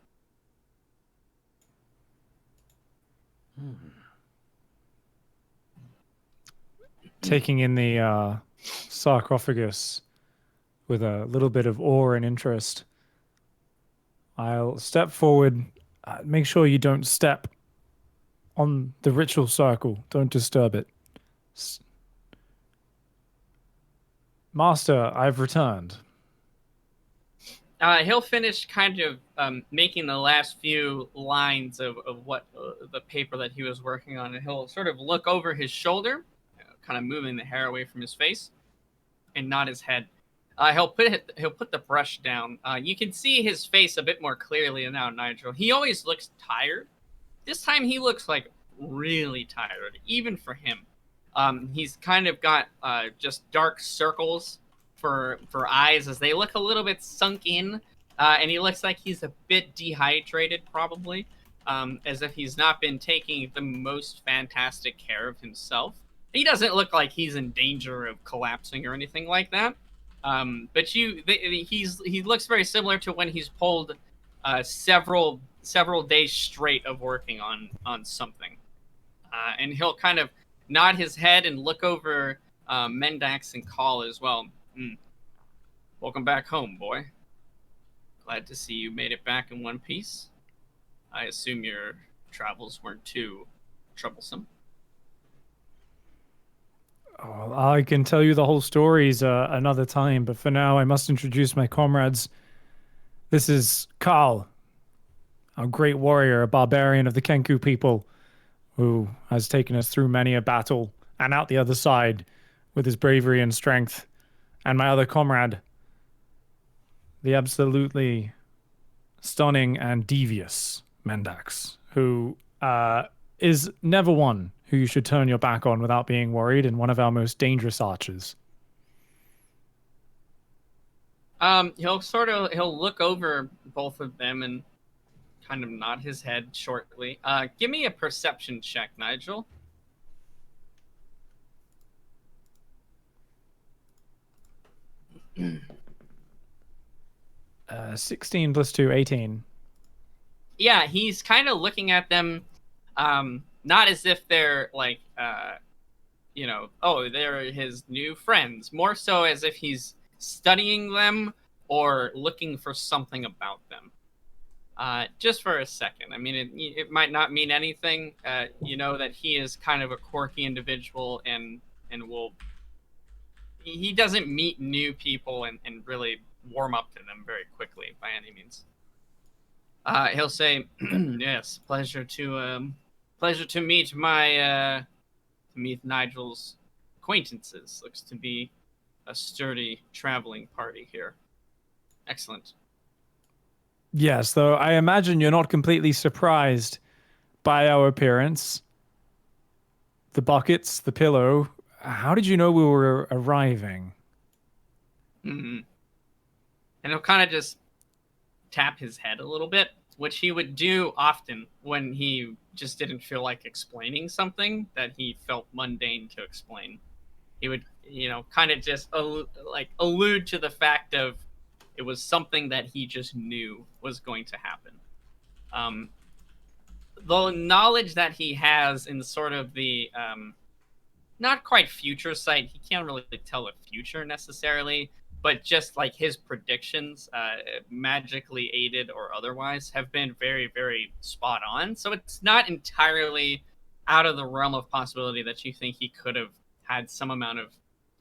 Taking in the sarcophagus with a little bit of awe and interest, I'll step forward. Make sure you don't step on the ritual circle. Don't disturb it. Master, I've returned. He'll finish kind of making the last few lines of what the paper that he was working on, and he'll sort of look over his shoulder, kind of moving the hair away from his face, and nod his head. He'll put the brush down. You can see his face a bit more clearly now, Nigel. He always looks tired. This time he looks like really tired, even for him. He's kind of got just dark circles for eyes as they look a little bit sunk in, and he looks like he's a bit dehydrated, probably, as if he's not been taking the most fantastic care of himself. He doesn't look like he's in danger of collapsing or anything like that. But he looks very similar to when he's pulled several days straight of working on something, and he'll kind of nod his head and look over Mendax and Call as well. Welcome back home, boy. Glad to see you made it back in one piece. I assume your travels weren't too troublesome. Oh, I can tell you the whole stories another time, but for now I must introduce my comrades. This is Karl, a great warrior, a barbarian of the Kenku people, who has taken us through many a battle and out the other side with his bravery and strength. And my other comrade, the absolutely stunning and devious Mendax, who is never one who you should turn your back on without being worried, and one of our most dangerous archers. He'll look over both of them and kind of nod his head shortly. Give me a perception check, Nigel. 16 plus 2, 18. Yeah, he's kind of looking at them, not as if they're like, they're his new friends. More so as if he's studying them or looking for something about them. Just for a second. I mean, it might not mean anything. You know that he is kind of a quirky individual and he doesn't meet new people and really warm up to them very quickly by any means. He'll say, "Yes, pleasure to meet Nigel's acquaintances. Looks to be a sturdy traveling party here. Excellent." Yes, though I imagine you're not completely surprised by our appearance. The buckets, the pillow. How did you know we were arriving? Mm-hmm. And he'll kind of just tap his head a little bit, which he would do often when he just didn't feel like explaining something that he felt mundane to explain. He would, kind of just allude to the fact of it was something that he just knew was going to happen. The knowledge that he has in sort of the not quite future sight, he can't really tell the future necessarily, but just like his predictions, magically aided or otherwise, have been very, very spot on. So it's not entirely out of the realm of possibility that you think he could have had some amount of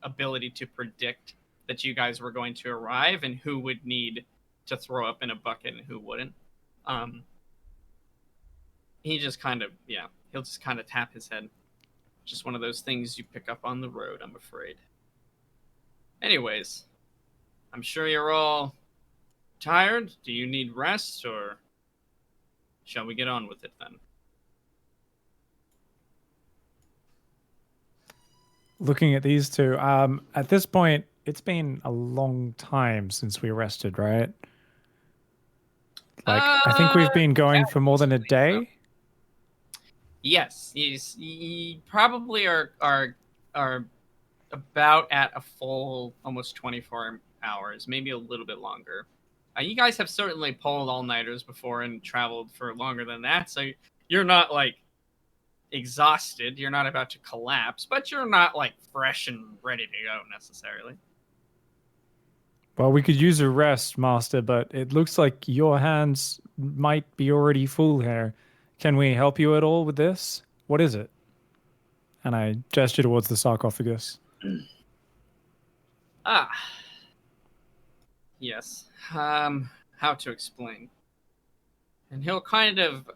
ability to predict that you guys were going to arrive and who would need to throw up in a bucket, and who wouldn't? He just kind of, he'll just kind of tap his head. Just one of those things you pick up on the road, I'm afraid. Anyways, I'm sure you're all tired. Do you need rest, or shall we get on with it then? Looking at these two, at this point, it's been a long time since we rested, right? Like, I think we've been going for more than a day. Yes, you probably are about at a full almost 24 hours, maybe a little bit longer. You guys have certainly pulled all-nighters before and traveled for longer than that, so you're not like exhausted. You're not about to collapse, but you're not like fresh and ready to go necessarily. Well, we could use a rest, Master, but it looks like your hands might be already full here. Can we help you at all with this? What is it? And I gesture towards the sarcophagus. Yes. How to explain? And he'll kind of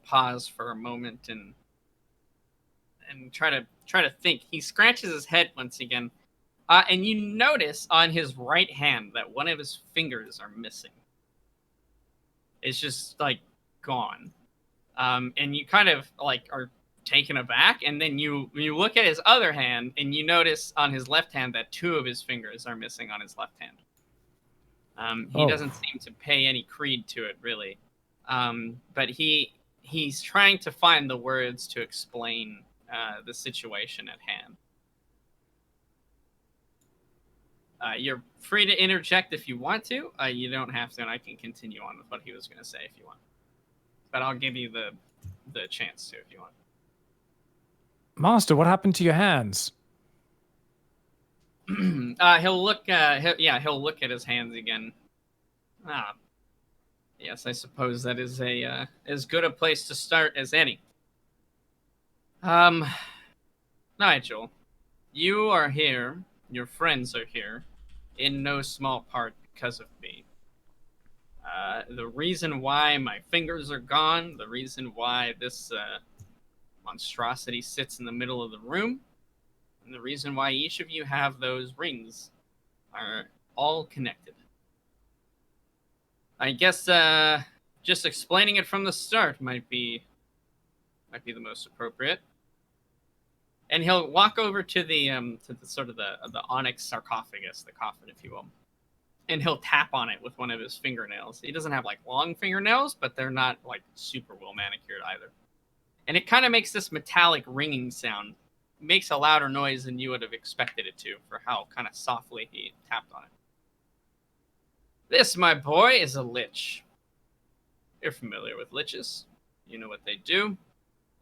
pause for a moment and try to think. He scratches his head once again, and you notice on his right hand that one of his fingers are missing. It's just like gone. And you kind of like are taken aback, and then you look at his other hand, and you notice on his left hand that two of his fingers are missing on his left hand. He doesn't seem to pay any creed to it, really. But he's trying to find the words to explain the situation at hand. You're free to interject if you want to. You don't have to, and I can continue on with what he was going to say if you want. But I'll give you the chance to if you want. Master, what happened to your hands? He'll look at his hands again. Yes, I suppose that is as good a place to start as any. Nigel, you are here, your friends are here, in no small part because of me. The reason why my fingers are gone, the reason why this monstrosity sits in the middle of the room, and the reason why each of you have those rings are all connected. I guess just explaining it from the start might be the most appropriate. And he'll walk over to the sort of the onyx sarcophagus, the coffin, if you will, and he'll tap on it with one of his fingernails. He doesn't have like long fingernails, but they're not like super well manicured either. And it kind of makes this metallic ringing sound. It makes a louder noise than you would have expected it to for how kind of softly he tapped on it. This, my boy, is a lich. You're familiar with liches. You know what they do.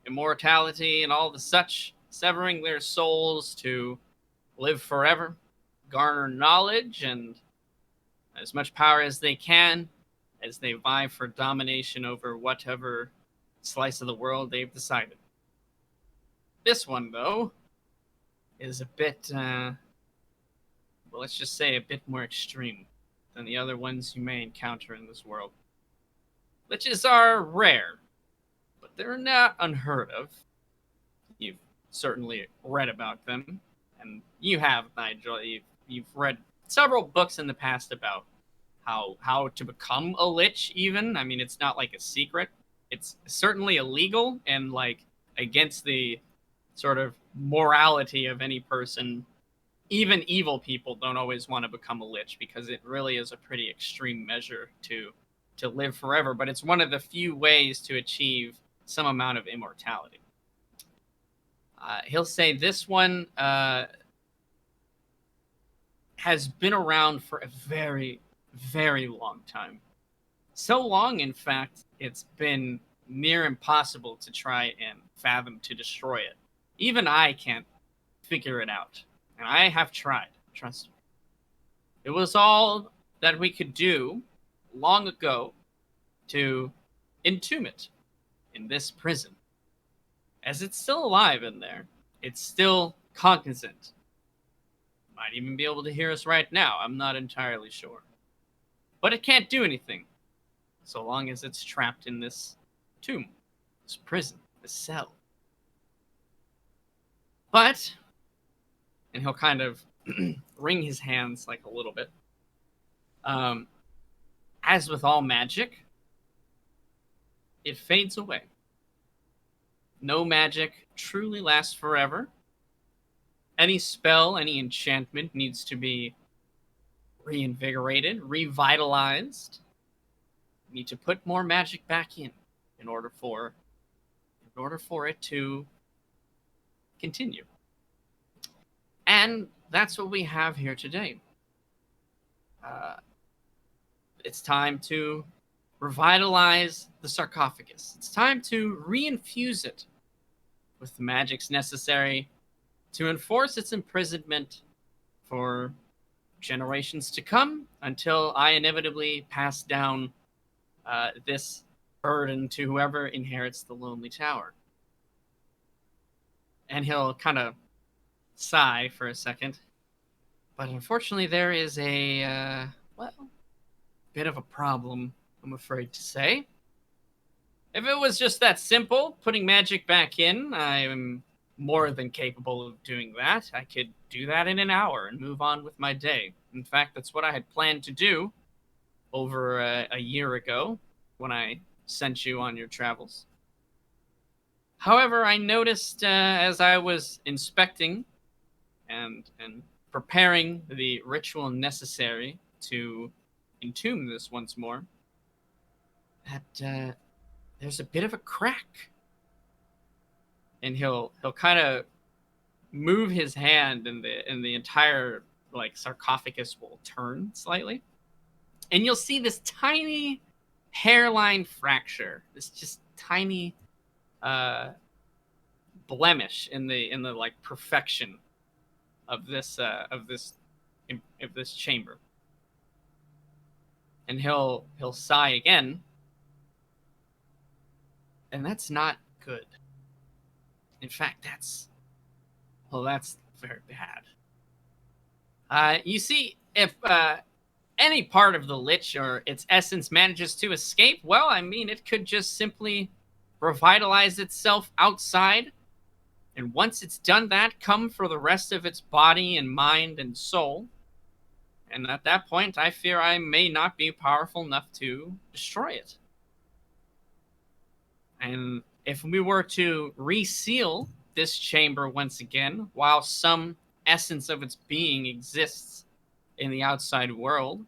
Immortality and all the such, severing their souls to live forever, garner knowledge and as much power as they can as they vie for domination over whatever slice of the world they've decided. This one, though, is a bit, let's just say a bit more extreme than the other ones you may encounter in this world. Liches are rare, but they're not unheard of. You've certainly read about them, and you have, Nigel. You've read several books in the past about how to become a lich, even. I mean, it's not like a secret. It's certainly illegal and like against the sort of morality of any person. Even evil people don't always want to become a lich because it really is a pretty extreme measure to live forever. But it's one of the few ways to achieve some amount of immortality. He'll say this one has been around for a very, very long time. So long, in fact, it's been near impossible to try and fathom to destroy it. Even I can't figure it out. And I have tried, trust me. It was all that we could do long ago to entomb it in this prison. As it's still alive in there, it's still cognizant. Might even be able to hear us right now. I'm not entirely sure. but it can't do anything so long as it's trapped in this tomb, this prison, this cell. But, and he'll kind of wring his hands like a little bit. As with all magic, it fades away. No magic truly lasts forever. Any spell, any enchantment needs to be reinvigorated, revitalized. You need to put more magic back in order for it to continue. And that's what we have here today. It's time to revitalize the sarcophagus. It's time to reinfuse it with the magics necessary to enforce its imprisonment for generations to come until I inevitably pass down this burden to whoever inherits the Lonely Tower. And he'll kind of sigh for a second. But unfortunately, there is a, bit of a problem, I'm afraid to say. If it was just that simple, putting magic back in, I am more than capable of doing that. I could do that in an hour and move on with my day. In fact, that's what I had planned to do over a year ago when I sent you on your travels. However, I noticed as I was inspecting and preparing the ritual necessary to entomb this once more, that there's a bit of a crack. And he'll kind of move his hand, and the entire sarcophagus will turn slightly, and you'll see this tiny hairline fracture, this just tiny blemish in the perfection of this chamber. And he'll sigh again, and that's not good. In fact, that's very bad. You see, if any part of the lich or its essence manages to escape, well, I mean, it could just simply revitalize itself outside, and once it's done that, come for the rest of its body and mind and soul. And at that point, I fear I may not be powerful enough to destroy it. And if we were to reseal this chamber once again, while some essence of its being exists in the outside world,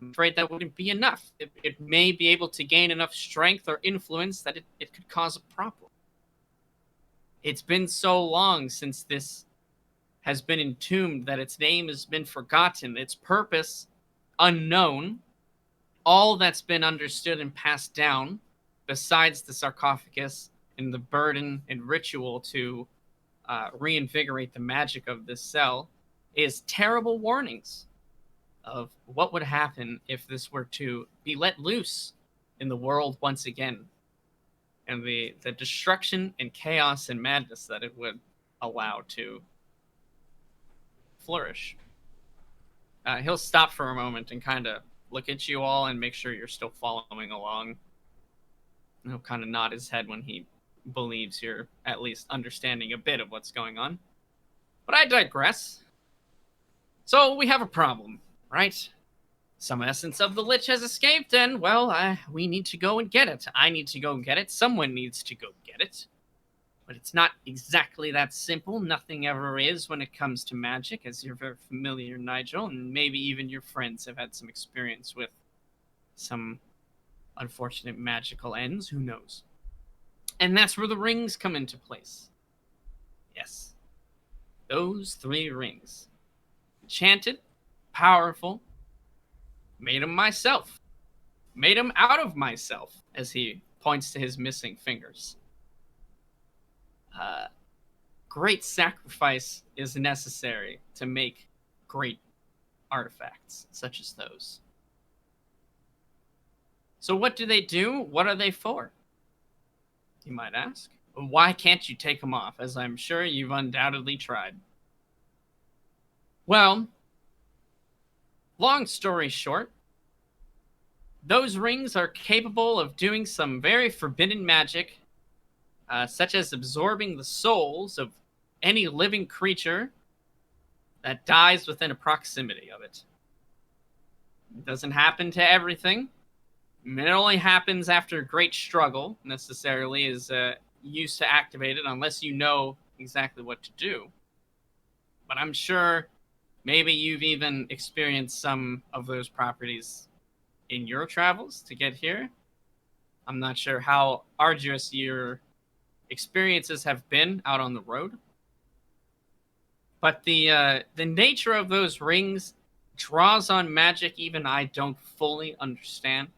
I'm afraid that wouldn't be enough. It may be able to gain enough strength or influence that it could cause a problem. It's been so long since this has been entombed that its name has been forgotten, its purpose unknown. All that's been understood and passed down, besides the sarcophagus and the burden and ritual to reinvigorate the magic of this cell, is terrible warnings of what would happen if this were to be let loose in the world once again, and the destruction and chaos and madness that it would allow to flourish. He'll stop for a moment and kind of look at you all and make sure you're still following along. And he'll kind of nod his head when he believes you're at least understanding a bit of what's going on. But I digress. So we have a problem, right? Some essence of the lich has escaped, and, well, we need to go and get it. I need to go and get it. Someone needs to go get it. But it's not exactly that simple. Nothing ever is when it comes to magic, as you're very familiar, Nigel, and maybe even your friends have had some experience with some unfortunate magical ends. Who knows? And that's where the rings come into place. Yes. Those 3 rings. Enchanted, powerful, made them myself. Made them out of myself, as he points to his missing fingers. Great sacrifice is necessary to make great artifacts such as those. So what do they do? What are they for? You might ask. Why can't you take them off, as I'm sure you've undoubtedly tried? Well, long story short, those rings are capable of doing some very forbidden magic, such as absorbing the souls of any living creature that dies within a proximity of it. It doesn't happen to everything. It only happens after great struggle, necessarily, is used to activate it, unless you know exactly what to do. But I'm sure maybe you've even experienced some of those properties in your travels to get here. I'm not sure how arduous your experiences have been out on the road. But the nature of those rings draws on magic even I don't fully understand.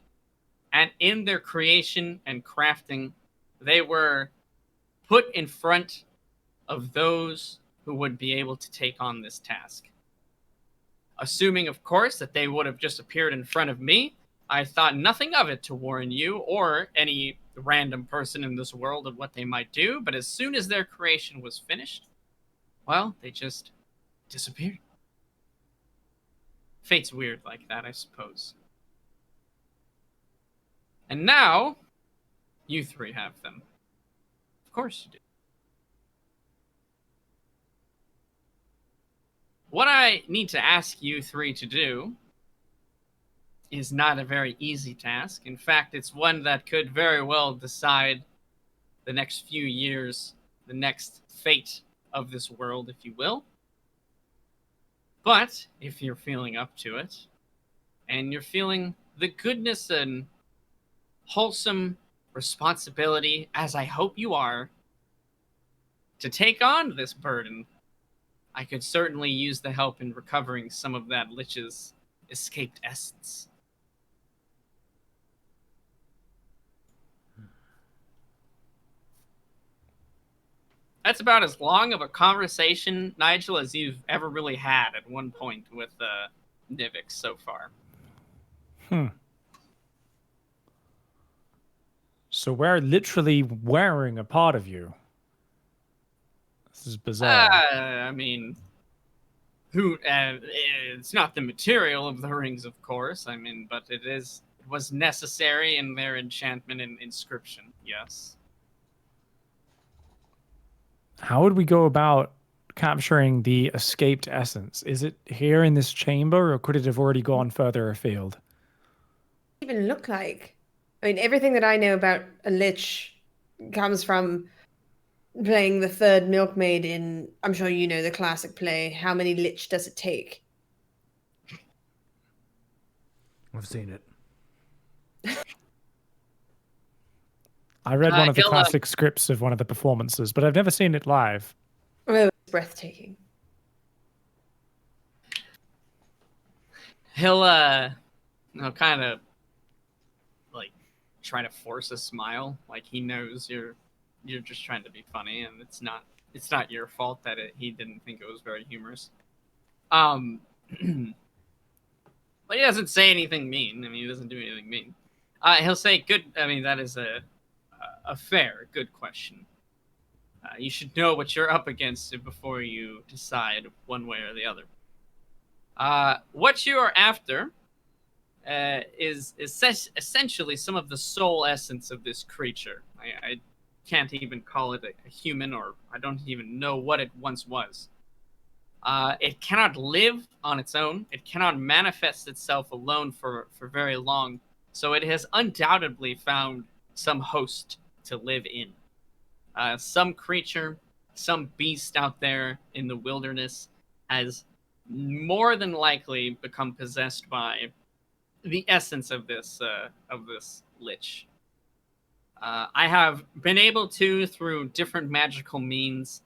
And in their creation and crafting, they were put in front of those who would be able to take on this task. Assuming, of course, that they would have just appeared in front of me, I thought nothing of it to warn you or any random person in this world of what they might do, but as soon as their creation was finished, well, they just disappeared. Fate's weird like that, I suppose. And now, you three have them. Of course you do. What I need to ask you three to do is not a very easy task. In fact, it's one that could very well decide the next few years, the next fate of this world, if you will. But if you're feeling up to it, and you're feeling the goodness and wholesome responsibility, as I hope you are, to take on this burden, I could certainly use the help in recovering some of that Lich's escaped essence. That's about as long of a conversation, Nigel, as you've ever really had at one point with Nivix so far. So we're literally wearing a part of you. This is bizarre. I mean, it's not the material of the rings, of course. I mean, but it was necessary in their enchantment and inscription. Yes. How would we go about capturing the escaped essence? Is it here in this chamber, or could it have already gone further afield? Even look like? I mean, everything that I know about a lich comes from playing the third milkmaid in, I'm sure you know the classic play, How Many Lich Does It Take? I've seen it. I read one of the classic scripts of one of the performances, but I've never seen it live. Oh, it's breathtaking. He'll kind of like try to force a smile, like he knows you're just trying to be funny, and it's not your fault that he didn't think it was very humorous. But he doesn't say anything mean. I mean, he doesn't do anything mean. He'll say, "Good." I mean, that is a fair, good question. You should know what you're up against before you decide one way or the other. What you are after is essentially some of the soul essence of this creature. I can't even call it a human, or I don't even know what it once was. It cannot live on its own. It cannot manifest itself alone for very long. So it has undoubtedly found some host to live in. Some creature, some beast out there in the wilderness has more than likely become possessed by the essence of this lich. I have been able to, through different magical means,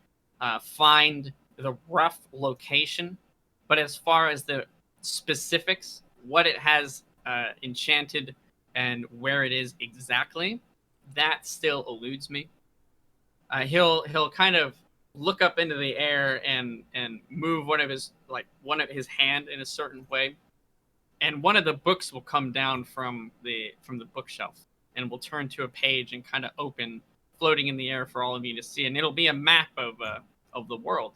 find the rough location, but as far as the specifics, what it has enchanted and where it is exactly, that still eludes me. He'll kind of look up into the air and move one of his hand in a certain way, and one of the books will come down from the bookshelf and will turn to a page and kind of open, floating in the air for all of you to see, and it'll be a map of the world,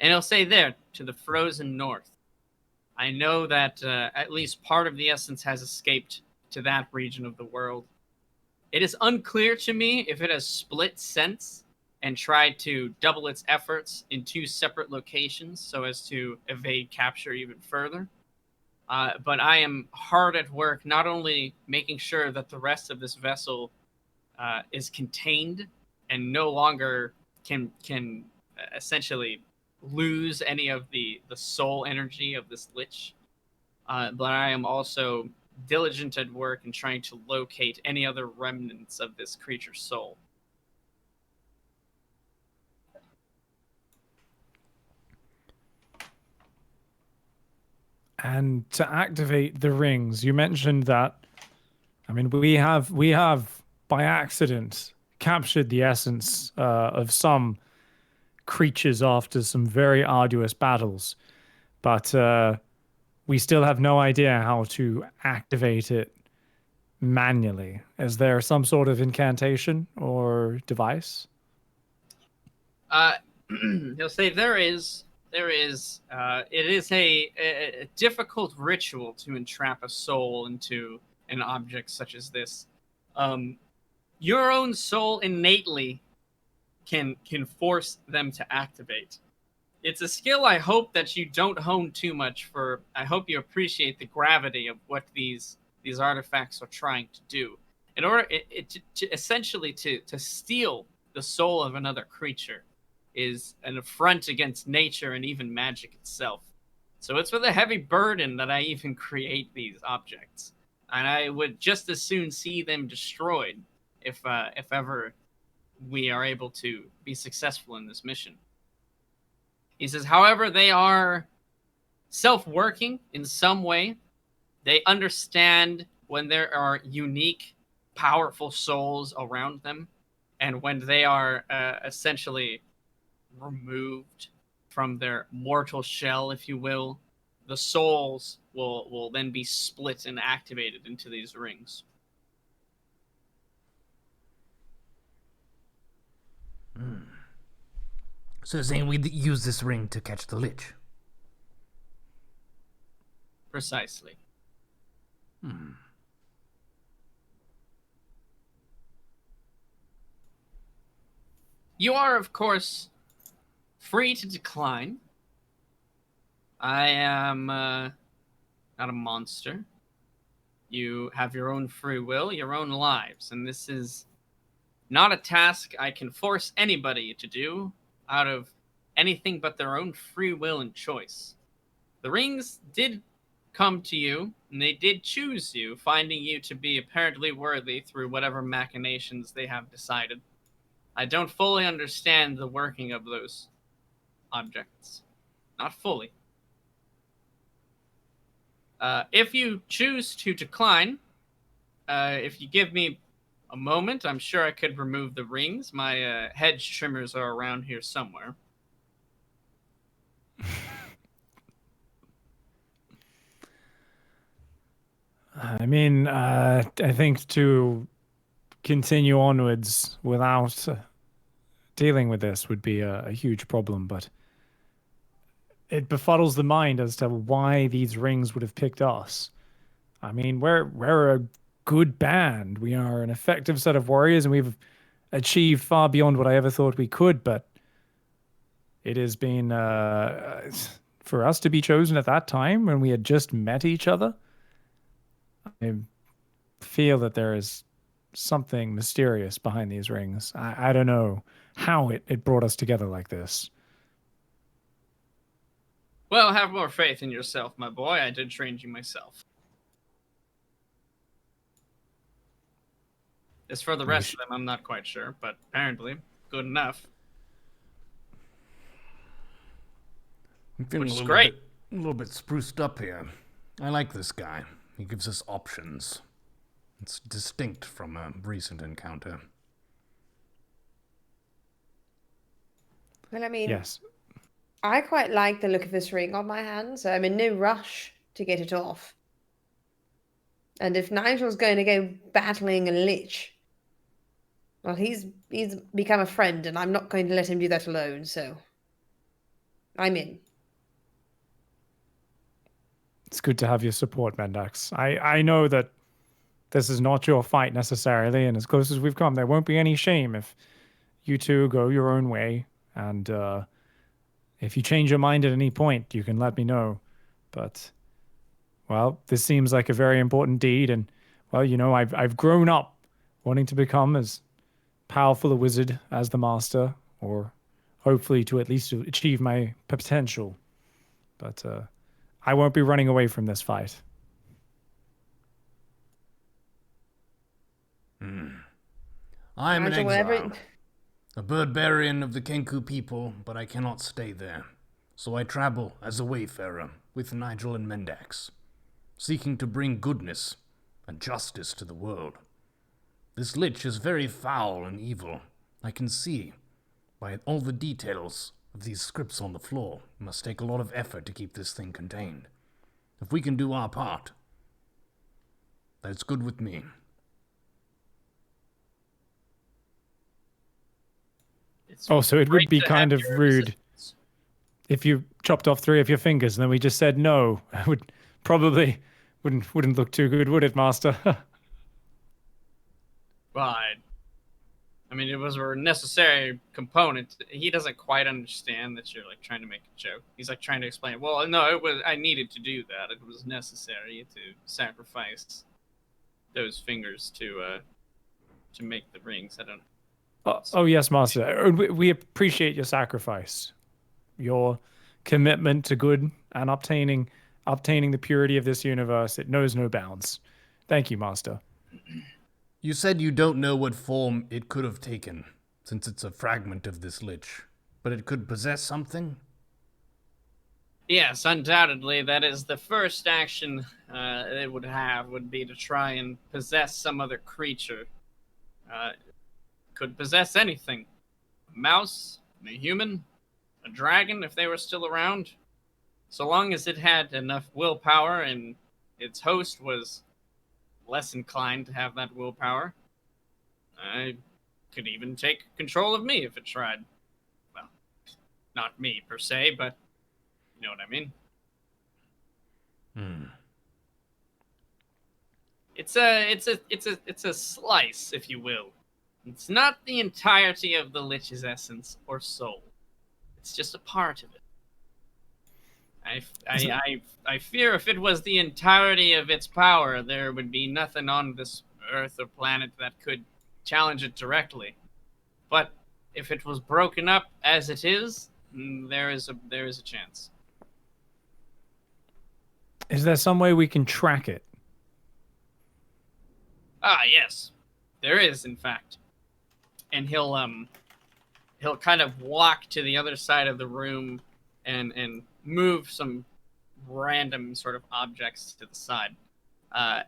and it'll say there, to the frozen north. I know that at least part of the essence has escaped to that region of the world. It is unclear to me if it has split sense and tried to double its efforts in 2 separate locations so as to evade capture even further. But I am hard at work not only making sure that the rest of this vessel is contained and no longer can essentially lose any of the soul energy of this lich, but I am also diligent at work in trying to locate any other remnants of this creature's soul. And to activate the rings, you mentioned that. I mean, we have by accident captured the essence of some creatures after some very arduous battles, but we still have no idea how to activate it manually. Is there some sort of incantation or device? He'll say there is. It is a difficult ritual to entrap a soul into an object such as this. Your own soul innately can force them to activate. It's a skill I hope that you don't hone too much for. I hope you appreciate the gravity of what these artifacts are trying to do. In order to essentially to steal the soul of another creature is an affront against nature and even magic itself. So it's with a heavy burden that I even create these objects. And I would just as soon see them destroyed if ever we are able to be successful in this mission. He says, however, they are self-working in some way. They understand when there are unique, powerful souls around them, and when they are essentially removed from their mortal shell, if you will, the souls will then be split and activated into these rings. So you're saying we use this ring to catch the lich? Precisely. You are, of course, free to decline. I am not a monster. You have your own free will, your own lives, and this is not a task I can force anybody to do out of anything but their own free will and choice. The rings did come to you, and they did choose you, finding you to be apparently worthy through whatever machinations they have decided. I don't fully understand the working of those objects. Not fully. If you choose to decline, if you give me a moment, I'm sure I could remove the rings. My hedge trimmers are around here somewhere. I mean, I think to continue onwards without dealing with this would be a huge problem, but it befuddles the mind as to why these rings would have picked us. I mean, we're a good band. We are an effective set of warriors, and we've achieved far beyond what I ever thought we could, but it has been for us to be chosen at that time when we had just met each other. I feel that there is something mysterious behind these rings. I don't know how it brought us together like this. Well, have more faith in yourself, my boy. I did train you myself. As for the rest of them, I'm not quite sure, but apparently good enough. I'm feeling Which is great. A little bit spruced up here. I like this guy. He gives us options. It's distinct from a recent encounter. Well, I mean, Yes. I quite like the look of this ring on my hand, so I'm in no rush to get it off. And if Nigel's going to go battling a lich, well, he's become a friend, and I'm not going to let him do that alone, so I'm in. It's good to have your support, Mendax. I know that this is not your fight necessarily, and as close as we've come, there won't be any shame if you two go your own way. And if you change your mind at any point, you can let me know. But, well, this seems like a very important deed, and, well, you know, I've grown up wanting to become as powerful a wizard as the master, or hopefully to at least achieve my potential. But I won't be running away from this fight. I am an Nigel, exile, a birdbarian of the Kenku people, but I cannot stay there. So I travel as a wayfarer with Nigel and Mendax, seeking to bring goodness and justice to the world. This lich is very foul and evil. I can see by all the details of these scripts on the floor. It must take a lot of effort to keep this thing contained. If we can do our part, that's good with me. So it would be kind of rude if you chopped off 3 of your fingers and then we just said no. It would probably wouldn't look too good, would it, Master? But I mean, it was a necessary component. He doesn't quite understand that you're like trying to make a joke. He's like trying to explain. Well, no, it was. I needed to do that. It was necessary to sacrifice those fingers to make the rings. I don't. Oh yes, Master. We appreciate your sacrifice, your commitment to good and obtaining the purity of this universe. It knows no bounds. Thank you, Master. You said you don't know what form it could have taken, since it's a fragment of this lich, but it could possess something? Yes, undoubtedly, that is the first action it would be to try and possess some other creature. Could possess anything. A mouse, a human, a dragon if they were still around. So long as it had enough willpower and its host was less inclined to have that willpower, I could even take control of me if it tried. Well, not me per se, but you know what I mean. It's a slice, if you will. It's not the entirety of the lich's essence or soul. It's just a part of it. I fear if it was the entirety of its power, there would be nothing on this Earth or planet that could challenge it directly. But if it was broken up as it is, there is a chance. Is there some way we can track it? Ah, yes, there is, in fact. And he'll kind of walk to the other side of the room and move some random sort of objects to the side,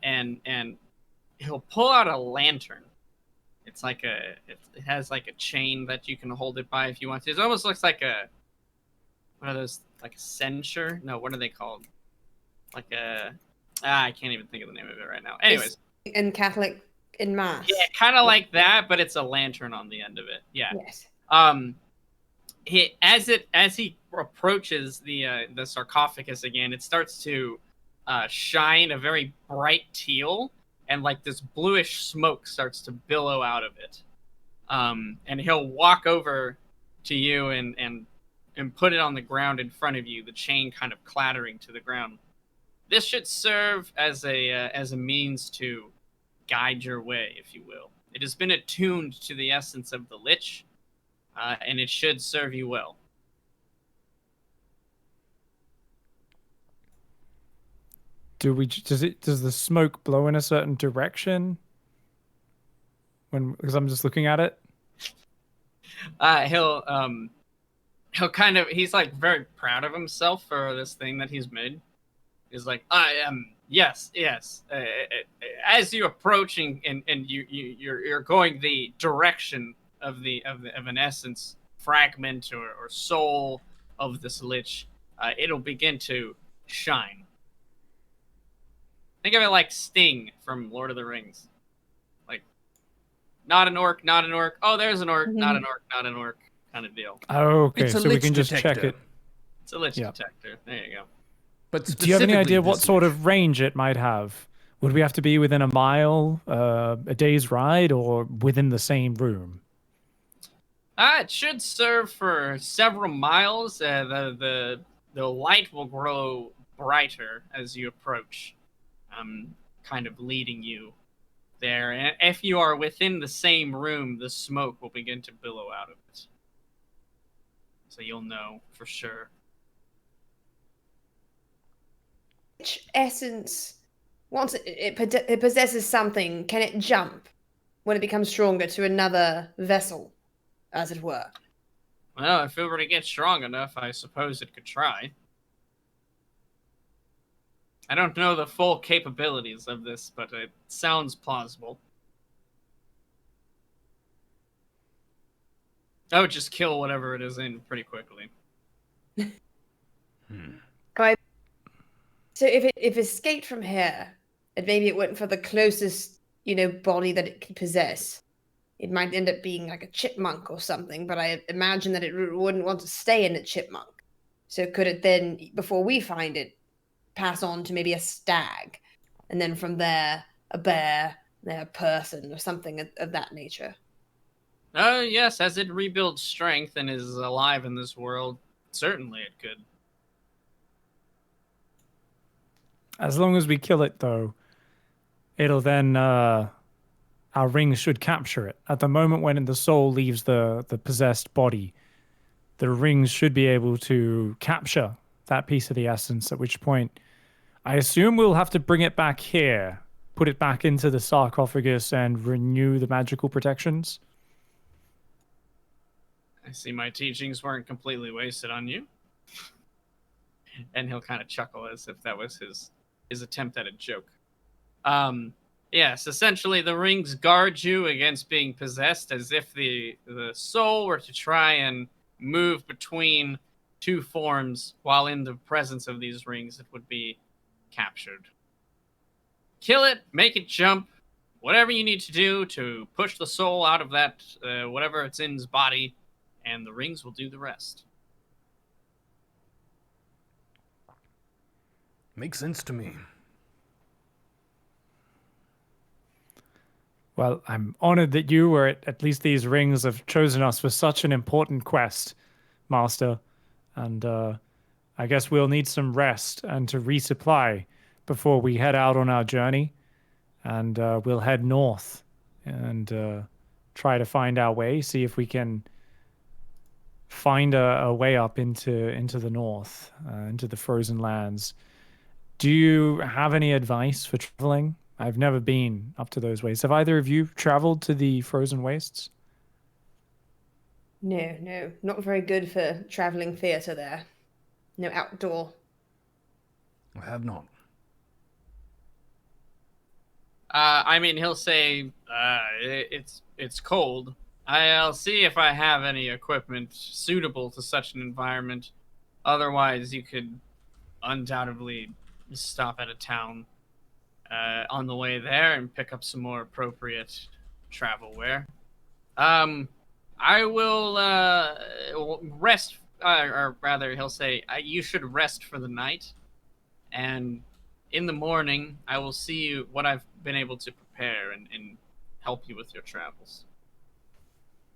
and he'll pull out a lantern. It's like it has like a chain that you can hold it by if you want to. It almost looks like one of those, like a censer. No, what are they called? Like I can't even think of the name of it right now. Anyways, in Catholic. In mass. Yeah, kind of like that, but it's a lantern on the end of it. Yeah. Yes. As he approaches the sarcophagus again, it starts to shine a very bright teal, and like this bluish smoke starts to billow out of it. And he'll walk over to you and put it on the ground in front of you, the chain kind of clattering to the ground. This should serve as a means to guide your way, if you will. It has been attuned to the essence of the lich, and it should serve you well. Does the smoke blow in a certain direction? Because I'm just looking at it. He'll kind of, he's like very proud of himself for this thing that he's made. He's like, I am. Yes. As you approach and you're going the direction of an essence fragment or soul of this lich, it'll begin to shine. Think of it like Sting from Lord of the Rings. Like, not an orc. Oh, there's an orc. Not an orc. Kind of deal. Oh, okay. It's a So we lich can just detector. check it. It's a lich detector. There you go. But Do you have any specifically idea what this sort lich. of range it might have? Would we have to be within a mile, a day's ride, or within the same room? It should serve for several miles. The light will grow brighter as you approach, kind of leading you there. And if you are within the same room, the smoke will begin to billow out of it. So you'll know for sure. Which essence, once it possesses something, can it jump when it becomes stronger to another vessel, as it were? Well, if it were to get strong enough, I suppose it could try. I don't know the full capabilities of this, but it sounds plausible. I would just kill whatever it is in pretty quickly. So if it escaped from here, and maybe it went for the closest, body that it could possess, it might end up being like a chipmunk or something, but I imagine that it wouldn't want to stay in a chipmunk. So could it then, before we find it, pass on to maybe a stag, and then from there, a bear, then a person, or something of that nature? Yes, as it rebuilds strength and is alive in this world, certainly it could. As long as we kill it, though, it'll then, our rings should capture it. At the moment when the soul leaves the possessed body, the rings should be able to capture that piece of the essence, at which point I assume we'll have to bring it back here, put it back into the sarcophagus, and renew the magical protections. I see my teachings weren't completely wasted on you. And he'll kind of chuckle as if that was his attempt at a joke. Yes, essentially the rings guard you against being possessed, as if the soul were to try and move between two forms while in the presence of these rings, it would be captured. Kill it, make it jump, whatever you need to do to push the soul out of that, whatever it's in his body, and the rings will do the rest. Makes sense to me. Well, I'm honored that you, or at least these rings, have chosen us for such an important quest, Master. And I guess we'll need some rest and to resupply before we head out on our journey. And we'll head north and try to find our way, see if we can find a way up into the north, into the frozen lands. Do you have any advice for traveling? I've never been up to those ways. Have either of you traveled to the frozen wastes? No, not very good for traveling theatre there. No outdoor. I have not. I mean, he'll say, it's cold. I'll see if I have any equipment suitable to such an environment. Otherwise, you could undoubtedly stop at a town on the way there and pick up some more appropriate travel wear. I will rest, or rather, he'll say, you should rest for the night, and in the morning, I will see what I've been able to prepare and help you with your travels.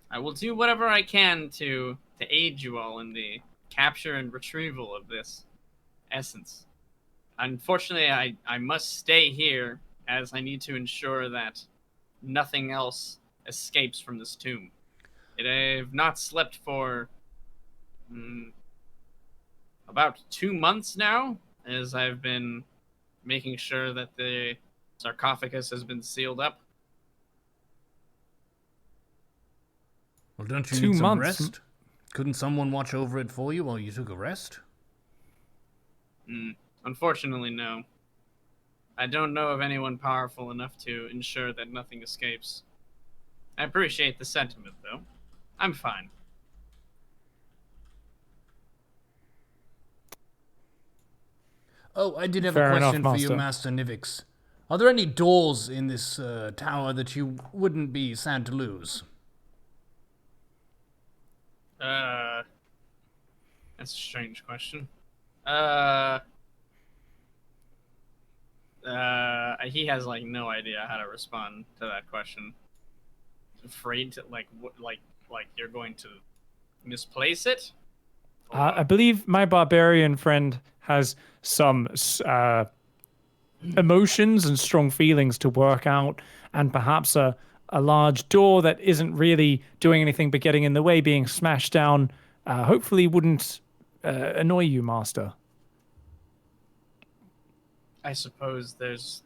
I will do whatever I can to aid you all in the capture and retrieval of this essence. Unfortunately, I must stay here, as I need to ensure that nothing else escapes from this tomb. I have not slept for about 2 months now, as I've been making sure that the sarcophagus has been sealed up. Well, don't you 2 need some months? rest? Couldn't someone watch over it for you while you took a rest? Unfortunately, no. I don't know of anyone powerful enough to ensure that nothing escapes. I appreciate the sentiment, though. I'm fine. Oh, I did have Fair a enough, question for you, Master. Master Nivix. Are there any doors in this tower that you wouldn't be sad to lose? That's a strange question. he has like no idea how to respond to that question. Afraid to like you're going to misplace it. I believe my barbarian friend has some emotions and strong feelings to work out, and perhaps a large door that isn't really doing anything but getting in the way, being smashed down, hopefully wouldn't annoy you, Master. I suppose there's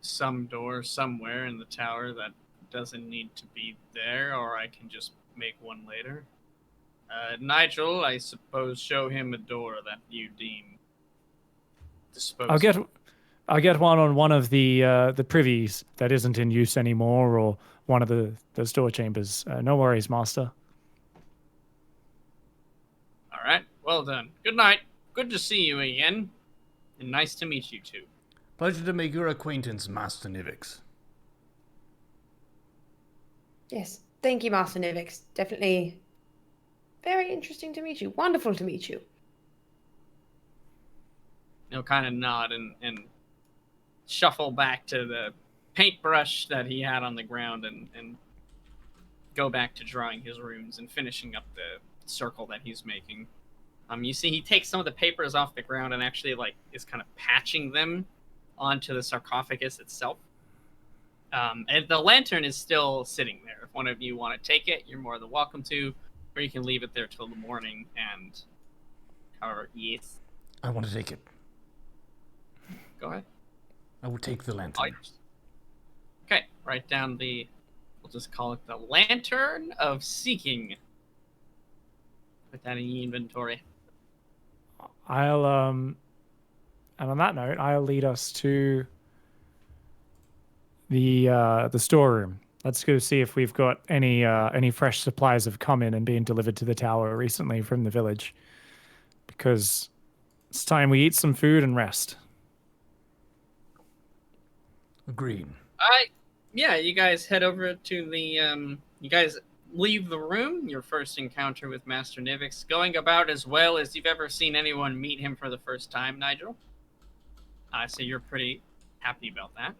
some door somewhere in the tower that doesn't need to be there, or I can just make one later. Nigel, I suppose show him a door that you deem disposable. I'll get one on one of the privies that isn't in use anymore, or one of the store chambers. No worries, Master. All right, well done. Good night. Good to see you again, and nice to meet you too. Pleasure to make your acquaintance, Master Nivix. Yes, thank you, Master Nivix. Definitely very interesting to meet you. Wonderful to meet you. He'll kind of nod and shuffle back to the paintbrush that he had on the ground and go back to drawing his runes and finishing up the circle that he's making. You see he takes some of the papers off the ground and actually like is kind of patching them onto the sarcophagus itself. And the lantern is still sitting there. If one of you want to take it, you're more than welcome to, or you can leave it there till the morning and yes. I want to take it. Go ahead. I will take the lantern. Okay, write down we'll just call it the Lantern of Seeking. Put that in the inventory. And on that note, I'll lead us to the storeroom. Let's go see if we've got any fresh supplies have come in and being delivered to the tower recently from the village. Because it's time we eat some food and rest. Agreed. Yeah, you guys head over to the you guys leave the room, your first encounter with Master Nivix, going about as well as you've ever seen anyone meet him for the first time, Nigel. So you're pretty happy about that.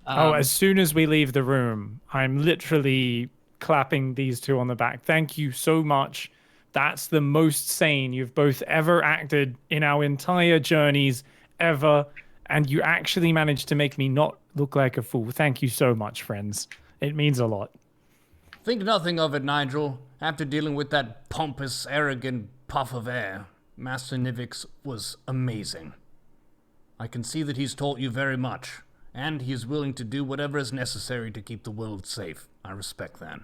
As soon as we leave the room, I'm literally clapping these two on the back. Thank you so much. That's the most sane you've both ever acted in our entire journeys ever. And you actually managed to make me not look like a fool. Thank you so much, friends. It means a lot. Think nothing of it, Nigel. After dealing with that pompous, arrogant puff of air, Master Nivix was amazing. I can see that he's taught you very much, and he is willing to do whatever is necessary to keep the world safe. I respect that.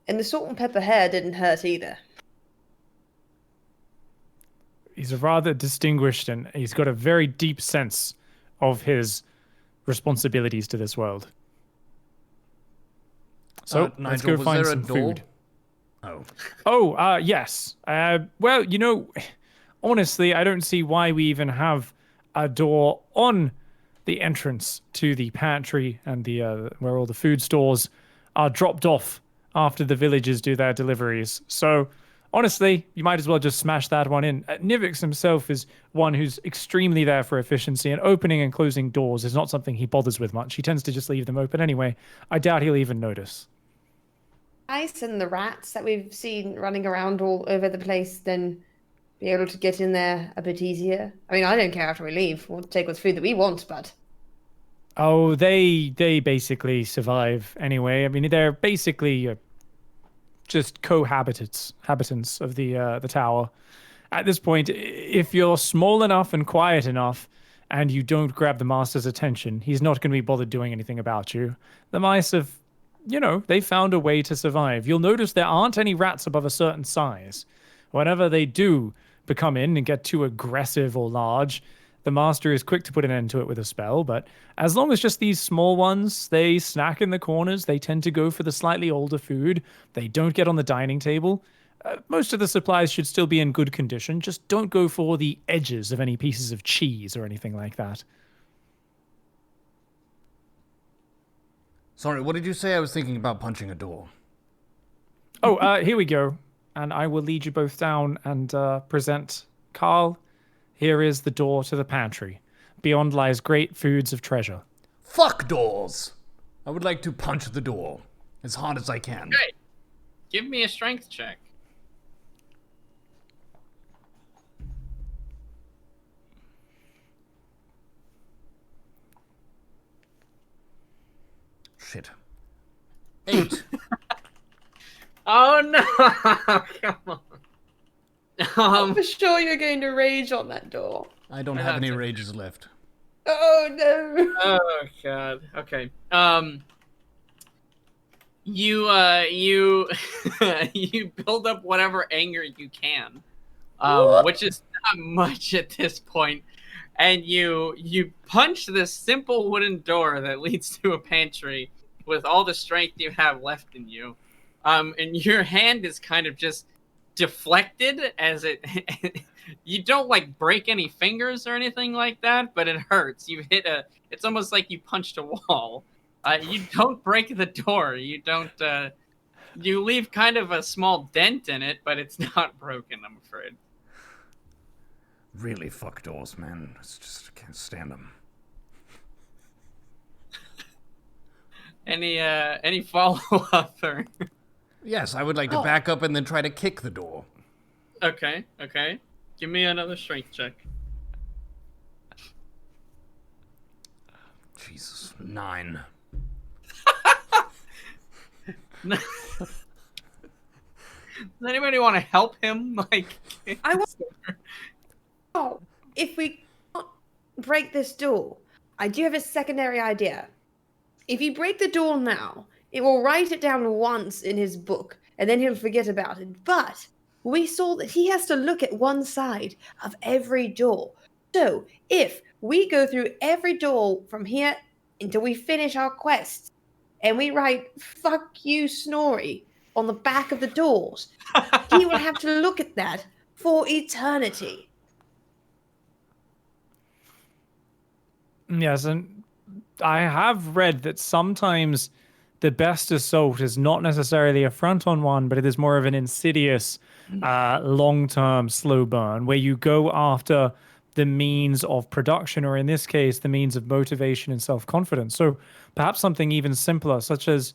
And the salt and pepper hair didn't hurt either. He's a rather distinguished, and he's got a very deep sense of his responsibilities to this world. So let's Nigel, go find some door? food. Oh. Yes. Well, honestly, I don't see why we even have a door on the entrance to the pantry and the where all the food stores are dropped off after the villagers do their deliveries. So honestly, you might as well just smash that one in. Nivix himself is one who's extremely there for efficiency, and opening and closing doors is not something he bothers with much. He tends to just leave them open anyway. I doubt he'll even notice. Ice and the rats that we've seen running around all over the place, then be able to get in there a bit easier. I mean, I don't care after we leave. We'll take what's food that we want, but... Oh, they basically survive anyway. I mean, they're basically just habitants of the tower. At this point, if you're small enough and quiet enough and you don't grab the master's attention, he's not going to be bothered doing anything about you. The mice have, they found a way to survive. You'll notice there aren't any rats above a certain size. Whenever they do become in and get too aggressive or large, the master is quick to put an end to it with a spell, but as long as just these small ones, they snack in the corners, they tend to go for the slightly older food, they don't get on the dining table, most of the supplies should still be in good condition. Just don't go for the edges of any pieces of cheese or anything like that. Sorry, what did you say? I was thinking about punching a door. Oh, here we go. And I will lead you both down and present Carl. Here is the door to the pantry. beyond lies great foods of treasure. Fuck doors! I would like to punch the door as hard as I can. Okay. Give me a strength check. Shit. 8. Oh no! Come on. For sure you're going to rage on that door. I don't have any rages left. Oh no. Oh god. Okay. You you build up whatever anger you can, which is not much at this point, and you punch this simple wooden door that leads to a pantry with all the strength you have left in you, and your hand is kind of just deflected as it. You don't like break any fingers or anything like that, but it hurts. You hit a. It's almost like you punched a wall. You don't break the door. You don't. You leave kind of a small dent in it, but it's not broken, I'm afraid. Really fuck doors, man. It's just, I can't stand them. Any follow-up? Or... Yes, I would like to back up and then try to kick the door. Okay. Give me another strength check. Jesus, 9. Does anybody want to help him? Like, I want. Oh, if we can't break this door, I do have a secondary idea. If you break the door now, it will write it down once in his book, and then he'll forget about it. But we saw that he has to look at one side of every door. So if we go through every door from here until we finish our quest, and we write "fuck you, Snorri" on the back of the doors, he will have to look at that for eternity. Yes, and I have read that sometimes the best assault is not necessarily a front-on one, but it is more of an insidious, long-term slow burn where you go after the means of production, or in this case, the means of motivation and self-confidence. So perhaps something even simpler, such as,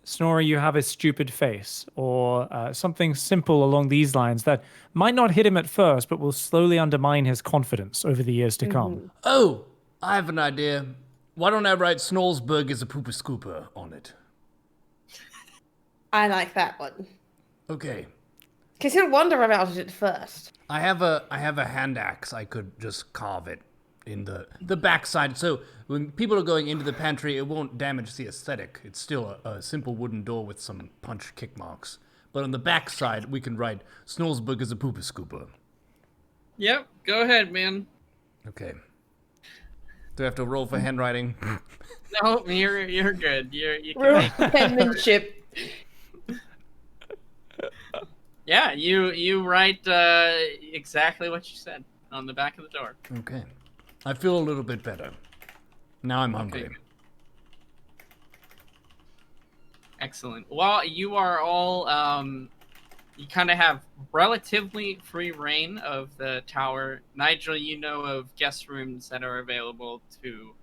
Snorri, you have a stupid face, or something simple along these lines that might not hit him at first, but will slowly undermine his confidence over the years to come. Oh, I have an idea. Why don't I write Snollsburg is a pooper scooper on it? I like that one. Okay. Because he'll wonder about it at first. I have a hand axe. I could just carve it in the backside. So when people are going into the pantry, it won't damage the aesthetic. It's still a simple wooden door with some punch kick marks. But on the backside, we can write Snollsburg is a pooper scooper. Yep, go ahead, man. Okay. Do I have to roll for handwriting? No, you're good. You can Real make... penmanship. Yeah, you write exactly what you said on the back of the door. Okay. I feel a little bit better. Now I'm hungry. Okay. Excellent. Well, you are all you kind of have relatively free reign of the tower. Nigel, you know of guest rooms that are available to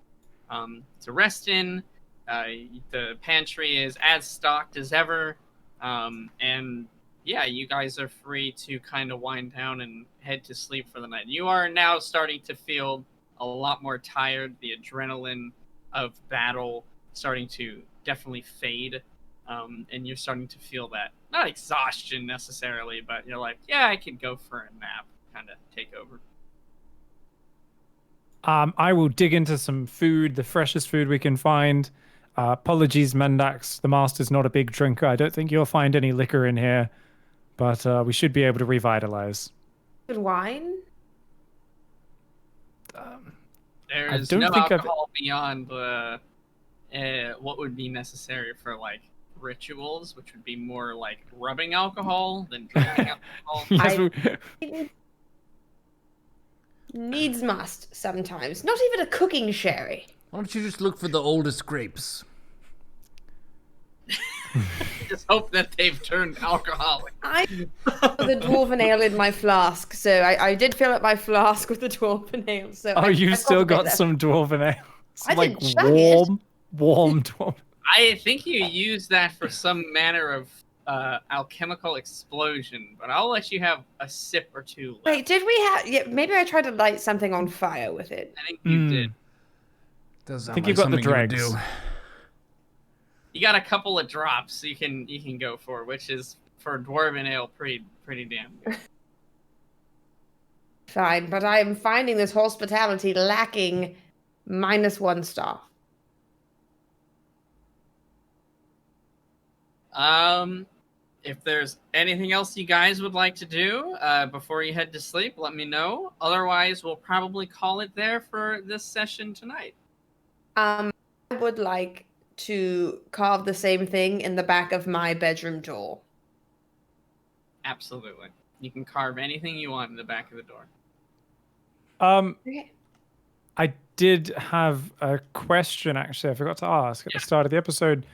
rest in. The pantry is as stocked as ever, and yeah, you guys are free to kind of wind down and head to sleep for the night. You are now starting to feel a lot more tired. The adrenaline of battle starting to definitely fade. And you're starting to feel that, not exhaustion necessarily, but you're like, yeah, I could go for a nap, kind of take over. I will dig into some food, the freshest food we can find. Apologies, Mendax. The master's not a big drinker. I don't think you'll find any liquor in here, but we should be able to revitalize. Good wine? There's no alcohol beyond what would be necessary for, like, rituals, which would be more like rubbing alcohol than drinking alcohol. Yes, Needs must sometimes. Not even a cooking sherry. Why don't you just look for the oldest grapes? just hope that they've turned alcoholic. I have the dwarven ale in my flask, so I did fill up my flask with the dwarven ale. So Oh, you've I've still a bit got left. some dwarven ale. It's I like didn't chug it. warm dwarven. I think you use that for some manner of alchemical explosion, but I'll let you have a sip or two left. Wait, did we have? Yeah, maybe I tried to light something on fire with it. I think you did. Does I sound think like you've got the something you would dregs. do. You got a couple of drops you can go for, which is for dwarven ale pretty damn good. Fine, but I am finding this hospitality lacking -1 star. If there's anything else you guys would like to do before you head to sleep, let me know. Otherwise, we'll probably call it there for this session tonight. I would like to carve the same thing in the back of my bedroom door. Absolutely. You can carve anything you want in the back of the door. Okay. I did have a question, actually. I forgot to ask at the start of the episode.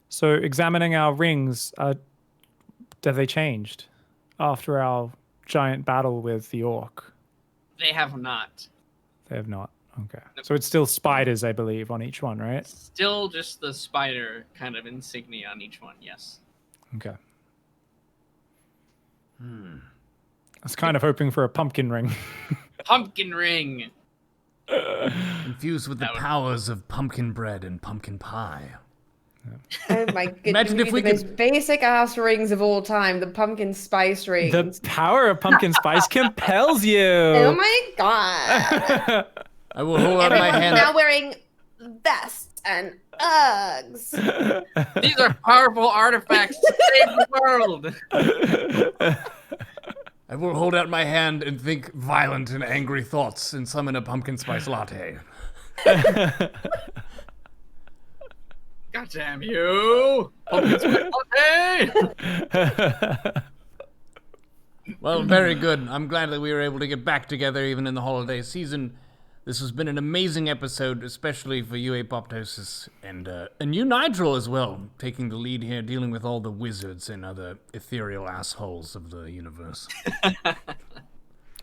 So, examining our rings, have they changed after our giant battle with the orc? They have not. They have not. Okay. So it's still spiders, I believe, on each one, right? Still just the spider kind of insignia on each one, yes. Okay. I was kind of hoping for a pumpkin ring. Pumpkin ring! Infused with the powers of pumpkin bread and pumpkin pie. Oh my goodness! Imagine if we the could- most basic ass rings of all time, the pumpkin spice rings. The power of pumpkin spice compels you. Oh my god! I will hold out my Everyone's hand. now wearing vests and Uggs. These are powerful artifacts to save the world! I will hold out my hand and think violent and angry thoughts and summon a pumpkin spice latte. God damn you! Pumpkin spice latte! Well, very good. I'm glad that we were able to get back together even in the holiday season. This has been an amazing episode, especially for you, Apoptosis, and you, Nigel, as well, taking the lead here, dealing with all the wizards and other ethereal assholes of the universe.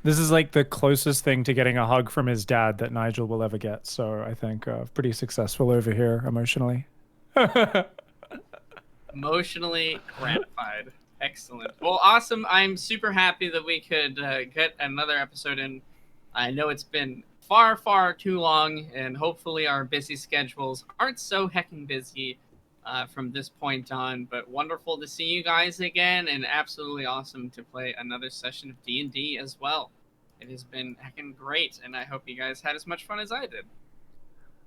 This is like the closest thing to getting a hug from his dad that Nigel will ever get. So I think pretty successful over here emotionally. Emotionally gratified. Excellent. Well, awesome. I'm super happy that we could get another episode in. I know it's been far, far too long, and hopefully our busy schedules aren't so heckin' busy from this point on, but wonderful to see you guys again, and absolutely awesome to play another session of D&D as well. It has been heckin' great, and I hope you guys had as much fun as I did.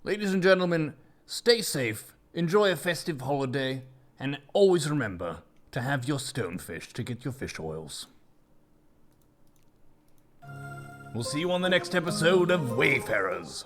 Ladies and gentlemen, stay safe, enjoy a festive holiday, and always remember to have your stonefish to get your fish oils. We'll see you on the next episode of Wayfarers.